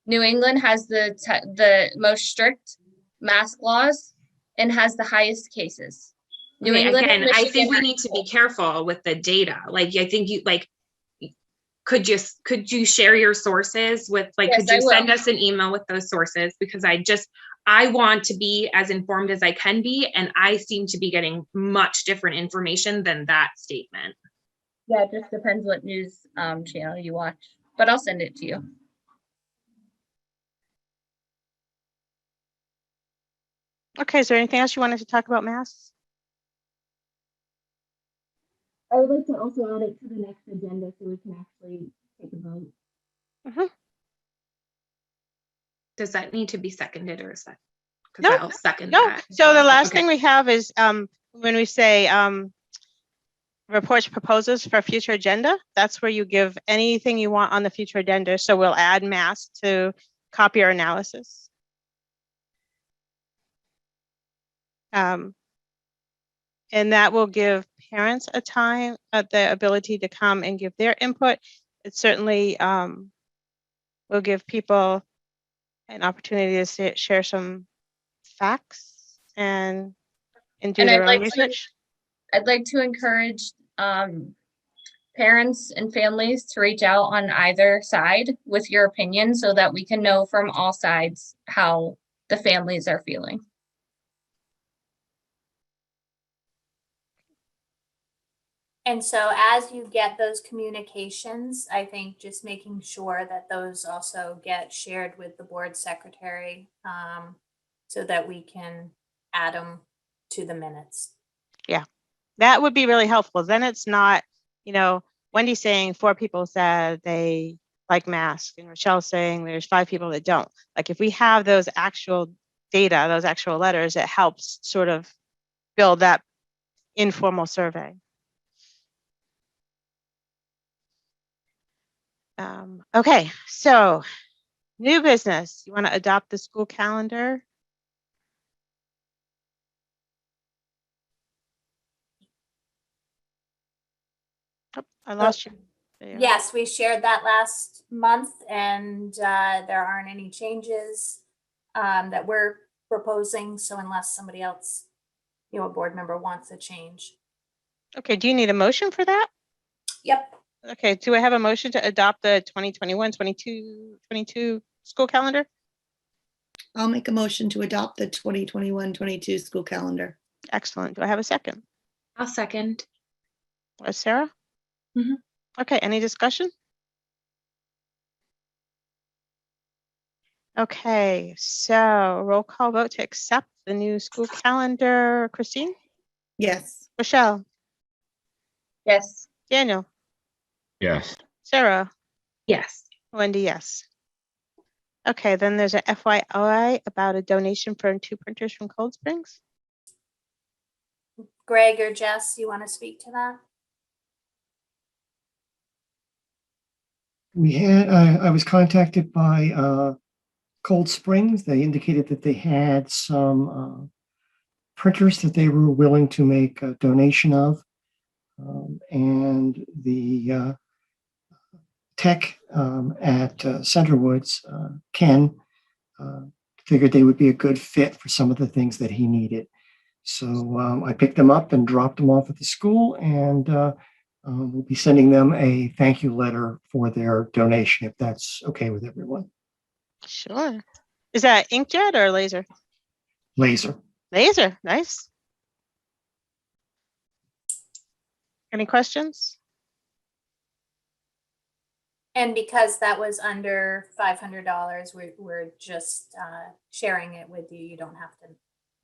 New England has the most strict mask laws and has the highest cases. New England,
again, I think we need to be careful with the data. Like, I think could you share your sources with, like,
yes,
could you send us an email with those sources? Because I want to be as informed as I can be, and I seem to be getting much different information than that statement.
Yeah, it just depends what news channel you watch, but I'll send it to you.
Okay, is there anything else you wanted to talk about masks?
I would like to also add it to the next agenda so we can actually take a vote.
Mm-hmm.
Does that need to be seconded, or is that?
No,
I'll second
no.
that.
So the last thing we have is when we say reports proposals for future agenda, that's where you give anything you want on the future agenda. So we'll add masks to copier analysis. And that will give parents the ability to come and give their input. It certainly will give people an opportunity to share some facts and do their own research.
I'd like to encourage parents and families to reach out on either side with your opinion so that we can know from all sides how the families are feeling.
And so as you get those communications, I think just making sure that those also get shared with the board secretary so that we can add them to the minutes.
Yeah, that would be really helpful. Then it's not, Wendy saying 4 people said they like masks and Rochelle saying there's 5 people that don't. Like, if we have those actual data, those actual letters, it helps sort of build that informal survey. Okay, so new business. You want to adopt the school calendar? I lost you. There you are.
Yes, we shared that last month and there aren't any changes that we're proposing. So unless somebody else, a board member wants a change.
Okay, do you need a motion for that?
Yep.
Okay, do I have a motion to adopt the 2021, 22 school calendar?
I'll make a motion to adopt the 2021-22 school calendar.
Excellent. Do I have a second?
I'll second.
Sarah?
Mhm.
Okay, any discussion? Okay, so roll call vote to accept the new school calendar. Christine?
Yes.
Rochelle?
Yes.
Daniel?
Yes.
Sarah?
Yes.
Wendy, yes. Okay, then there's a FYI about a donation for 2 printers from Cold Springs.
Greg or Jess, you want to speak to that?
We had, I was contacted by Cold Springs. They indicated that they had some printers that they were willing to make a donation of. And the tech at Centerwoods, Ken, figured they would be a good fit for some of the things that he needed. So I picked them up and dropped them off at the school, and we'll be sending them a thank you letter for their donation, if that's okay with everyone.
Sure. Is that inkjet or laser?
Laser.
Laser, nice. Any questions?
And because that was under $500, we're just sharing it with you. You don't have to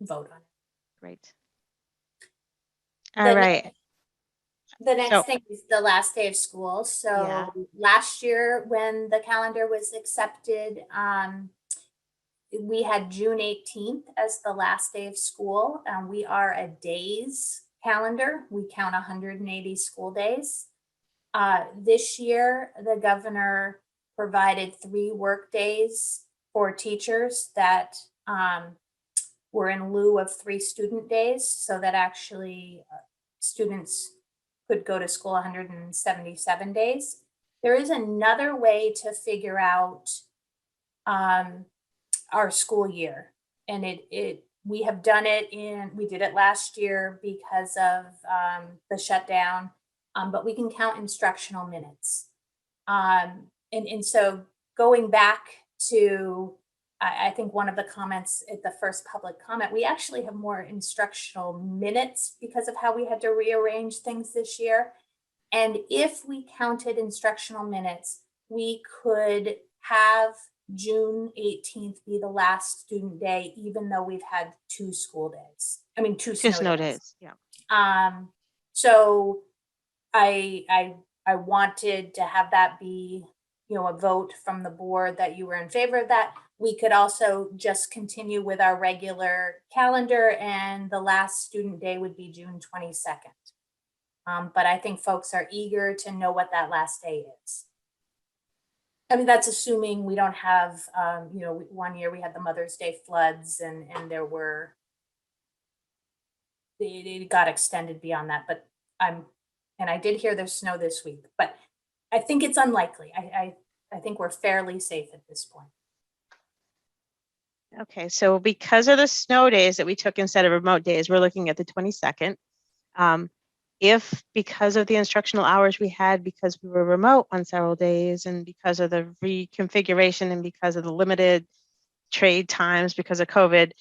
vote on it.
Great. All right.
The next
So-
thing is the last day of school. So
Yeah.
last year when the calendar was accepted, we had June 18th as the last day of school. We are a days calendar. We count 180 school days. This year, the governor provided 3 work days for teachers that were in lieu of 3 student days, so that actually students could go to school 177 days. There is another way to figure out our school year, and we have done it we did it last year because of the shutdown. But we can count instructional minutes. And so going back to, I think one of the comments at the first public comment, we actually have more instructional minutes because of how we had to rearrange things this year. And if we counted instructional minutes, we could have June 18th be the last student day, even though we've had 2 school days. I mean, 2 snow days.
Yeah.
So I wanted to have that be, a vote from the board that you were in favor of that. We could also just continue with our regular calendar, and the last student day would be June 22nd. But I think folks are eager to know what that last day is. I mean, that's assuming we don't have, one year we had the Mother's Day floods and there were, it got extended beyond that, but and I did hear there's snow this week, but I think it's unlikely. I think we're fairly safe at this point.
Okay, so because of the snow days that we took instead of remote days, we're looking at the 22nd. If because of the instructional hours we had, because we were remote on several days, and because of the reconfiguration and because of the limited trade times because of COVID,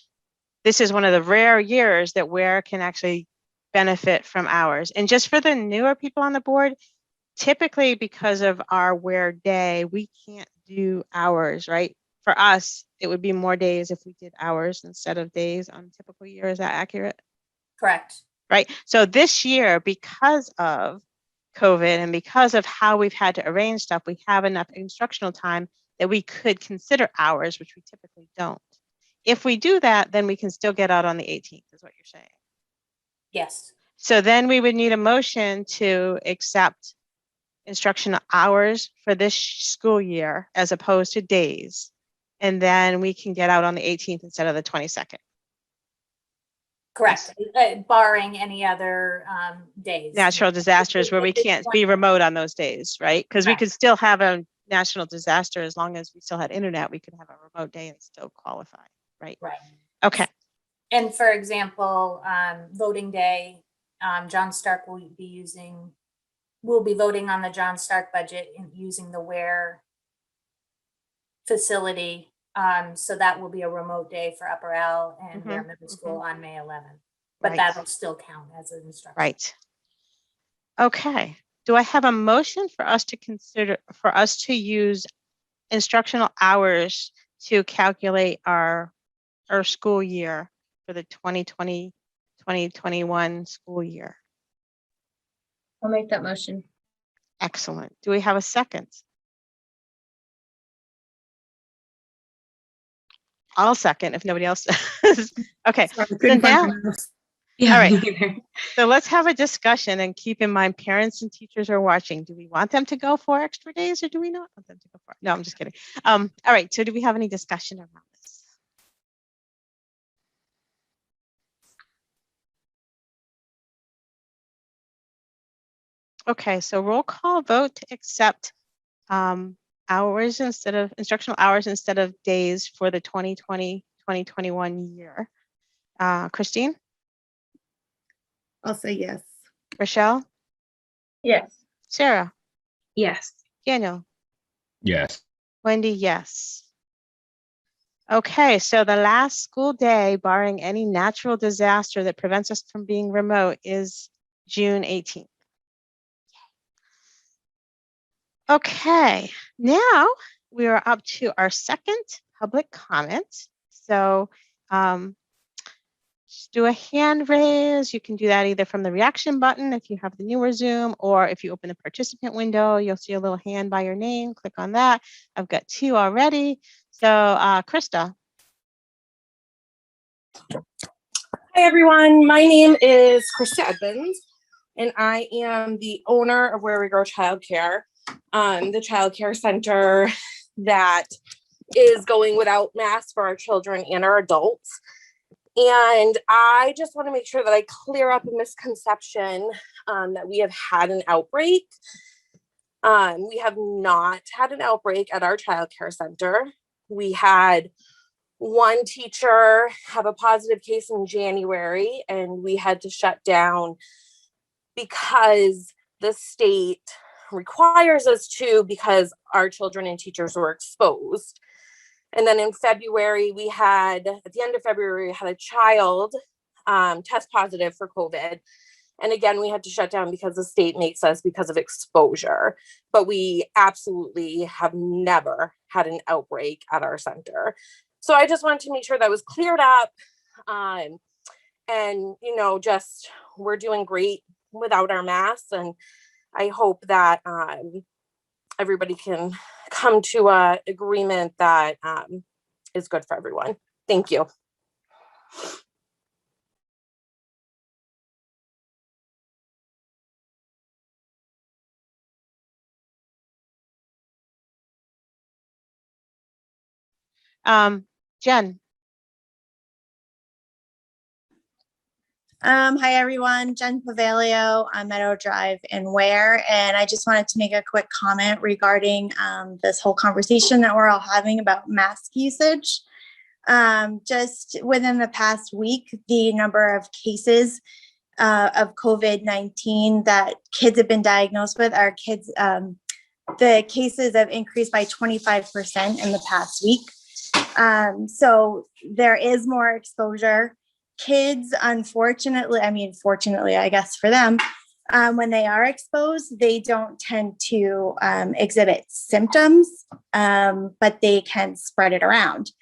this is one of the rare years that Weare can actually benefit from hours. And just for the newer people on the board, typically because of our Weare day, we can't do hours, right? For us, it would be more days if we did hours instead of days on a typical year. Is that accurate?
Correct.
Right. So this year, because of COVID and because of how we've had to arrange stuff, we have enough instructional time that we could consider hours, which we typically don't. If we do that, then we can still get out on the 18th, is what you're saying.
Yes.
So then we would need a motion to accept instructional hours for this school year as opposed to days. And then we can get out on the 18th instead of the 22nd.
Correct, barring any other days.
Natural disasters where we can't be remote on those days, right? Because we could still have a national disaster as long as we still had internet, we could have a remote day and still qualify, right?
Right.
Okay.
And for example, voting day, John Stark will be voting on the John Stark budget and using the Weare facility. So that will be a remote day for Upper L and Weare Middle School on May 11th. But
Right.
that'll still count as an instruction.
Right. Okay. Do I have a motion for us to use instructional hours to calculate our school year for the 2020-2021 school year?
I'll make that motion.
Excellent. Do we have a second? I'll second if nobody else does. Okay. So now,
Yeah,
all
me
right.
neither.
So let's have a discussion and keep in mind parents and teachers are watching. Do we want them to go 4 extra days or do we not want them to go 4? No, I'm just kidding. All right. So do we have any discussion around this? Okay, so roll call vote to accept hours instead of instructional hours instead of days for the 2020-2021 year. Christine?
I'll say yes.
Rochelle?
Yes.
Sarah?
Yes.
Daniel?
Yes.
Wendy, yes. Okay, so the last school day, barring any natural disaster that prevents us from being remote, is June 18th. Okay, now we are up to our second public comment. So just do a hand raise. You can do that either from the reaction button if you have the newer Zoom, or if you open the participant window, you'll see a little hand by your name. Click on that. I've got 2 already. So Krista.
Hi everyone, my name is Krista Edmonds and I am the owner of Where We Grow Childcare, the childcare center that is going without masks for our children and our adults. And I just want to make sure that I clear up a misconception that we have had an outbreak. We have not had an outbreak at our childcare center. We had one teacher have a positive case in January, and we had to shut down because the state requires us to, because our children and teachers were exposed. And then in February, at the end of February, we had a child test positive for COVID. And again, we had to shut down because the state makes us because of exposure. But we absolutely have never had an outbreak at our center. So I just wanted to make sure that was cleared up. And, just we're doing great without our masks. And I hope that everybody can come to an agreement that is good for everyone. Thank you.
Jen.
Hi everyone, Jen Pavelio on Meadow Drive in Weare, and I just wanted to make a quick comment regarding this whole conversation that we're all having about mask usage. Just within the past week, the number of cases of COVID-19 that kids have been diagnosed with, the cases have increased by 25% in the past week. So there is more exposure. Kids, fortunately, I guess for them, when they are exposed, they don't tend to exhibit symptoms, but they can spread it around.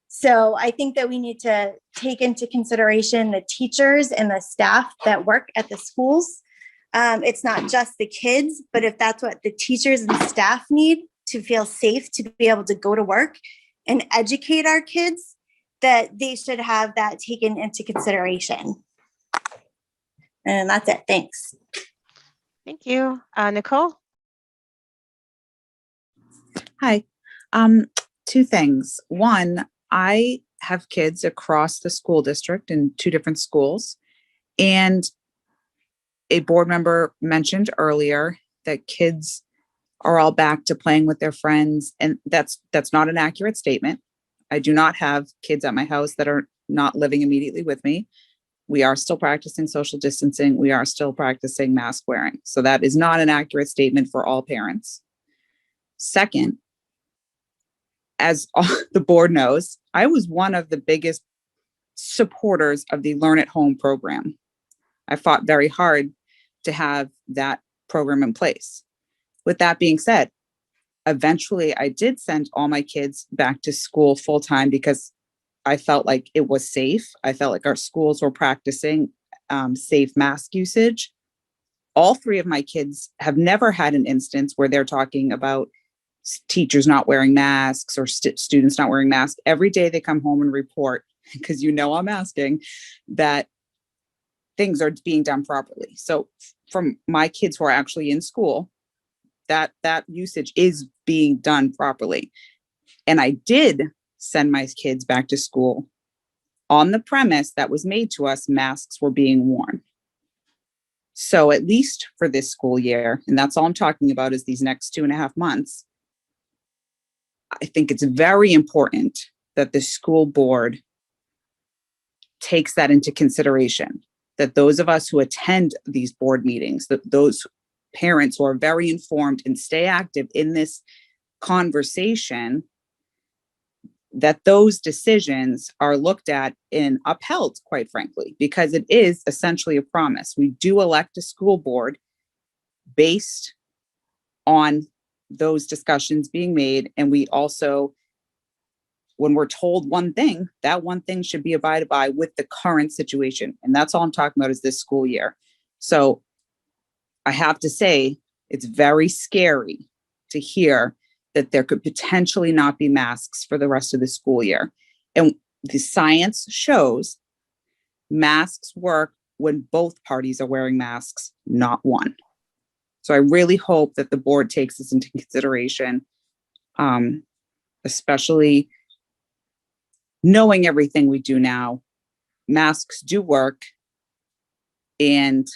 So I think that we need to take into consideration the teachers and the staff that work at the schools. It's not just the kids, but if that's what the teachers and staff need to feel safe to be able to go to work and educate our kids, that they should have that taken into consideration. And that's it. Thanks.
Thank you. Nicole?
Hi. 2 things. One, I have kids across the school district in 2 different schools. And a board member mentioned earlier that kids are all back to playing with their friends. And that's not an accurate statement. I do not have kids at my house that are not living immediately with me. We are still practicing social distancing. We are still practicing mask wearing. So that is not an accurate statement for all parents. Second, as the board knows, I was one of the biggest supporters of the Learn at Home program. I fought very hard to have that program in place. With that being said, eventually I did send all my kids back to school full time because I felt like it was safe. I felt like our schools were practicing safe mask usage. All 3 of my kids have never had an instance where they're talking about teachers not wearing masks or students not wearing masks. Every day they come home and report, because I'm asking, that things are being done properly. So from my kids who are actually in school, that usage is being done properly. And I did send my kids back to school on the premise that was made to us, masks were being worn. So at least for this school year, and that's all I'm talking about is these next 2.5 months, I think it's very important that the school board takes that into consideration, that those of us who attend these board meetings, that those parents who are very informed and stay active in this conversation, that those decisions are looked at and upheld, quite frankly, because it is essentially a promise. We do elect a school board based on those discussions being made. And we also, when we're told one thing, that one thing should be abided by with the current situation. And that's all I'm talking about is this school year. So I have to say, it's very scary to hear that there could potentially not be masks for the rest of the school year. And the science shows masks work when both parties are wearing masks, not one. So I really hope that the board takes this into consideration, especially knowing everything we do now. Masks do work, and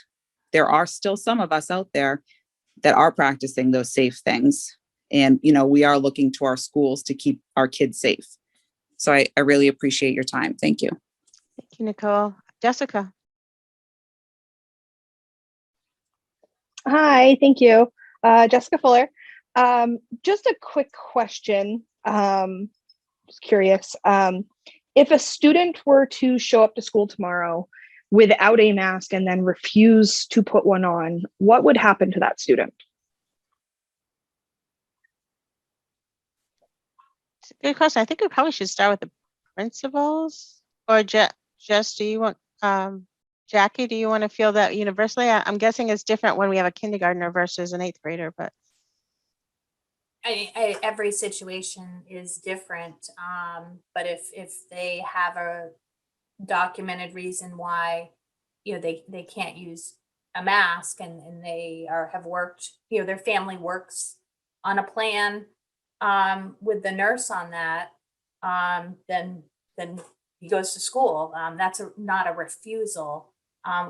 there are still some of us out there that are practicing those safe things. And, we are looking to our schools to keep our kids safe. So I really appreciate your time. Thank you.
Thank you, Nicole. Jessica.
Hi, thank you. Jessica Fuller. Just a quick question. Just curious. If a student were to show up to school tomorrow without a mask and then refuse to put one on, what would happen to that student?
It's a good question. I think we probably should start with the principals. Or Jess, do you want, Jackie, do you want to feel that universally? I'm guessing it's different when we have a kindergartner versus an 8th grader, but.
Every situation is different. But if they have a documented reason why, they can't use a mask and they have worked, their family works on a plan with the nurse on that, then he goes to school. That's not a refusal.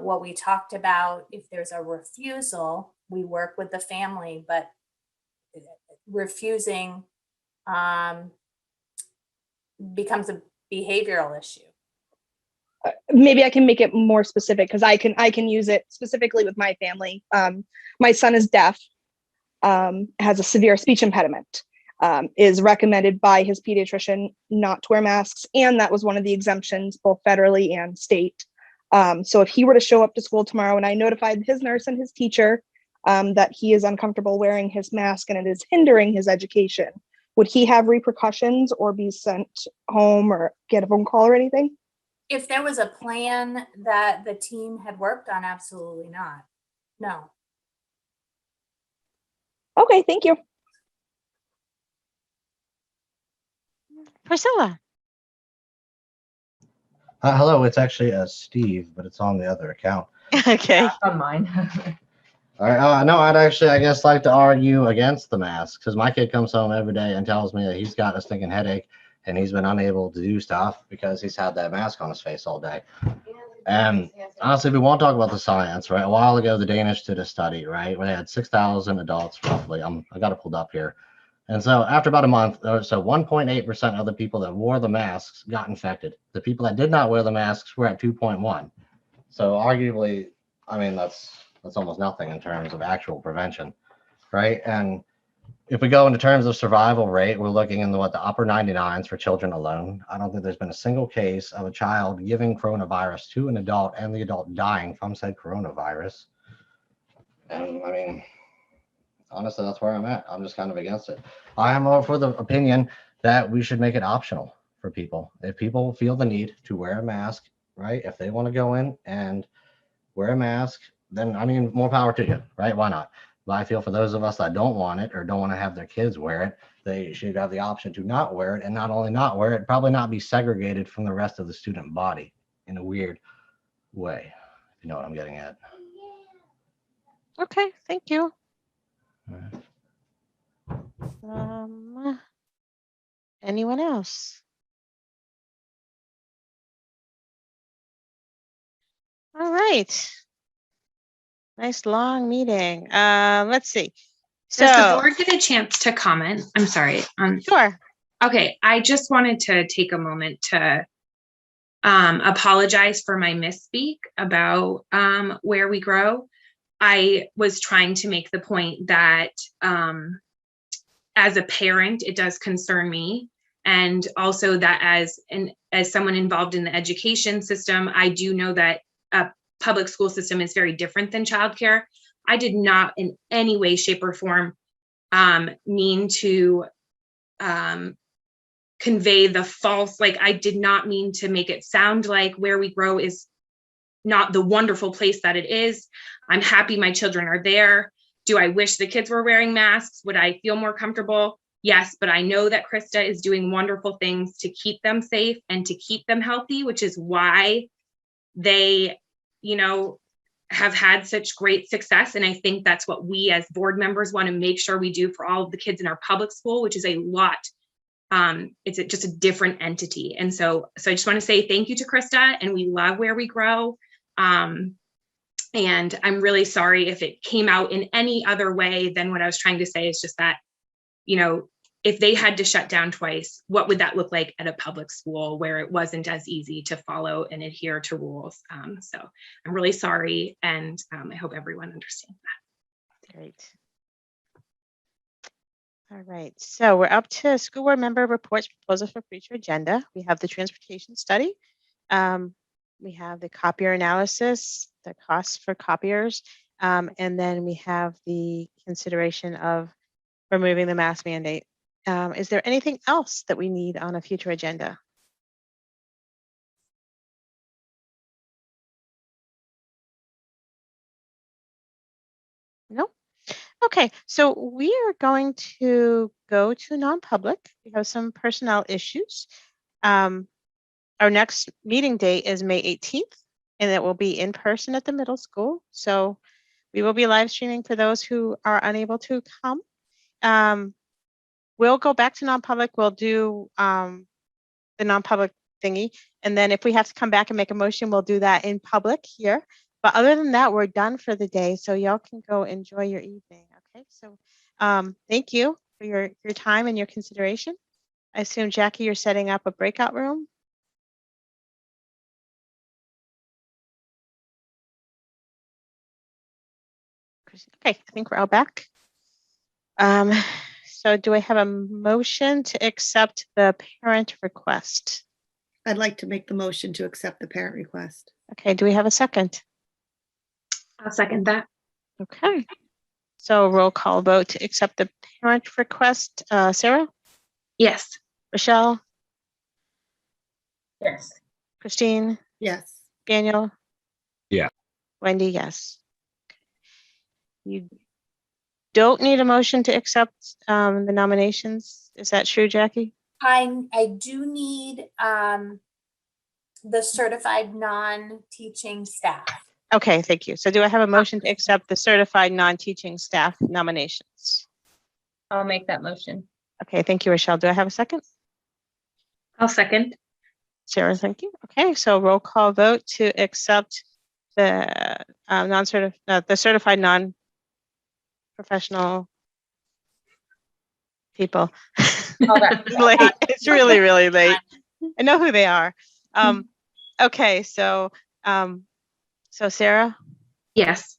What we talked about, if there's a refusal, we work with the family, but refusing becomes a behavioral issue.
Maybe I can make it more specific because I can use it specifically with my family. My son is deaf, has a severe speech impediment, is recommended by his pediatrician not to wear masks, and that was one of the exemptions, both federally and state. So if he were to show up to school tomorrow and I notified his nurse and his teacher that he is uncomfortable wearing his mask and it is hindering his education, would he have repercussions or be sent home or get a phone call or anything?
If there was a plan that the team had worked on, absolutely not. No.
Okay, thank you.
Priscilla.
Hello, it's actually Steve, but it's on the other account.
Okay.
On mine. All right. No, I guess like to argue against the mask because my kid comes home every day and tells me that he's got a stinking headache and he's been unable to do stuff because he's had that mask on his face all day. And honestly, if we won't talk about the science, right? A while ago, the Danish did a study, right, where they had 6,000 adults roughly. I got it pulled up here. And so after about a month, so 1.8% of the people that wore the masks got infected. The people that did not wear the masks were at 2.1. So arguably, I mean, that's almost nothing in terms of actual prevention, right? And if we go into terms of survival rate, we're looking in the upper 99s for children alone. I don't think there's been a single case of a child giving coronavirus to an adult and the adult dying from said coronavirus. And I mean, honestly, that's where I'm at. I'm just kind of against it. I am for the opinion that we should make it optional for people. If people feel the need to wear a mask, right? If they want to go in and wear a mask, then I mean, more power to you, right? Why not? But I feel for those of us that don't want it or don't want to have their kids wear it, they should have the option to not wear it, and not only not wear it, probably not be segregated from the rest of the student body in a weird way. If you know what I'm getting at.
Okay, thank you.
All right.
Anyone else? All right. Nice long meeting. Let's see. So
Does the board get a chance to comment? I'm sorry.
Sure.
Okay, I just wanted to take a moment to apologize for my misspeak about Where We Grow. I was trying to make the point that as a parent, it does concern me, and also that as someone involved in the education system, I do know that a public school system is very different than childcare. I did not in any way, shape, or form mean to convey the false, like I did not mean to make it sound like Where We Grow is not the wonderful place that it is. I'm happy my children are there. Do I wish the kids were wearing masks? Would I feel more comfortable? Yes, but I know that Krista is doing wonderful things to keep them safe and to keep them healthy, which is why they, have had such great success. And I think that's what we as board members want to make sure we do for all of the kids in our public school, which is a lot. It's just a different entity. And so I just want to say thank you to Krista, and we love Where We Grow. And I'm really sorry if it came out in any other way than what I was trying to say. It's just that, if they had to shut down twice, what would that look like at a public school where it wasn't as easy to follow and adhere to rules? So I'm really sorry, and I hope everyone understands that.
Great. All right, so we're up to school board member reports, proposals for future agenda. We have the transportation study. We have the copier analysis, the costs for copiers, and then we have the consideration of removing the mask mandate. Is there anything else that we need on a future agenda? No? Okay, so we are going to go to non-public. We have some personnel issues. Our next meeting date is May 18th, and it will be in person at the middle school. So we will be live streaming for those who are unable to come. We'll go back to non-public. We'll do the non-public thingy. And then if we have to come back and make a motion, we'll do that in public here. But other than that, we're done for the day. So y'all can go enjoy your evening. Okay, so thank you for your time and your consideration. I assume, Jackie, you're setting up a breakout room. Okay, I think we're all back. So do I have a motion to accept the parent request?
I'd like to make the motion to accept the parent request.
Okay, do we have a second?
I'll second that.
Okay. So roll call vote to accept the parent request. Sarah?
Yes.
Rochelle?
Yes.
Christine?
Yes.
Daniel?
Yeah.
Wendy, yes. You don't need a motion to accept the nominations. Is that true, Jackie?
I do need the certified non-teaching staff.
Okay, thank you. So do I have a motion to accept the certified non-teaching staff nominations?
I'll make that motion.
Okay, thank you, Rochelle. Do I have a second?
I'll second.
Sarah, thank you. Okay, so roll call vote to accept the the certified non-professional people. It's late. It's really, really late. I know who they are. Okay, so Sarah,
Yes.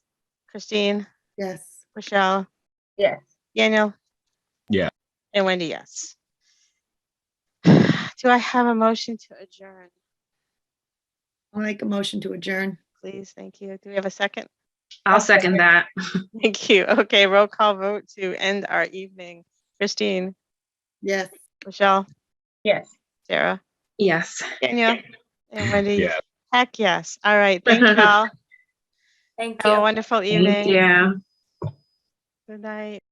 Christine,
Yes.
Rochelle,
Yes.
Daniel,
Yeah.
and Wendy, yes. Do I have a motion to adjourn?
I'll make a motion to adjourn.
Please, thank you. Do we have a second?
I'll second that.
Thank you. Okay, roll call vote to end our evening. Christine,
Yes.
Rochelle,
Yes.
Sarah,
Yes.
Daniel, and Wendy.
Yeah.
Heck yes. All right. Thank you all.
Thank
Have a
you.
wonderful
Thank
evening.
you.
Good night.